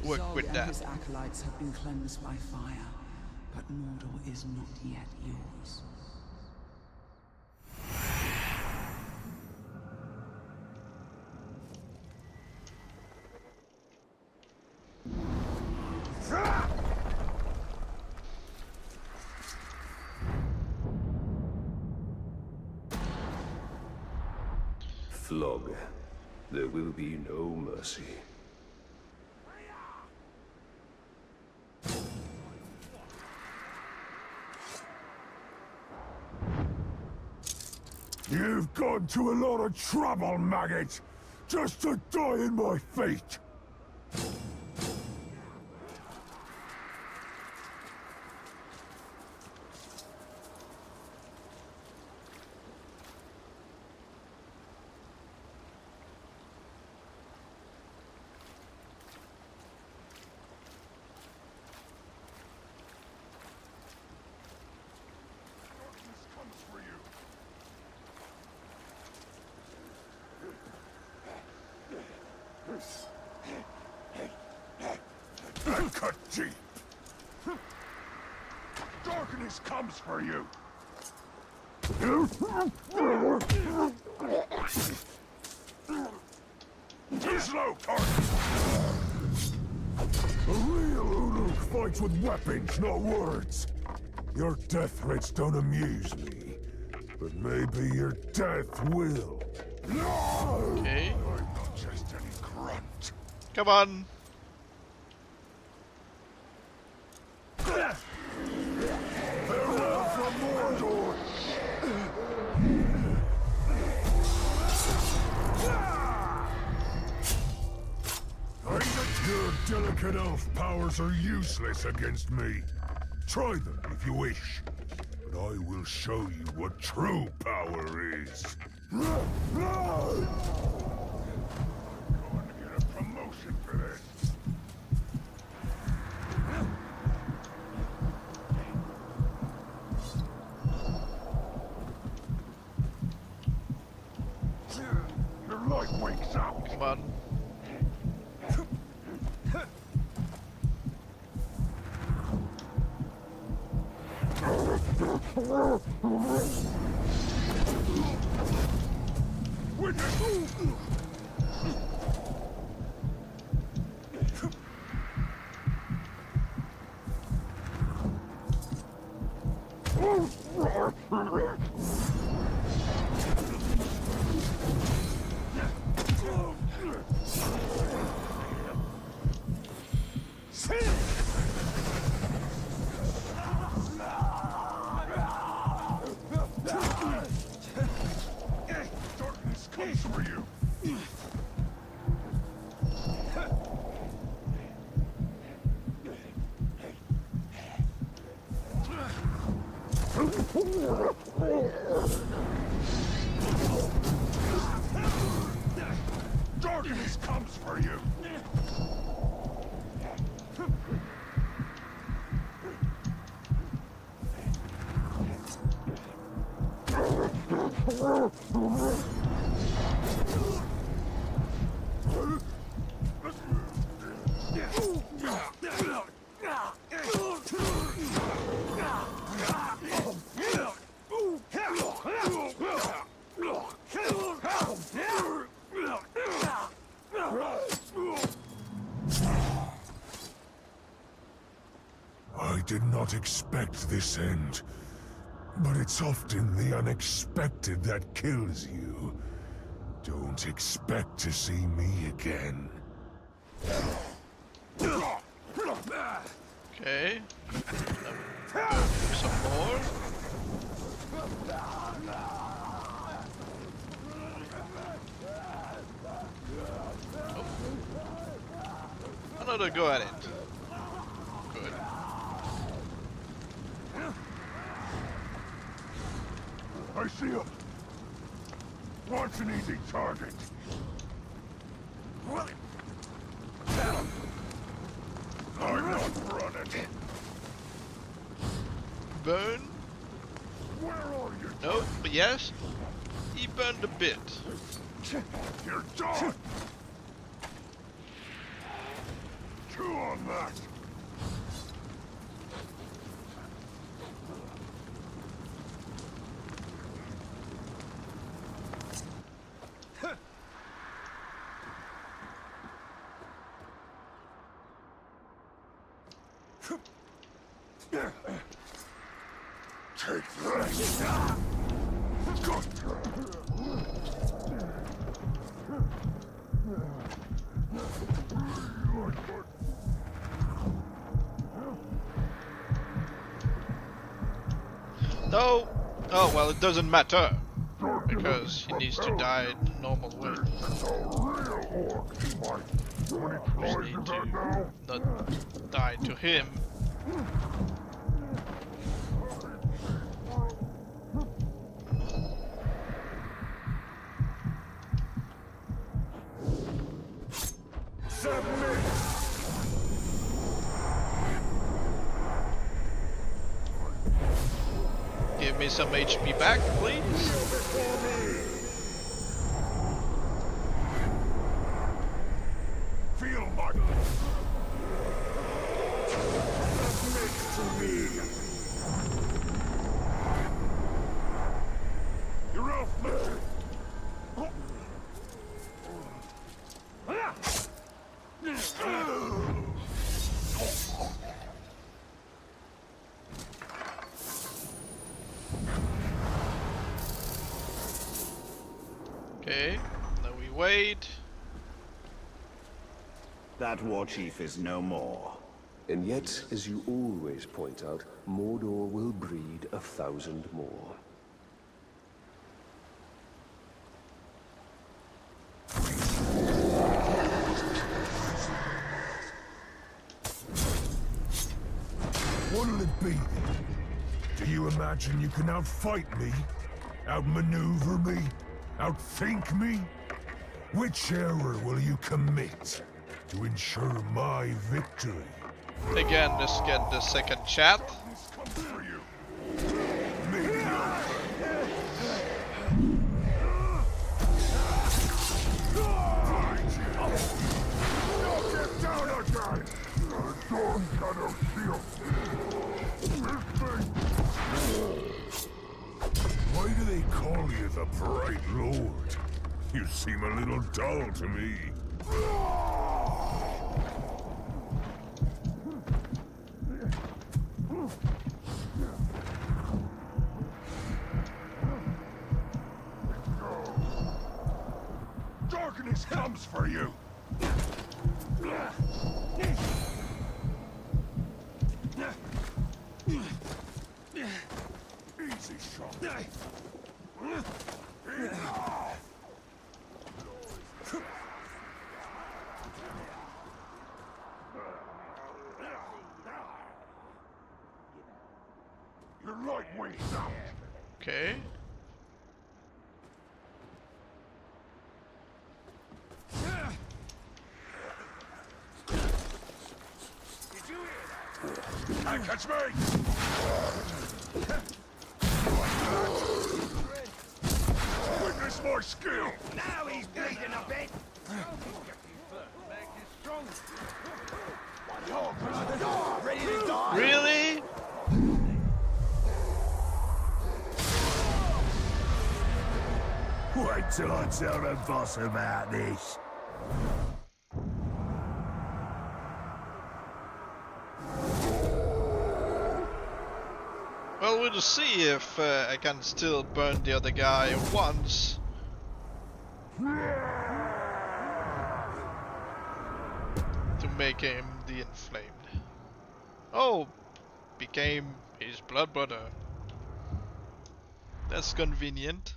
worked Zog with and that. his acolytes have been cleansed by fire, but Mordor is not yet yours. Flog. There will be no mercy. You've gone to a lot of trouble, maggot, just to die in my feet. Cut deep. Darkness comes for you. Too slow, Tark. A real Ulu fights with weapons, not words. Your death threats don't amuse me, but maybe your death will. Okay. I'm not just any grunt. Come on. Farewell from Mordor! Your delicate elf powers are useless against me. Try them if you wish, but I will show you what true power is. I'm going to get a promotion for this. Your light wakes up. Come on. Darkness comes for you. Darkness comes for you. I did not expect this end, but it's often the unexpected that kills you. Don't expect to see me again. Okay. Some more. Oh. Another go at it. Good. I see him. Wants an easy target. I'm not running. Burn? Where are you? No, but yes. He burned a bit. You're done. Chew on that. Take that. No! Oh, well, it doesn't matter. Because he needs to die the normal way. Just need to not die to him. Give me some HP back, please. Feel my submit to me. You're off, man. Okay, now we wait. That war chief is no more. And yet, as you always point out, Mordor will breed 1,000 more. What'll it be? Do you imagine you can outfight me? Outmaneuver me? Outthink me? Which error will you commit to ensure my victory? Again, let's get the second chat. This comes for you. Me. Get down again! Dawn Shadow Shield! Why do they call you the Bright Lord? You seem a little dull to me. Darkness comes for you! Easy shot. Your light wings out. Okay. Can't catch me! Witness my skill! Now he's bleeding a bit. Ready to die? Really? Wait till I tell the boss about this. Well, we'll see if I can still burn the other guy once. To make him the inflamed. Oh, became his blood brother. That's convenient.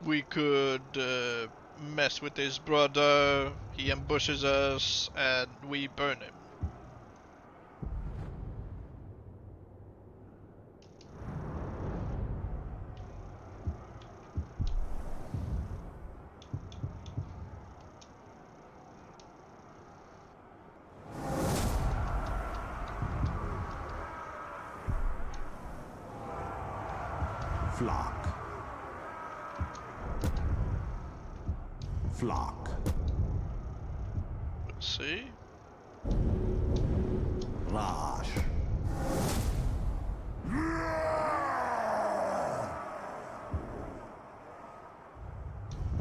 We could mess with his brother, he ambushes us, and we burn him. Flock. Flock. Let's see. Rash.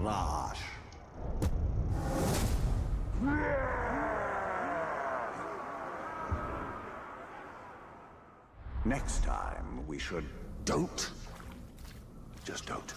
Flash. Next time, we should... Don't. Just don't.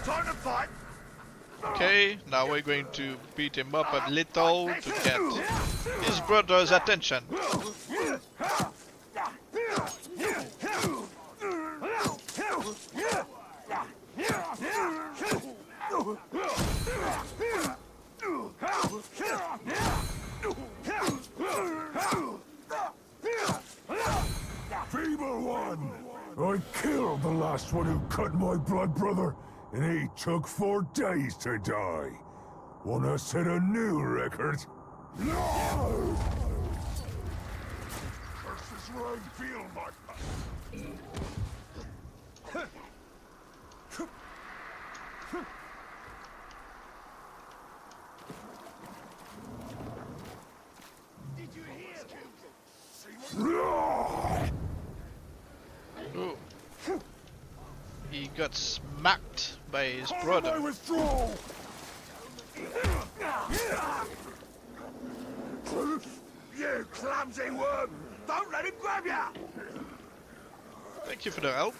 Time to fight! Okay, now we're going to beat him up a little to get his brother's attention. Feeble one! I killed the last one who cut my blood brother, and he took 4 days to die. Wanna set a new record? No! Curses run feel my... Did you hear that? Ooh. He got smacked by his I brother. withdraw! You clumsy worm! Don't let him grab you! Thank you for the help.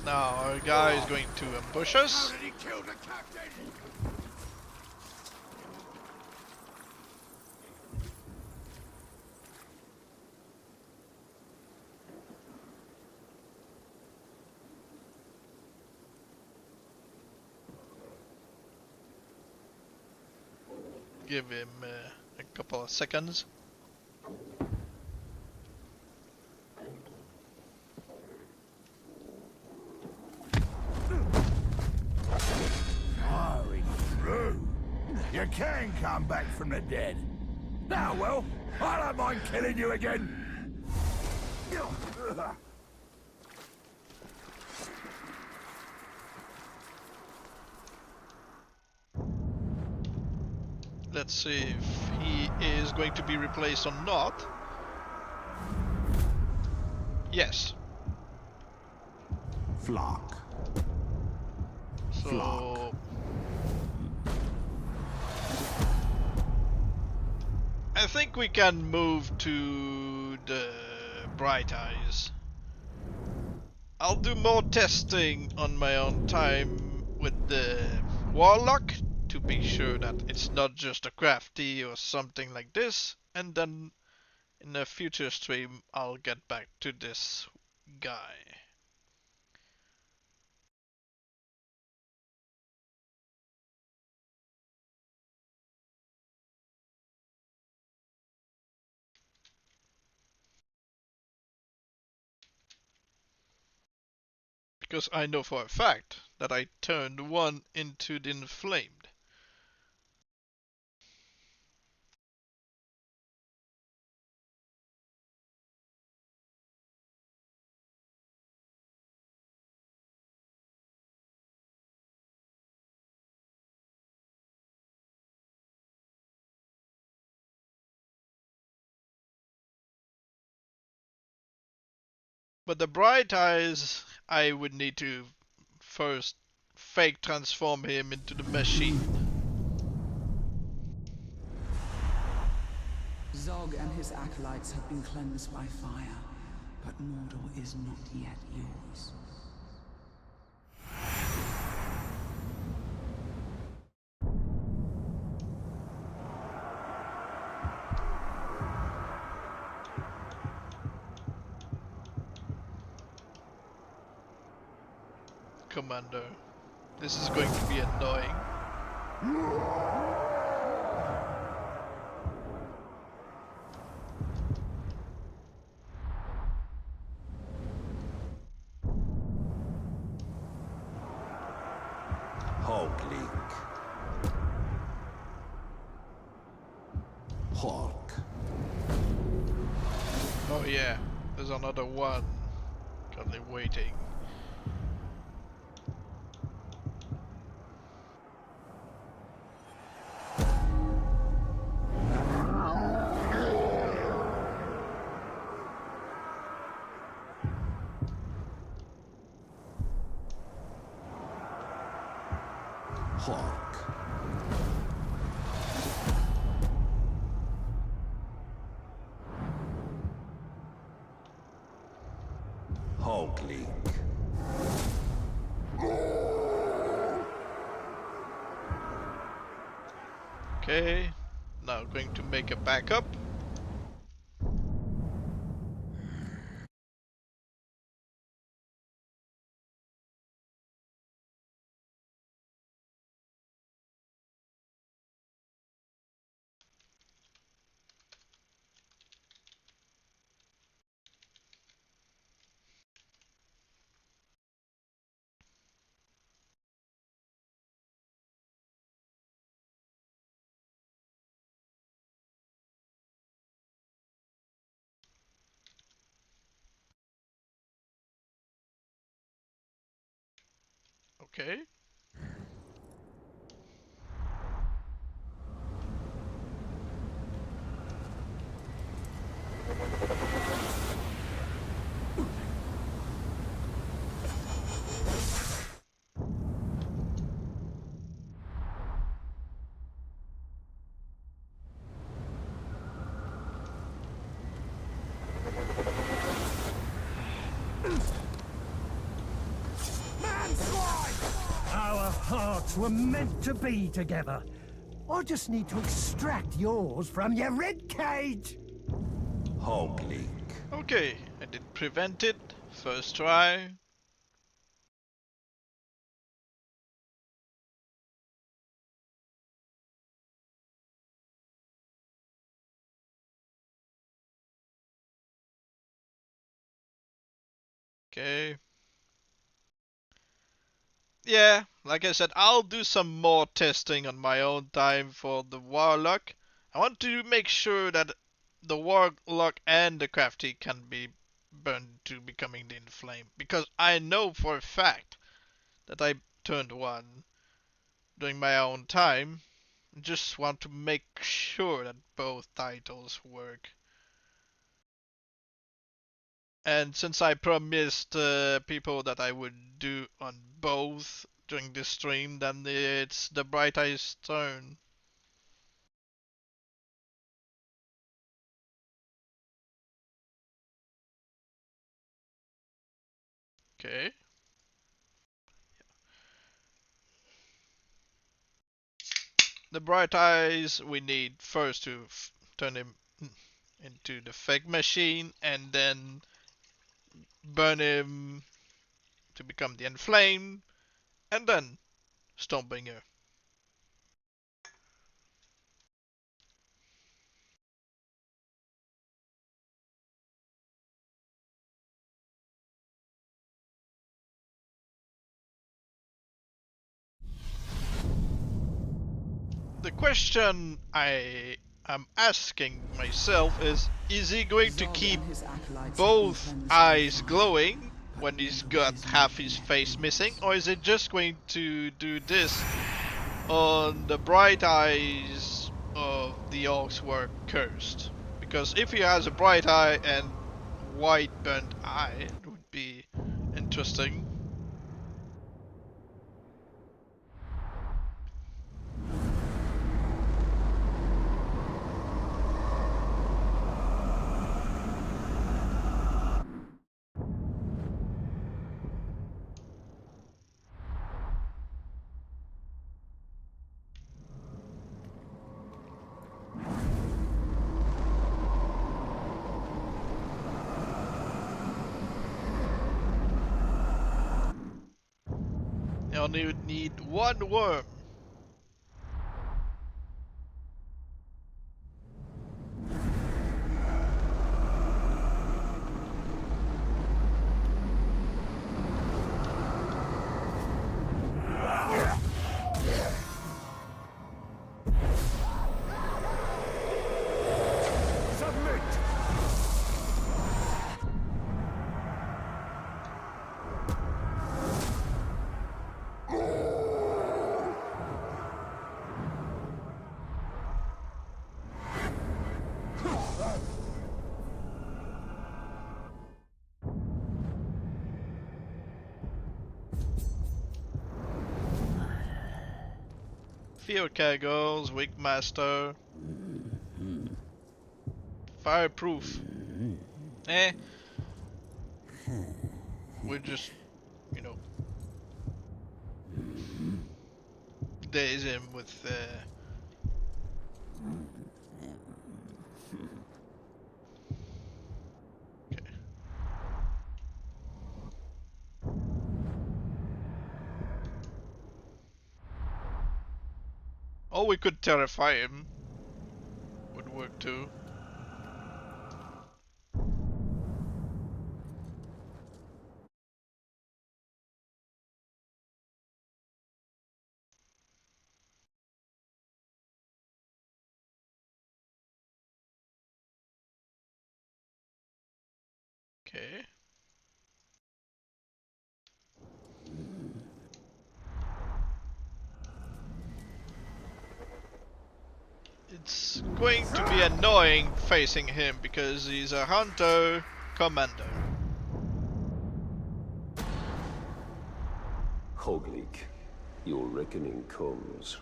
Now our guy is going to ambush us. He killed the captain! Give him a couple of seconds. You can come back from the dead. Now, well, I don't mind killing you again. Let's see if he is going to be replaced or not. Yes. Flock. So I think we can move to the Bright Eyes. I'll do more testing on my own time with the Warlock to be sure that it's not just a crafty or something like this, and then in a future stream I'll get back to this guy. Because I know for a fact that I turned one into the Inflamed. But the Bright Eyes, I would need to first fake transform him into the machine. Zog and his acolytes have been cleansed by fire, but Mordor is not yet yours. Commander. This is going to be annoying. Hoglink. Hawk. Oh yeah, there's another one currently waiting. Hawk. Hoglink. Okay, now going to make a backup. Okay. Our hearts were meant to be together. I just need to extract yours from your rib cage. Hoglink. Okay, I did prevent it. First try. Okay. Yeah, like I said, I'll do some more testing on my own time for the Warlock. I want to make sure that the Warlock and the Crafty can be burned to becoming the Inflame. Because I know for a fact that I turned one during my own time. Just want to make sure that both titles work. And since I promised people that I would do on both during this stream, then it's the Bright Eyes' turn. Okay. The Bright Eyes, we need first to turn him into the fake machine and then burn him to become the Enflamed and then Stormbringer. The question I am asking myself is he going to Zog keep and his acolytes have been both cleansed eyes by fire, glowing but when he's Mordor got is half not his yet face missing, yours. or is it just going to do this on the bright eyes of the orcs who are cursed? Because if he has a bright eye and white burnt eye, it would be interesting. only would need one worm. Field kegels, weak master, fireproof. We're just, you know, daze him with okay. Or we could terrify him. Would work too. Okay. It's going to be annoying facing him because he's a hunter commander. Hogleek, your reckoning comes.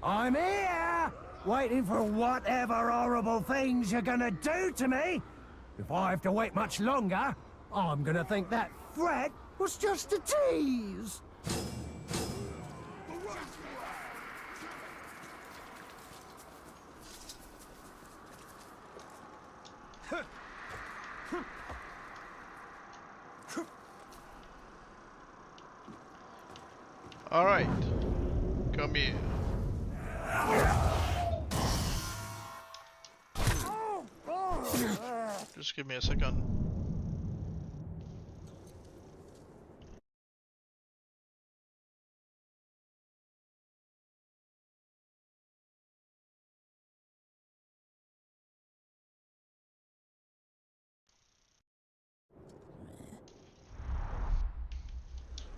I'm here, waiting for whatever horrible things you're gonna do to me. If I have to wait much longer, I'm gonna think that threat was just a tease. Alright. Come here. Just give me a second.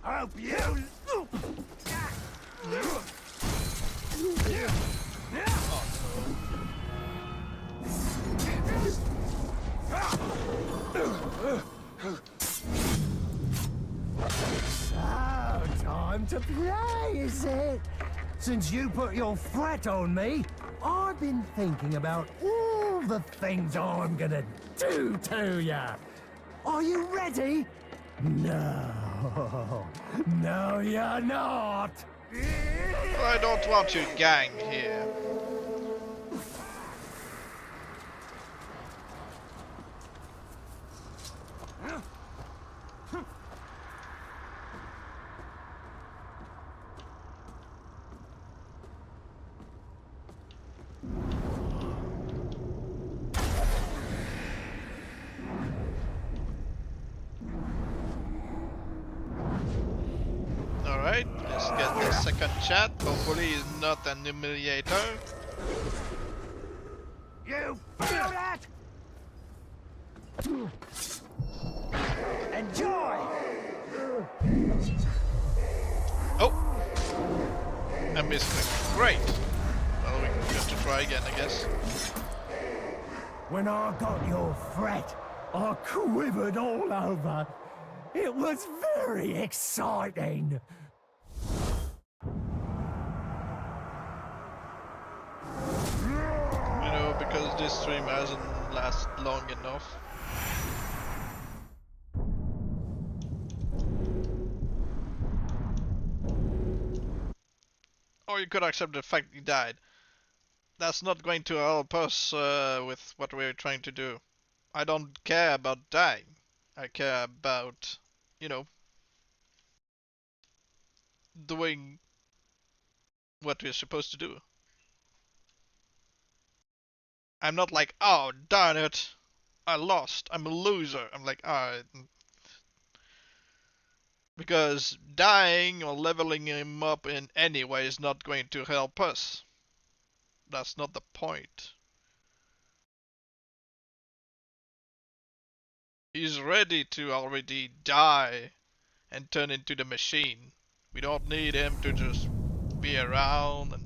Hope you. So, time to play, is it? Since you put your threat on me, I've been thinking about all the things I'm gonna do to ya. Are you ready? No. No, you're not. Well, I don't want your gang here. Alright, let's get the second chat. Hopefully he's not an humiliator. You feel that? Enjoy! Oh! I missed it. Great! Well, we got to try again, I guess. When I got your threat, I quivered all over. It was very exciting. You know, because this stream hasn't lasted long enough. Or you could accept the fact he died. that's not going to help us with what we're trying to do. I don't care about dying. I care about, you know, doing what we're supposed to do. I'm not like, oh, darn it, I lost, I'm a loser. I'm like, alright. Because dying or leveling him up in any way is not going to help us. That's not the point. He's ready to already die and turn into the machine. We don't need him to just be around and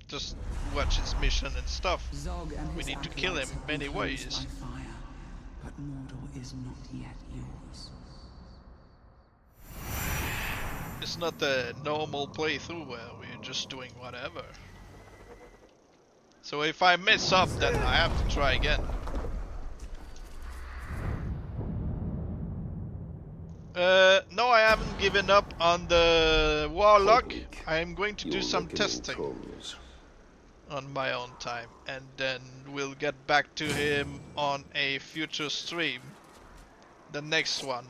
just watch his mission and stuff. Zog and We his need to kill him acolytes have many been cleansed ways. by fire, but Mordor is not yet yours. It's not a normal playthrough where we're just doing whatever. So if I mess up, then I have to try again. No, I haven't given up on the Warlock. I am going to do some testing on my own time, and then we'll get back to him on a future stream. The next one.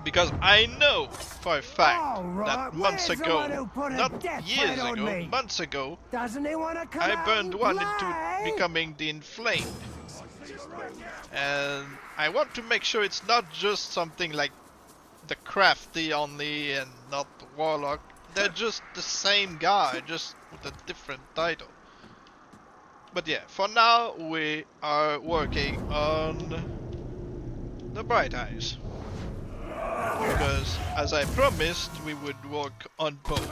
Because I know for a fact that months ago, not years ago, months ago, Doesn't he want to come I out burned and one play? into becoming the Inflamed. And I want to make sure it's not just something like the Crafty only and not the Warlock. They're just the same guy, just with a different title. But yeah, for now we are working on the Bright Eyes. Because, as I promised, we would work on both.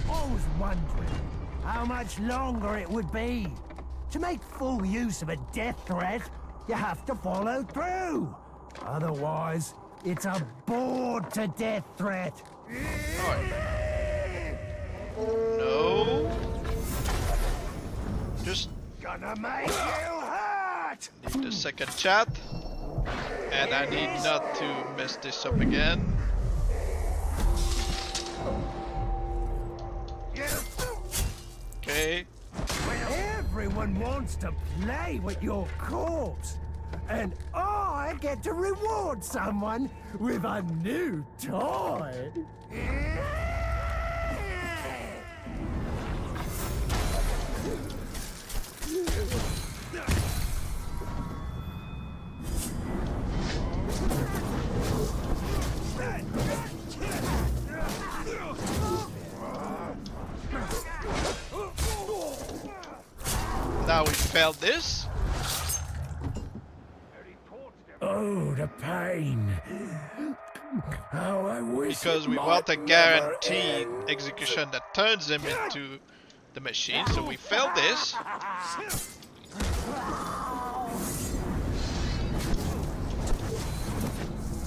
I was wondering how much longer it would be. To make full use of a death threat, you have to follow through. Otherwise, it's a bored to death threat. No. Just Gonna make you hurt! need a second chat. And I need not to mess this up again. Okay. Everyone wants to play with your corpse. And I get to reward someone with a new toy. Now we failed this. Oh, the pain. How I wish Because it we might want a never guaranteed end. execution that turns him into the machine. So we failed this.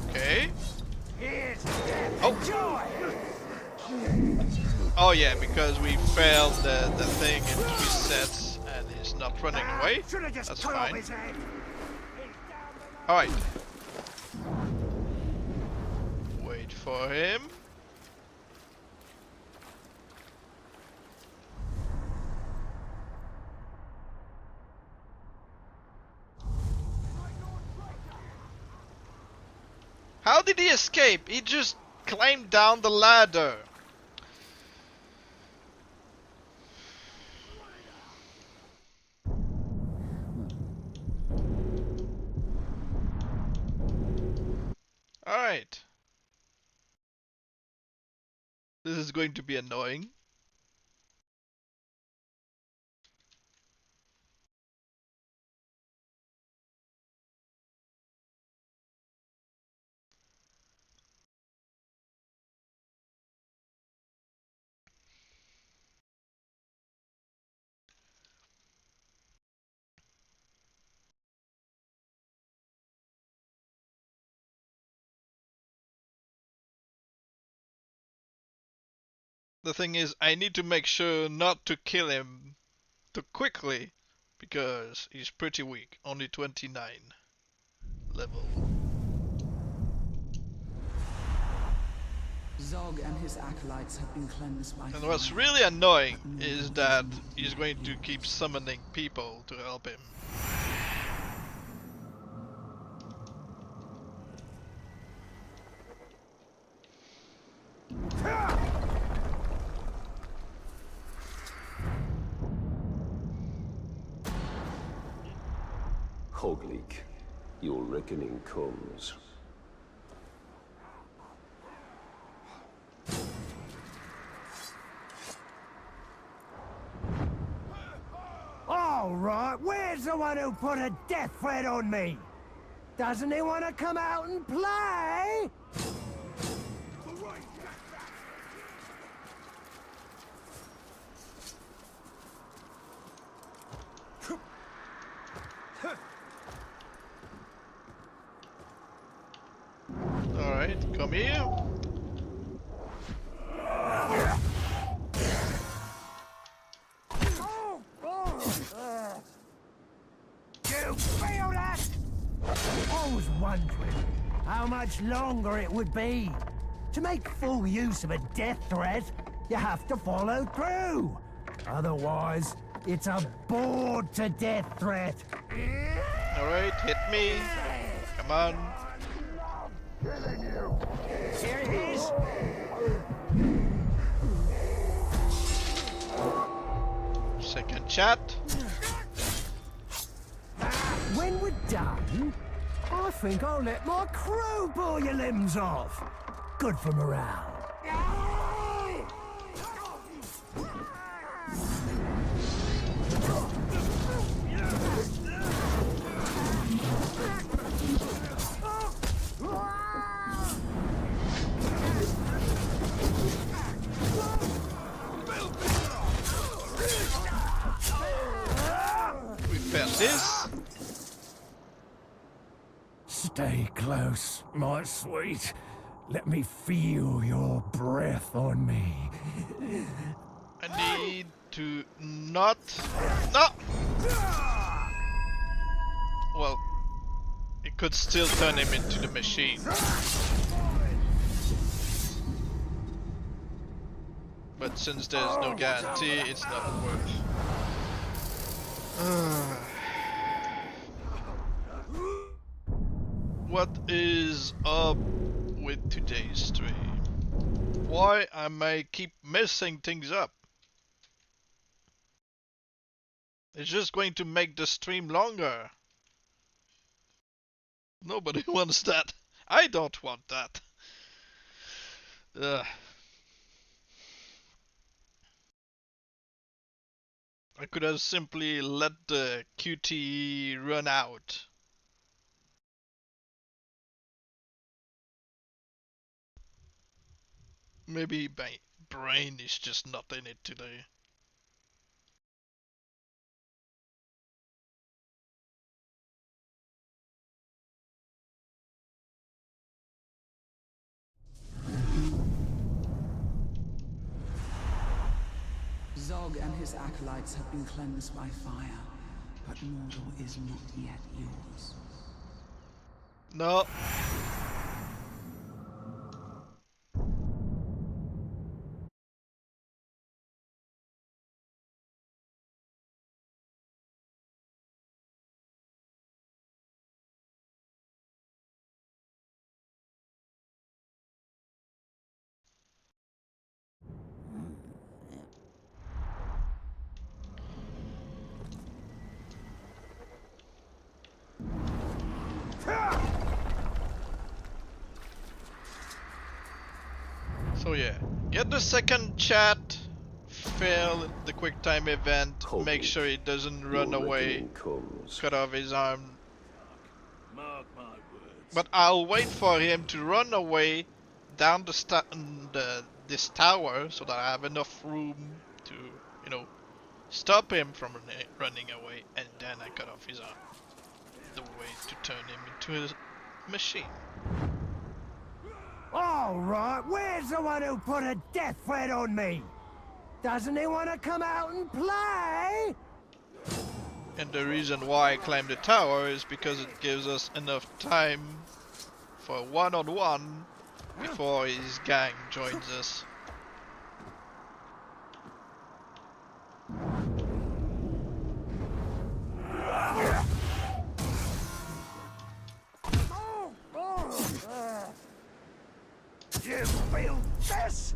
Okay. Oh. Oh yeah, because we failed the thing in 3 sets and he's not running away. That's fine. Alright. Wait for him. How did he escape? He just climbed down the ladder. Alright. This is going to be annoying. The thing is, I need to make sure not to kill him too quickly, because he's pretty weak, only 29 level. Zog Zog and his acolytes have been cleansed by And what's fire. really annoying is that he's going to keep summoning people to help him. Hogleek, your reckoning comes. All right, where's the one who put a death threat on me? Doesn't he want to come out and play? Alright, come here. You feel that? I was wondering how much longer it would be. To make full use of a death threat, you have to follow through. Otherwise, it's a bored to death threat. Alright, hit me. Come on. Here it is. Second chat. When we're done, I think I'll let my crew bore your limbs off. Good for morale. We failed this. Stay close, my sweet. Let me feel your breath on me. I need to not... No! Well, it could still turn him into the machine. But since there's no guarantee, it's not worth. What is up with today's stream? Why am I keep messing things up? It's just going to make the stream longer. Nobody wants that. I don't want that. Ugh. I could have simply let the QTE run out. Maybe my brain is just not in it today. Zog and his acolytes have been cleansed by fire, but Mordor is not yet yours. No. So yeah, get the second chat, fail the quick time event, make sure he doesn't run away, cut off his arm. Mark my words. But I'll wait for him to run away down this tower so that I have enough room to, you know, stop him from running away, and then I cut off his arm. The way to turn him into a machine. All right, where's the one who put a death threat on me? Doesn't he want to come out and play? And the reason why I climb the tower is because it gives us enough time for one-on-one before his gang joins us. You feel this?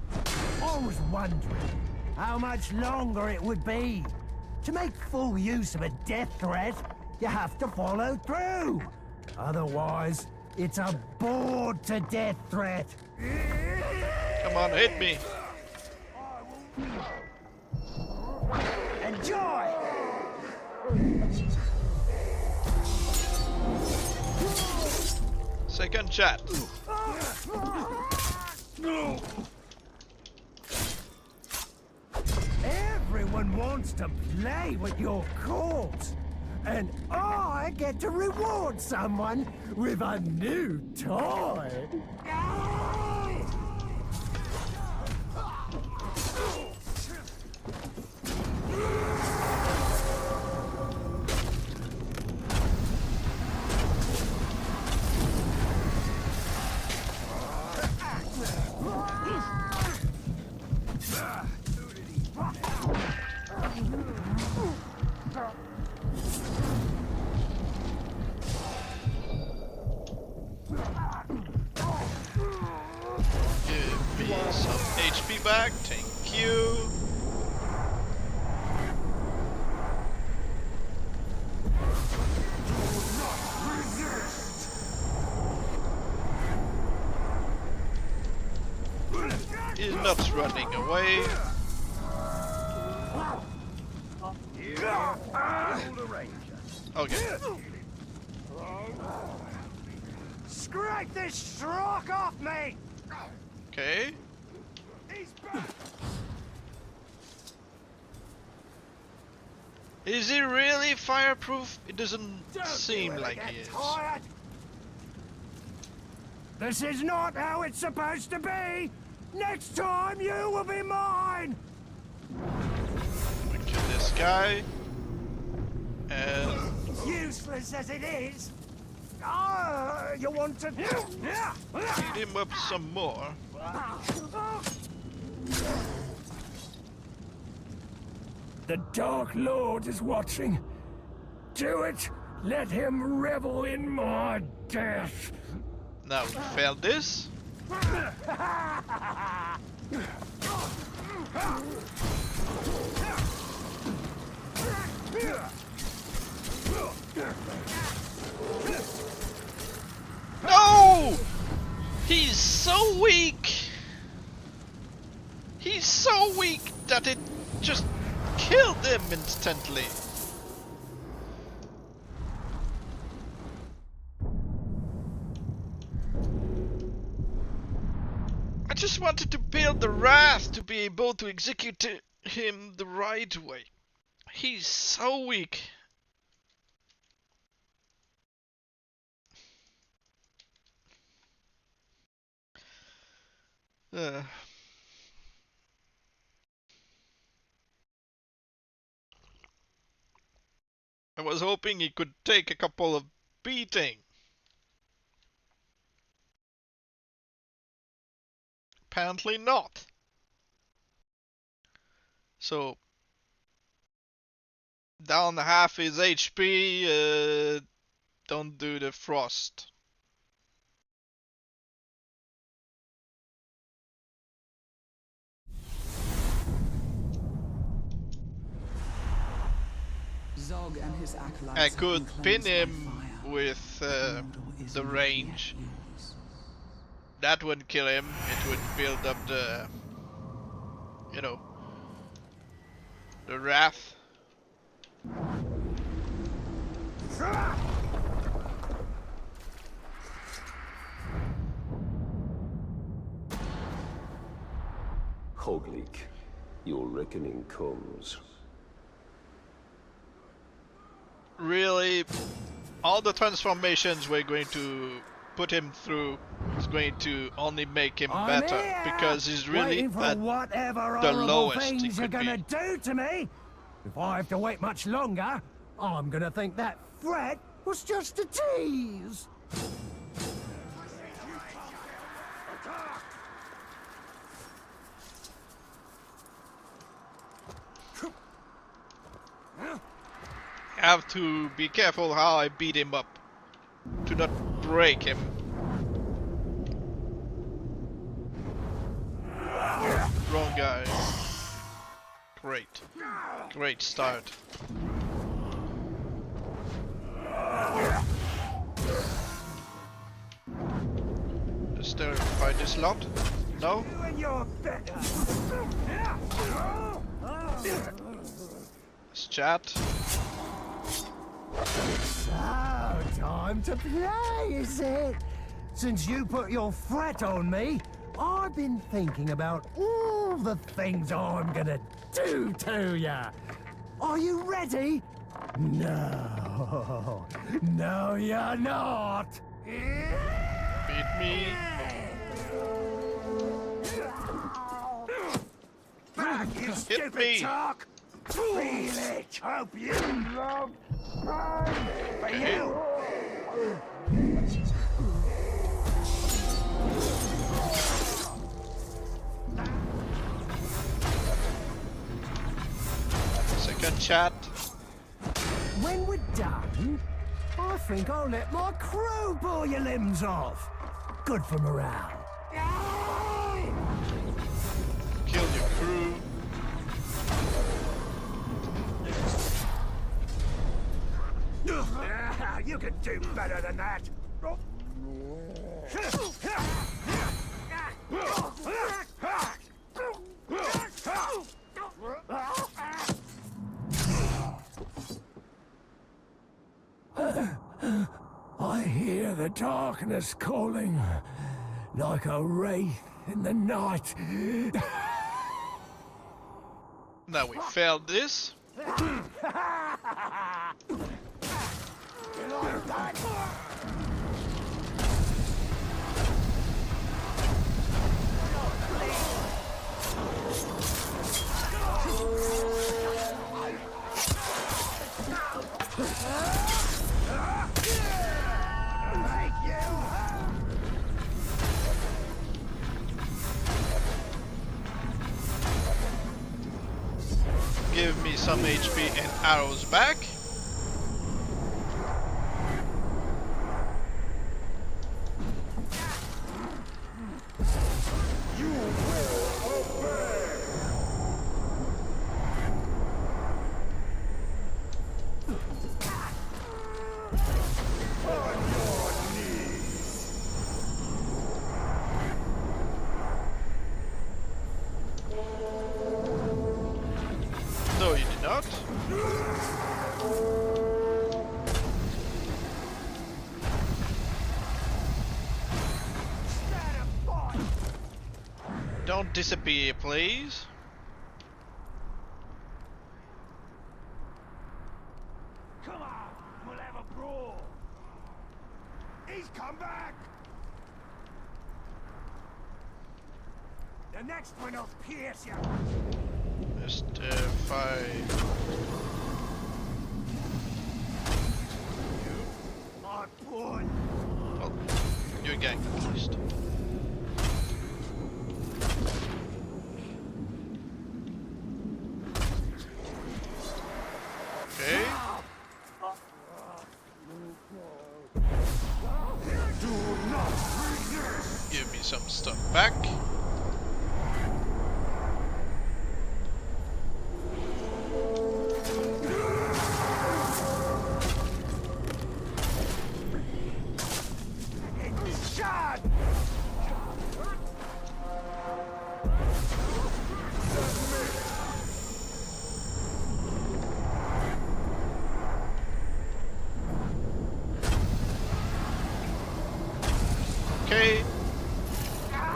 I was wondering how much longer it would be. To make full use of a death threat, you have to follow through. Otherwise, it's a bored to death threat. Come on, hit me. Enjoy! Second chat. Everyone wants to play with your corpse. And I get to reward someone with a new toy. Give me some HP back, thank you. He's not running away. Okay. Scrape this stroke off me! Okay. Is he really fireproof? It doesn't seem like he is. This is not how it's supposed to be! Next time you will be mine! We kill this guy. And Useless as it is! You want to... beat him up some more. The Dark Lord is watching. Do it! Let him revel in my death! Now we failed this. No! He's so weak! He's so weak that it just killed him instantly. I just wanted to build the Wrath to be able to execute him the right way. He's so weak. I was hoping he could take a couple of beating. Apparently not. So down half his HP, don't do the frost. Zog and his acolytes I have could been pin cleansed him by fire. with Mordor is the not range. yet yours. That would kill him. It would build up the, you know, the wrath. Hogleek, your reckoning comes. Really, all the transformations we're going to put him through is going to only make him I'm better here, because he's really waiting for at whatever the horrible lowest he things you're could gonna be. do to me. If I have to wait much longer, I'm gonna think that threat was just a tease. have to be careful how I beat him up. To not break him. Wrong guy. Great. Great start. Is there a fighter slot? No? Let's chat. So, time to play, is it? Since you put your threat on me, I've been thinking about all the things I'm gonna do to ya. Are you ready? No. No, you're not. Beat me. Back, you Hit stupid me. talk. Feel it. Hope you love for Okay. you. Second chat. When we're done, I think I'll let my crew pull your limbs off. Good for morale. Kill your crew. You can do better than that. I hear the darkness calling, like a wraith in the night. Now we failed this. Give me some HP and arrows back. No, you did not. Don't disappear, please. Come on, we'll have a brawl. He's come back. The next one will pierce you. Just fight. My boy. Well, you're gang at least. Okay. Give me some stuff back. Shot! Okay.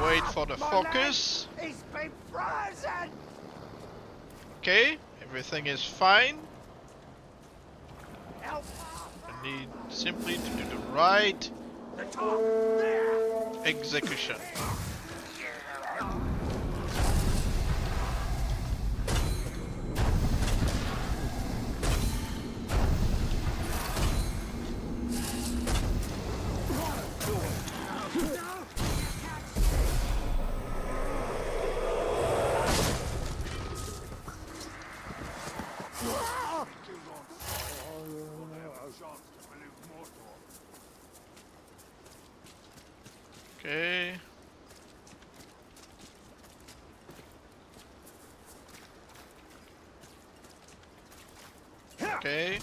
Wait for the focus. He's been frozen! Okay, everything is fine. Help! I need simply to do the right The top! There! execution. Okay. Okay.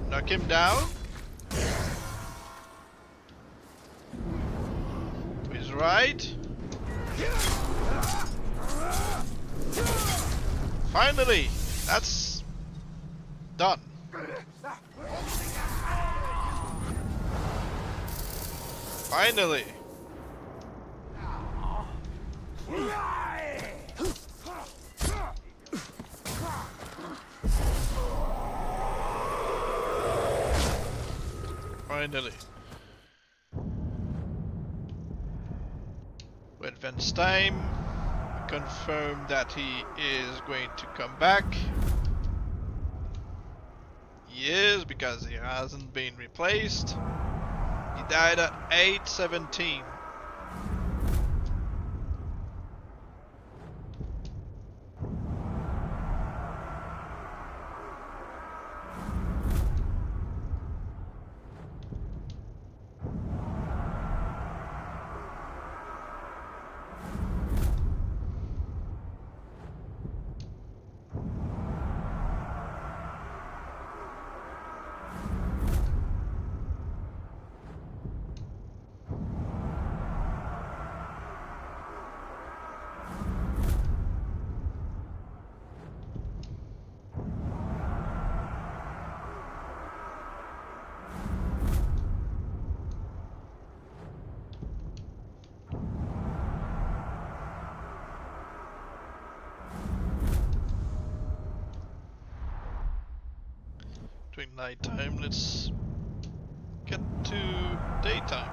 Knock him down. He's right. Finally! That's done. Finally! Finally. We advance time. Confirm that he is going to come back. He is, because he hasn't been replaced. He died at 8:17. During nighttime, let's get to daytime.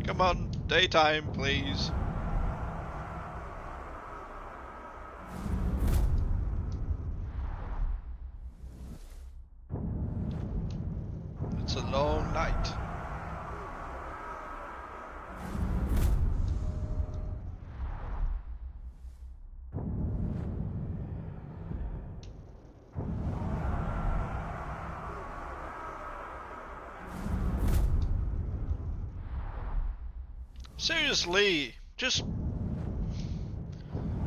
Come on, daytime, please. It's a long night. Seriously, just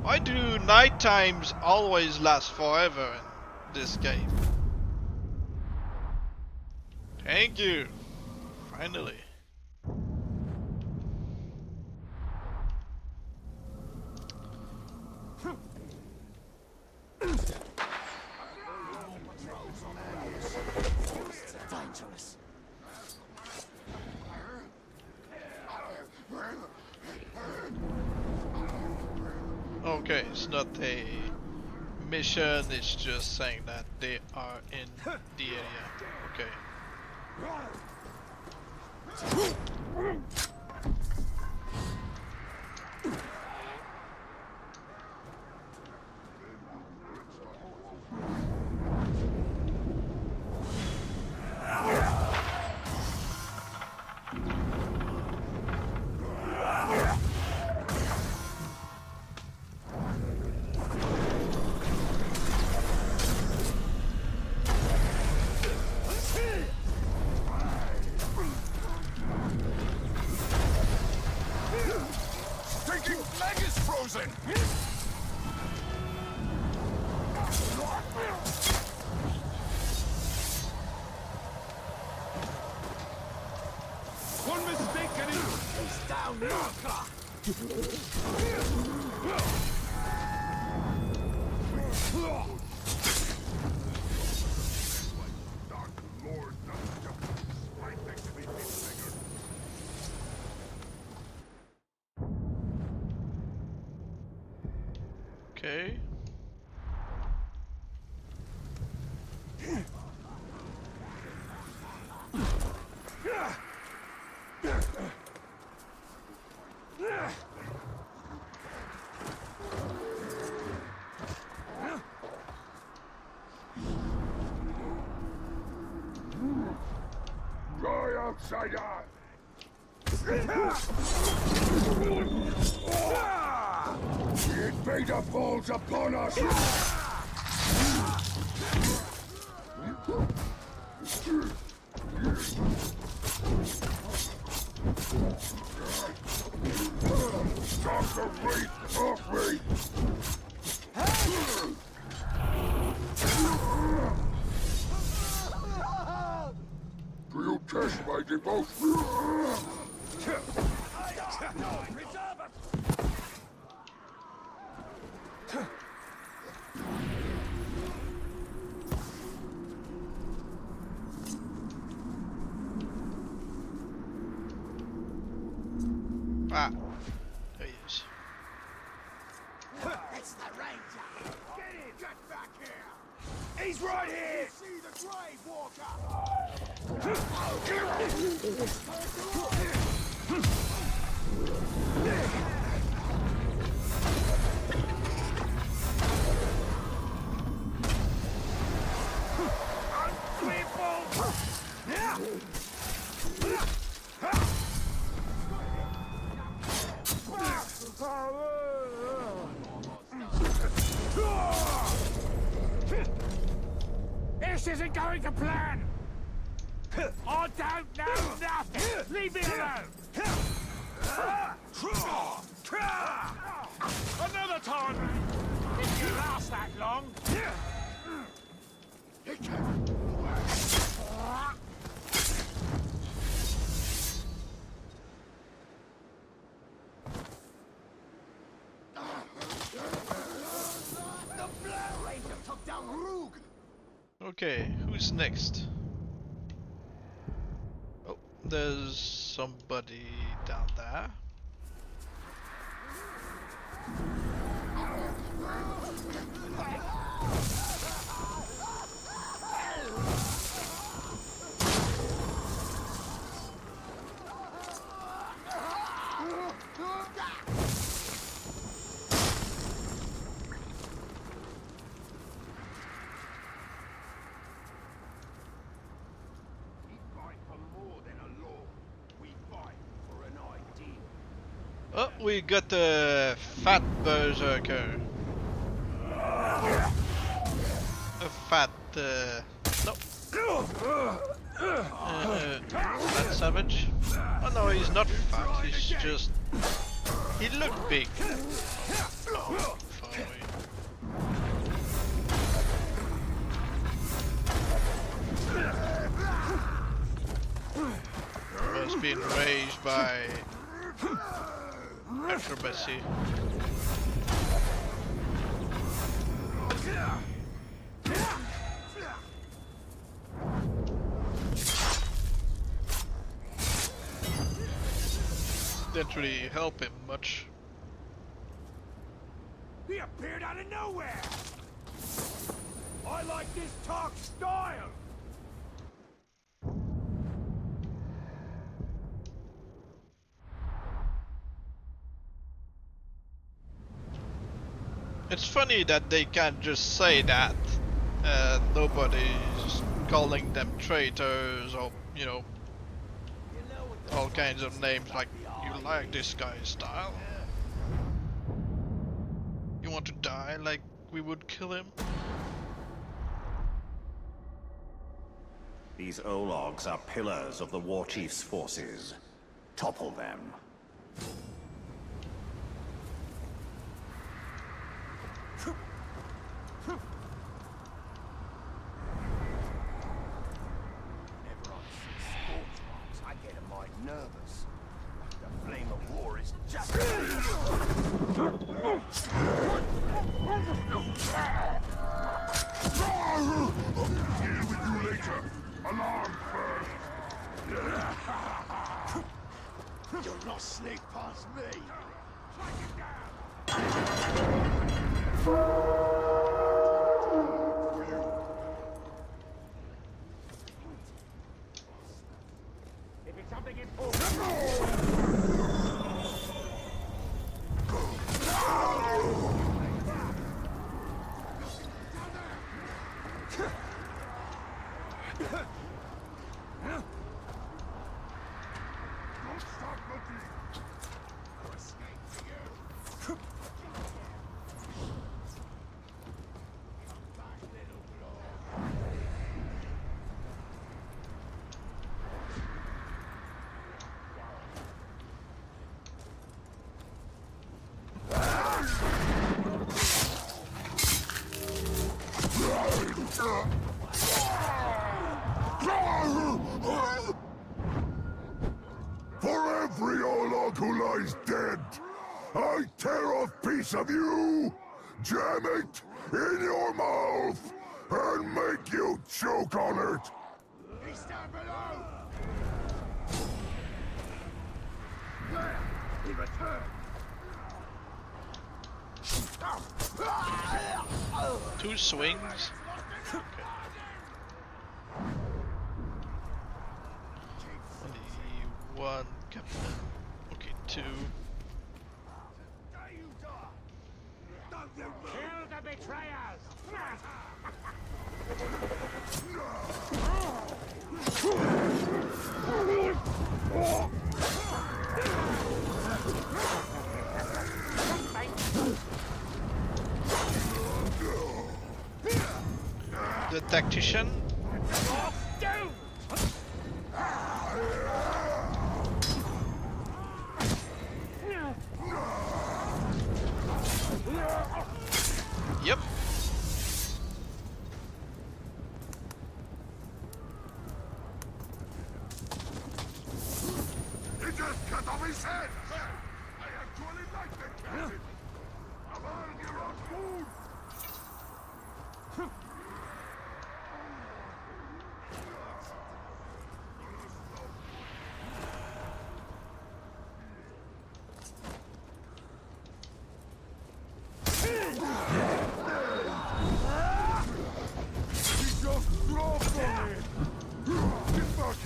why do night times always last forever in this game? Thank you. Finally. Dangerous. Okay, it's not a mission, it's just saying that they are in the area. Okay. One mistake and he's down. Okay. Die, outsider! The invader falls upon us! Stop the wraith off me! Do you test my devotion? Ah, there he is. It's the Ranger! Get him! Get back here! He's right here! See the Grave Walker! This isn't going to plan! I don't know nothing! Leave me alone! Another time! Didn't you last that long? The Blair Ranger took down Roog! Okay, who's next? Oh, there's somebody down there. Oh, we got the fat Berserker. A fat, no. Fat savage? Oh no, he's not fat, he's just... He looked big. Oh, sorry. Must be enraged by... acrobacy. Didn't really help him much. He appeared out of nowhere! I like this talk style! It's funny that they can't just say that. Nobody's calling them traitors or, you know, all kinds of names like, you like this guy's style? You want to die like we would kill him? These Ologs are pillars of the War Chief's forces. Topple them. I get a mite nervous. The flame of war is just... Deal with you later. Alarm first. You'll not sneak past me. If it's something important... Don't stop For every Olog who lies dead, I tear off piece of you, jam it in your mouth, and make you choke on it. He's down below! He returned! 2 swings. Okay. Only 1 captain. Okay, 2. Kill the betrayers! The tactician. Yep. He just cut off his head! I actually like that captain! Come on, you're on food!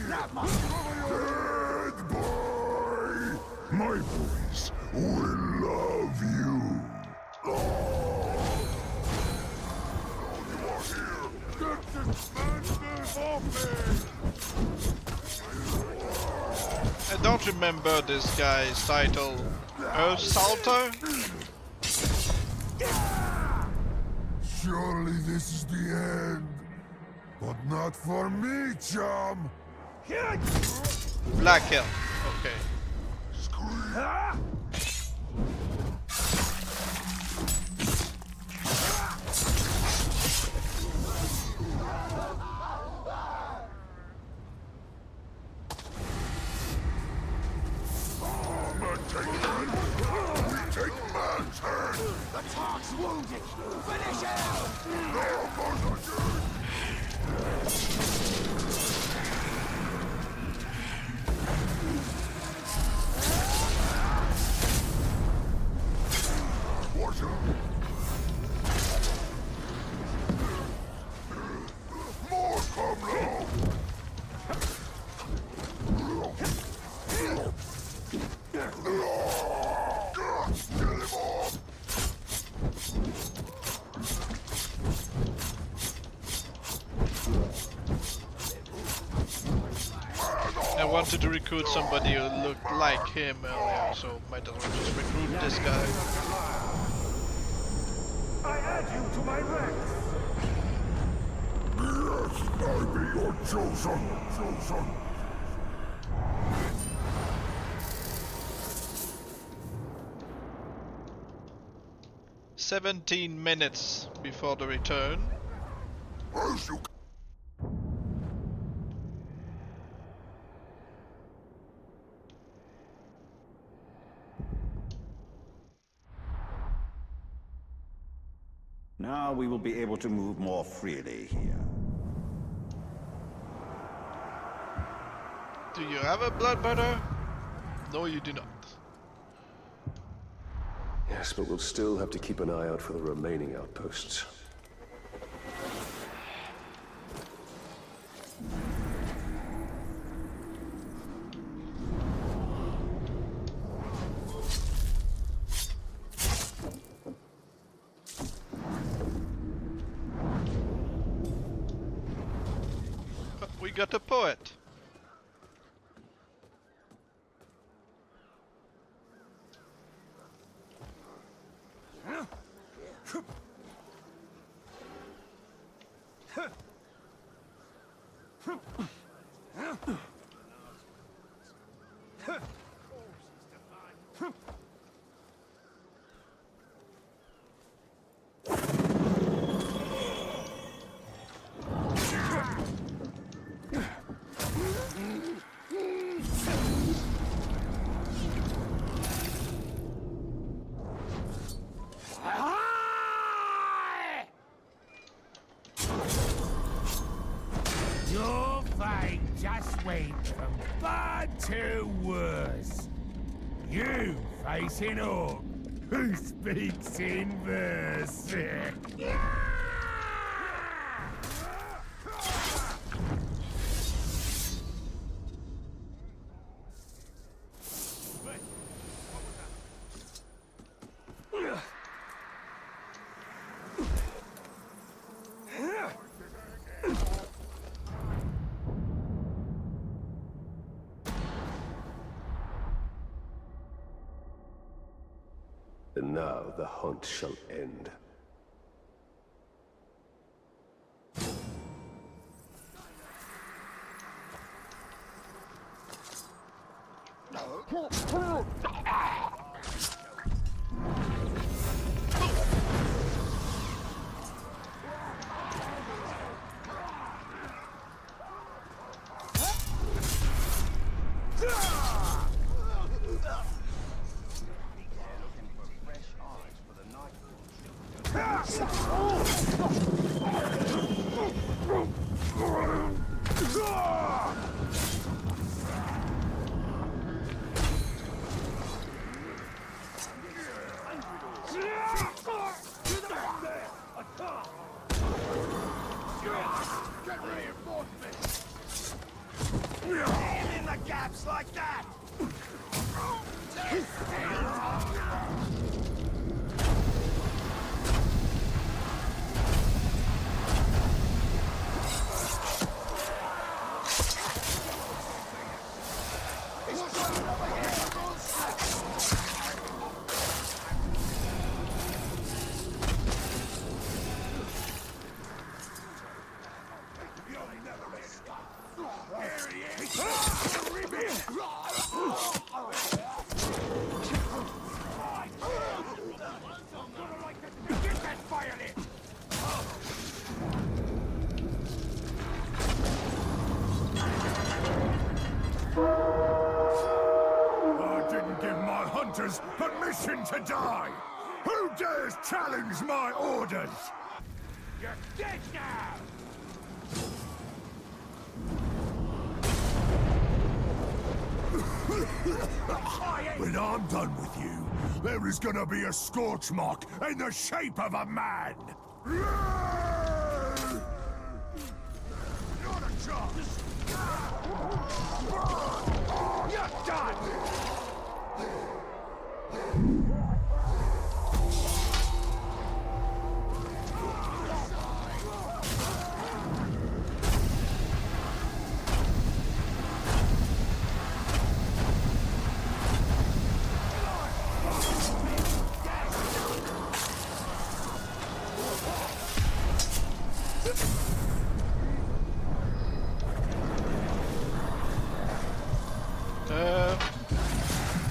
Dead boy! My boys will love you! Oh, you are here! Get this madness off me! I don't remember this guy's title. Earth Salter? Surely this is the end. But not for me, chum! Black Elf. Okay. We take man's hand! The Tark's wounded! Finish him! No, of course I did! Watch out! More come now! Kill him off! I wanted to recruit somebody who looked like him earlier, so might as well just recruit this guy. I add you to my ranks. Yes, I be your chosen. 17 minutes before the return. As you Now we will be able to move more freely here. Do you have a blood brother? No, you do not. Yes, but we'll still have to keep an eye out for the remaining outposts. We got a poet. Your fate just went from bad to worse. You facing Orc, who speaks in verse. And now the hunt shall end. Aim in the gaps like that! I didn't give my hunters permission to die! Who dares challenge my orders? You're dead now! When I'm done with you, there is gonna be a scorch mark in the shape of a man! Not a chance! You're done!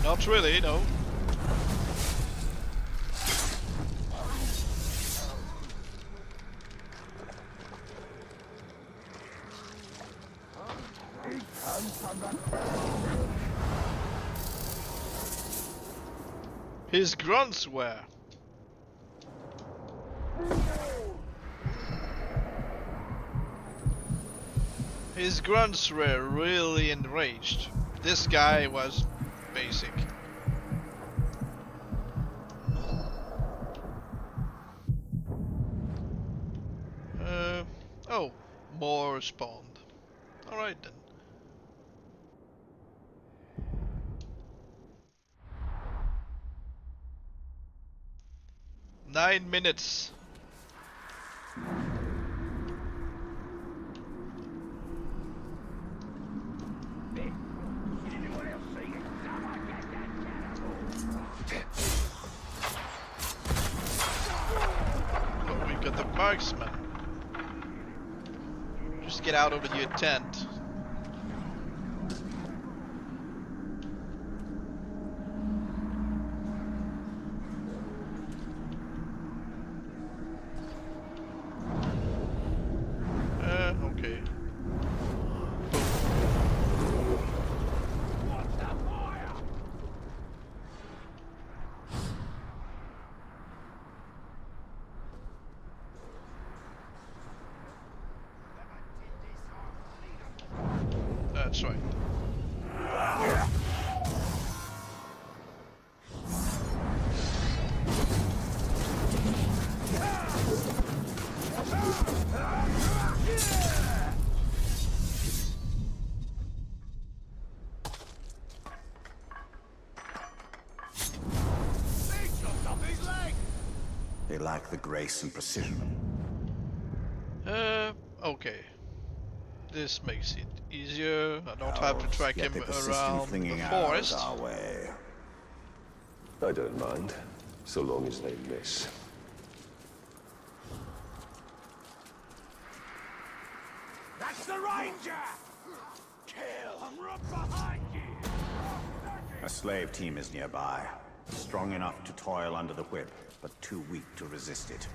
Not really, no. His grunts were. His grunts were really enraged. This guy was basic. Oh, more spawned. Alright then. Nine minutes. Oh, we got the marksman. Just get out of your tent. Okay. That's right. They lack the grace and precision. Okay. This makes it easier. I don't have to track Yet him they persist in around the flinging arrows forest. our way. I don't mind, so long as they miss. That's the Ranger! Kill! I'm right behind you! A slave team is nearby. Strong enough to toil under the whip, but too weak to resist it.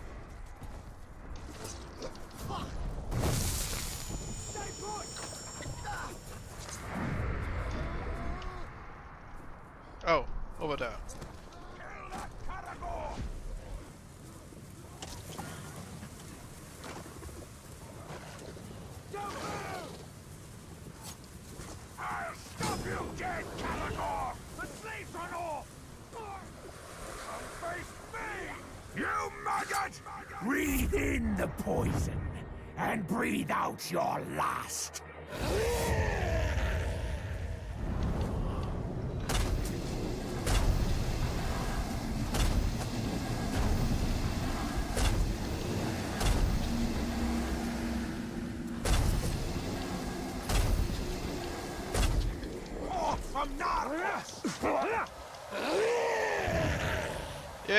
Oh, over there. I'll stop you dead, Caligor! The slaves run off! Come face me! You maggot! Breathe in the poison, and breathe out your last!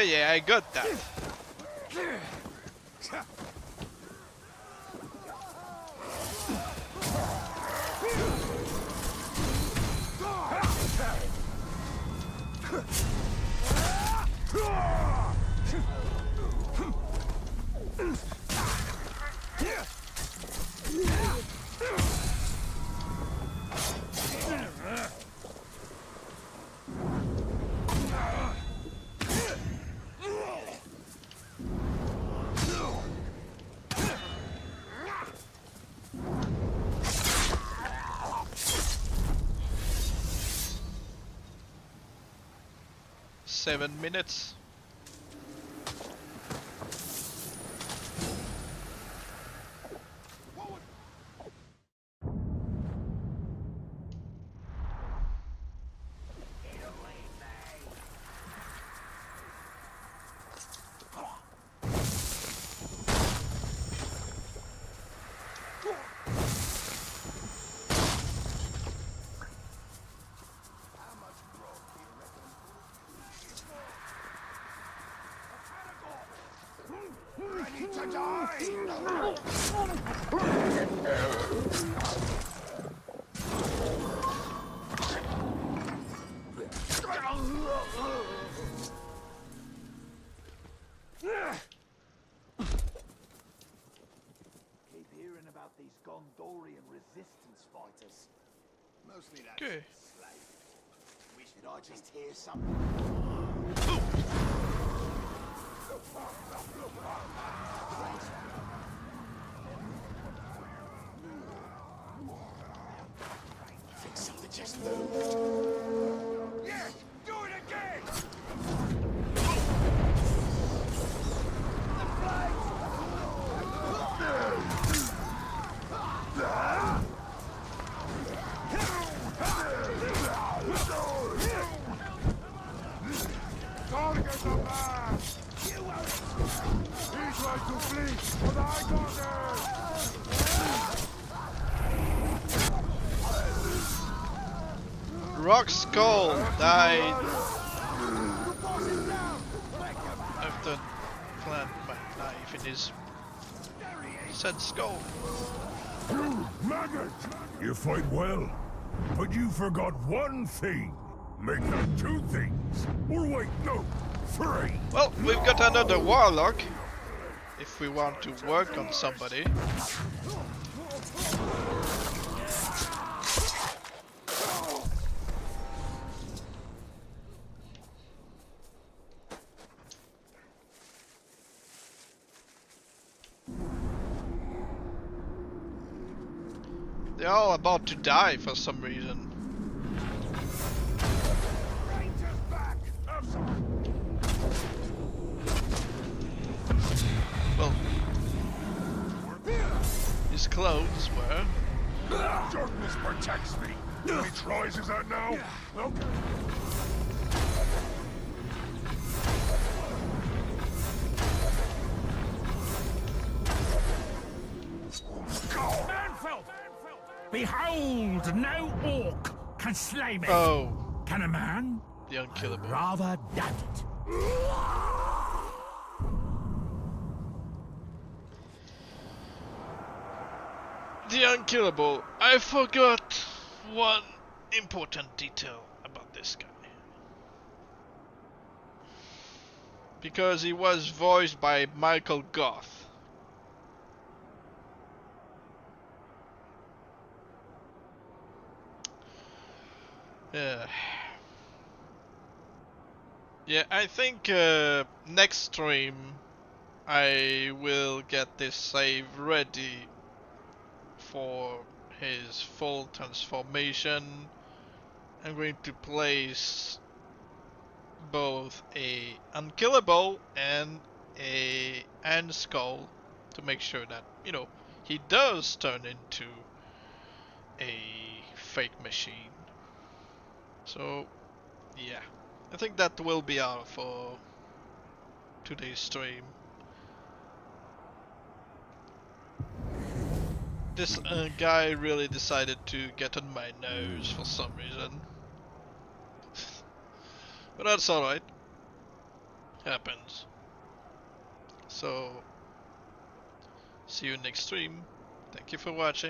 Yeah, I got that. Seven minutes. Ready to die! Keep hearing about these Gondorian resistance fighters. Mostly that's Okay. slave. Did I just hear something? Think something just moved. Yes! Do it again! Target the man! He tried to flee, but I got him! Rock Skull died after plant my knife in his said skull. You maggot! You fight well, but you forgot one thing. Make that two things. Or wait, no, three. Well, we've got another warlock. If we want to work on somebody. They're all about to die for some reason. Well, his clothes were. Darkness protects me. How many tries is that now? Okay. Behold, no orc can slay me. Oh, Can a man? the unkillable. Rather doubt it. The unkillable. I forgot one important detail about this guy. Because he was voiced by Michael Goth. Yeah, I think next stream I will get this save ready for his full transformation. I'm going to place both a unkillable and a Iron Skull to make sure that, you know, he does turn into a fake machine. So, yeah, I think that will be all for today's stream. This guy really decided to get on my nose for some reason. But that's alright. Happens. So, see you next stream. Thank you for watching.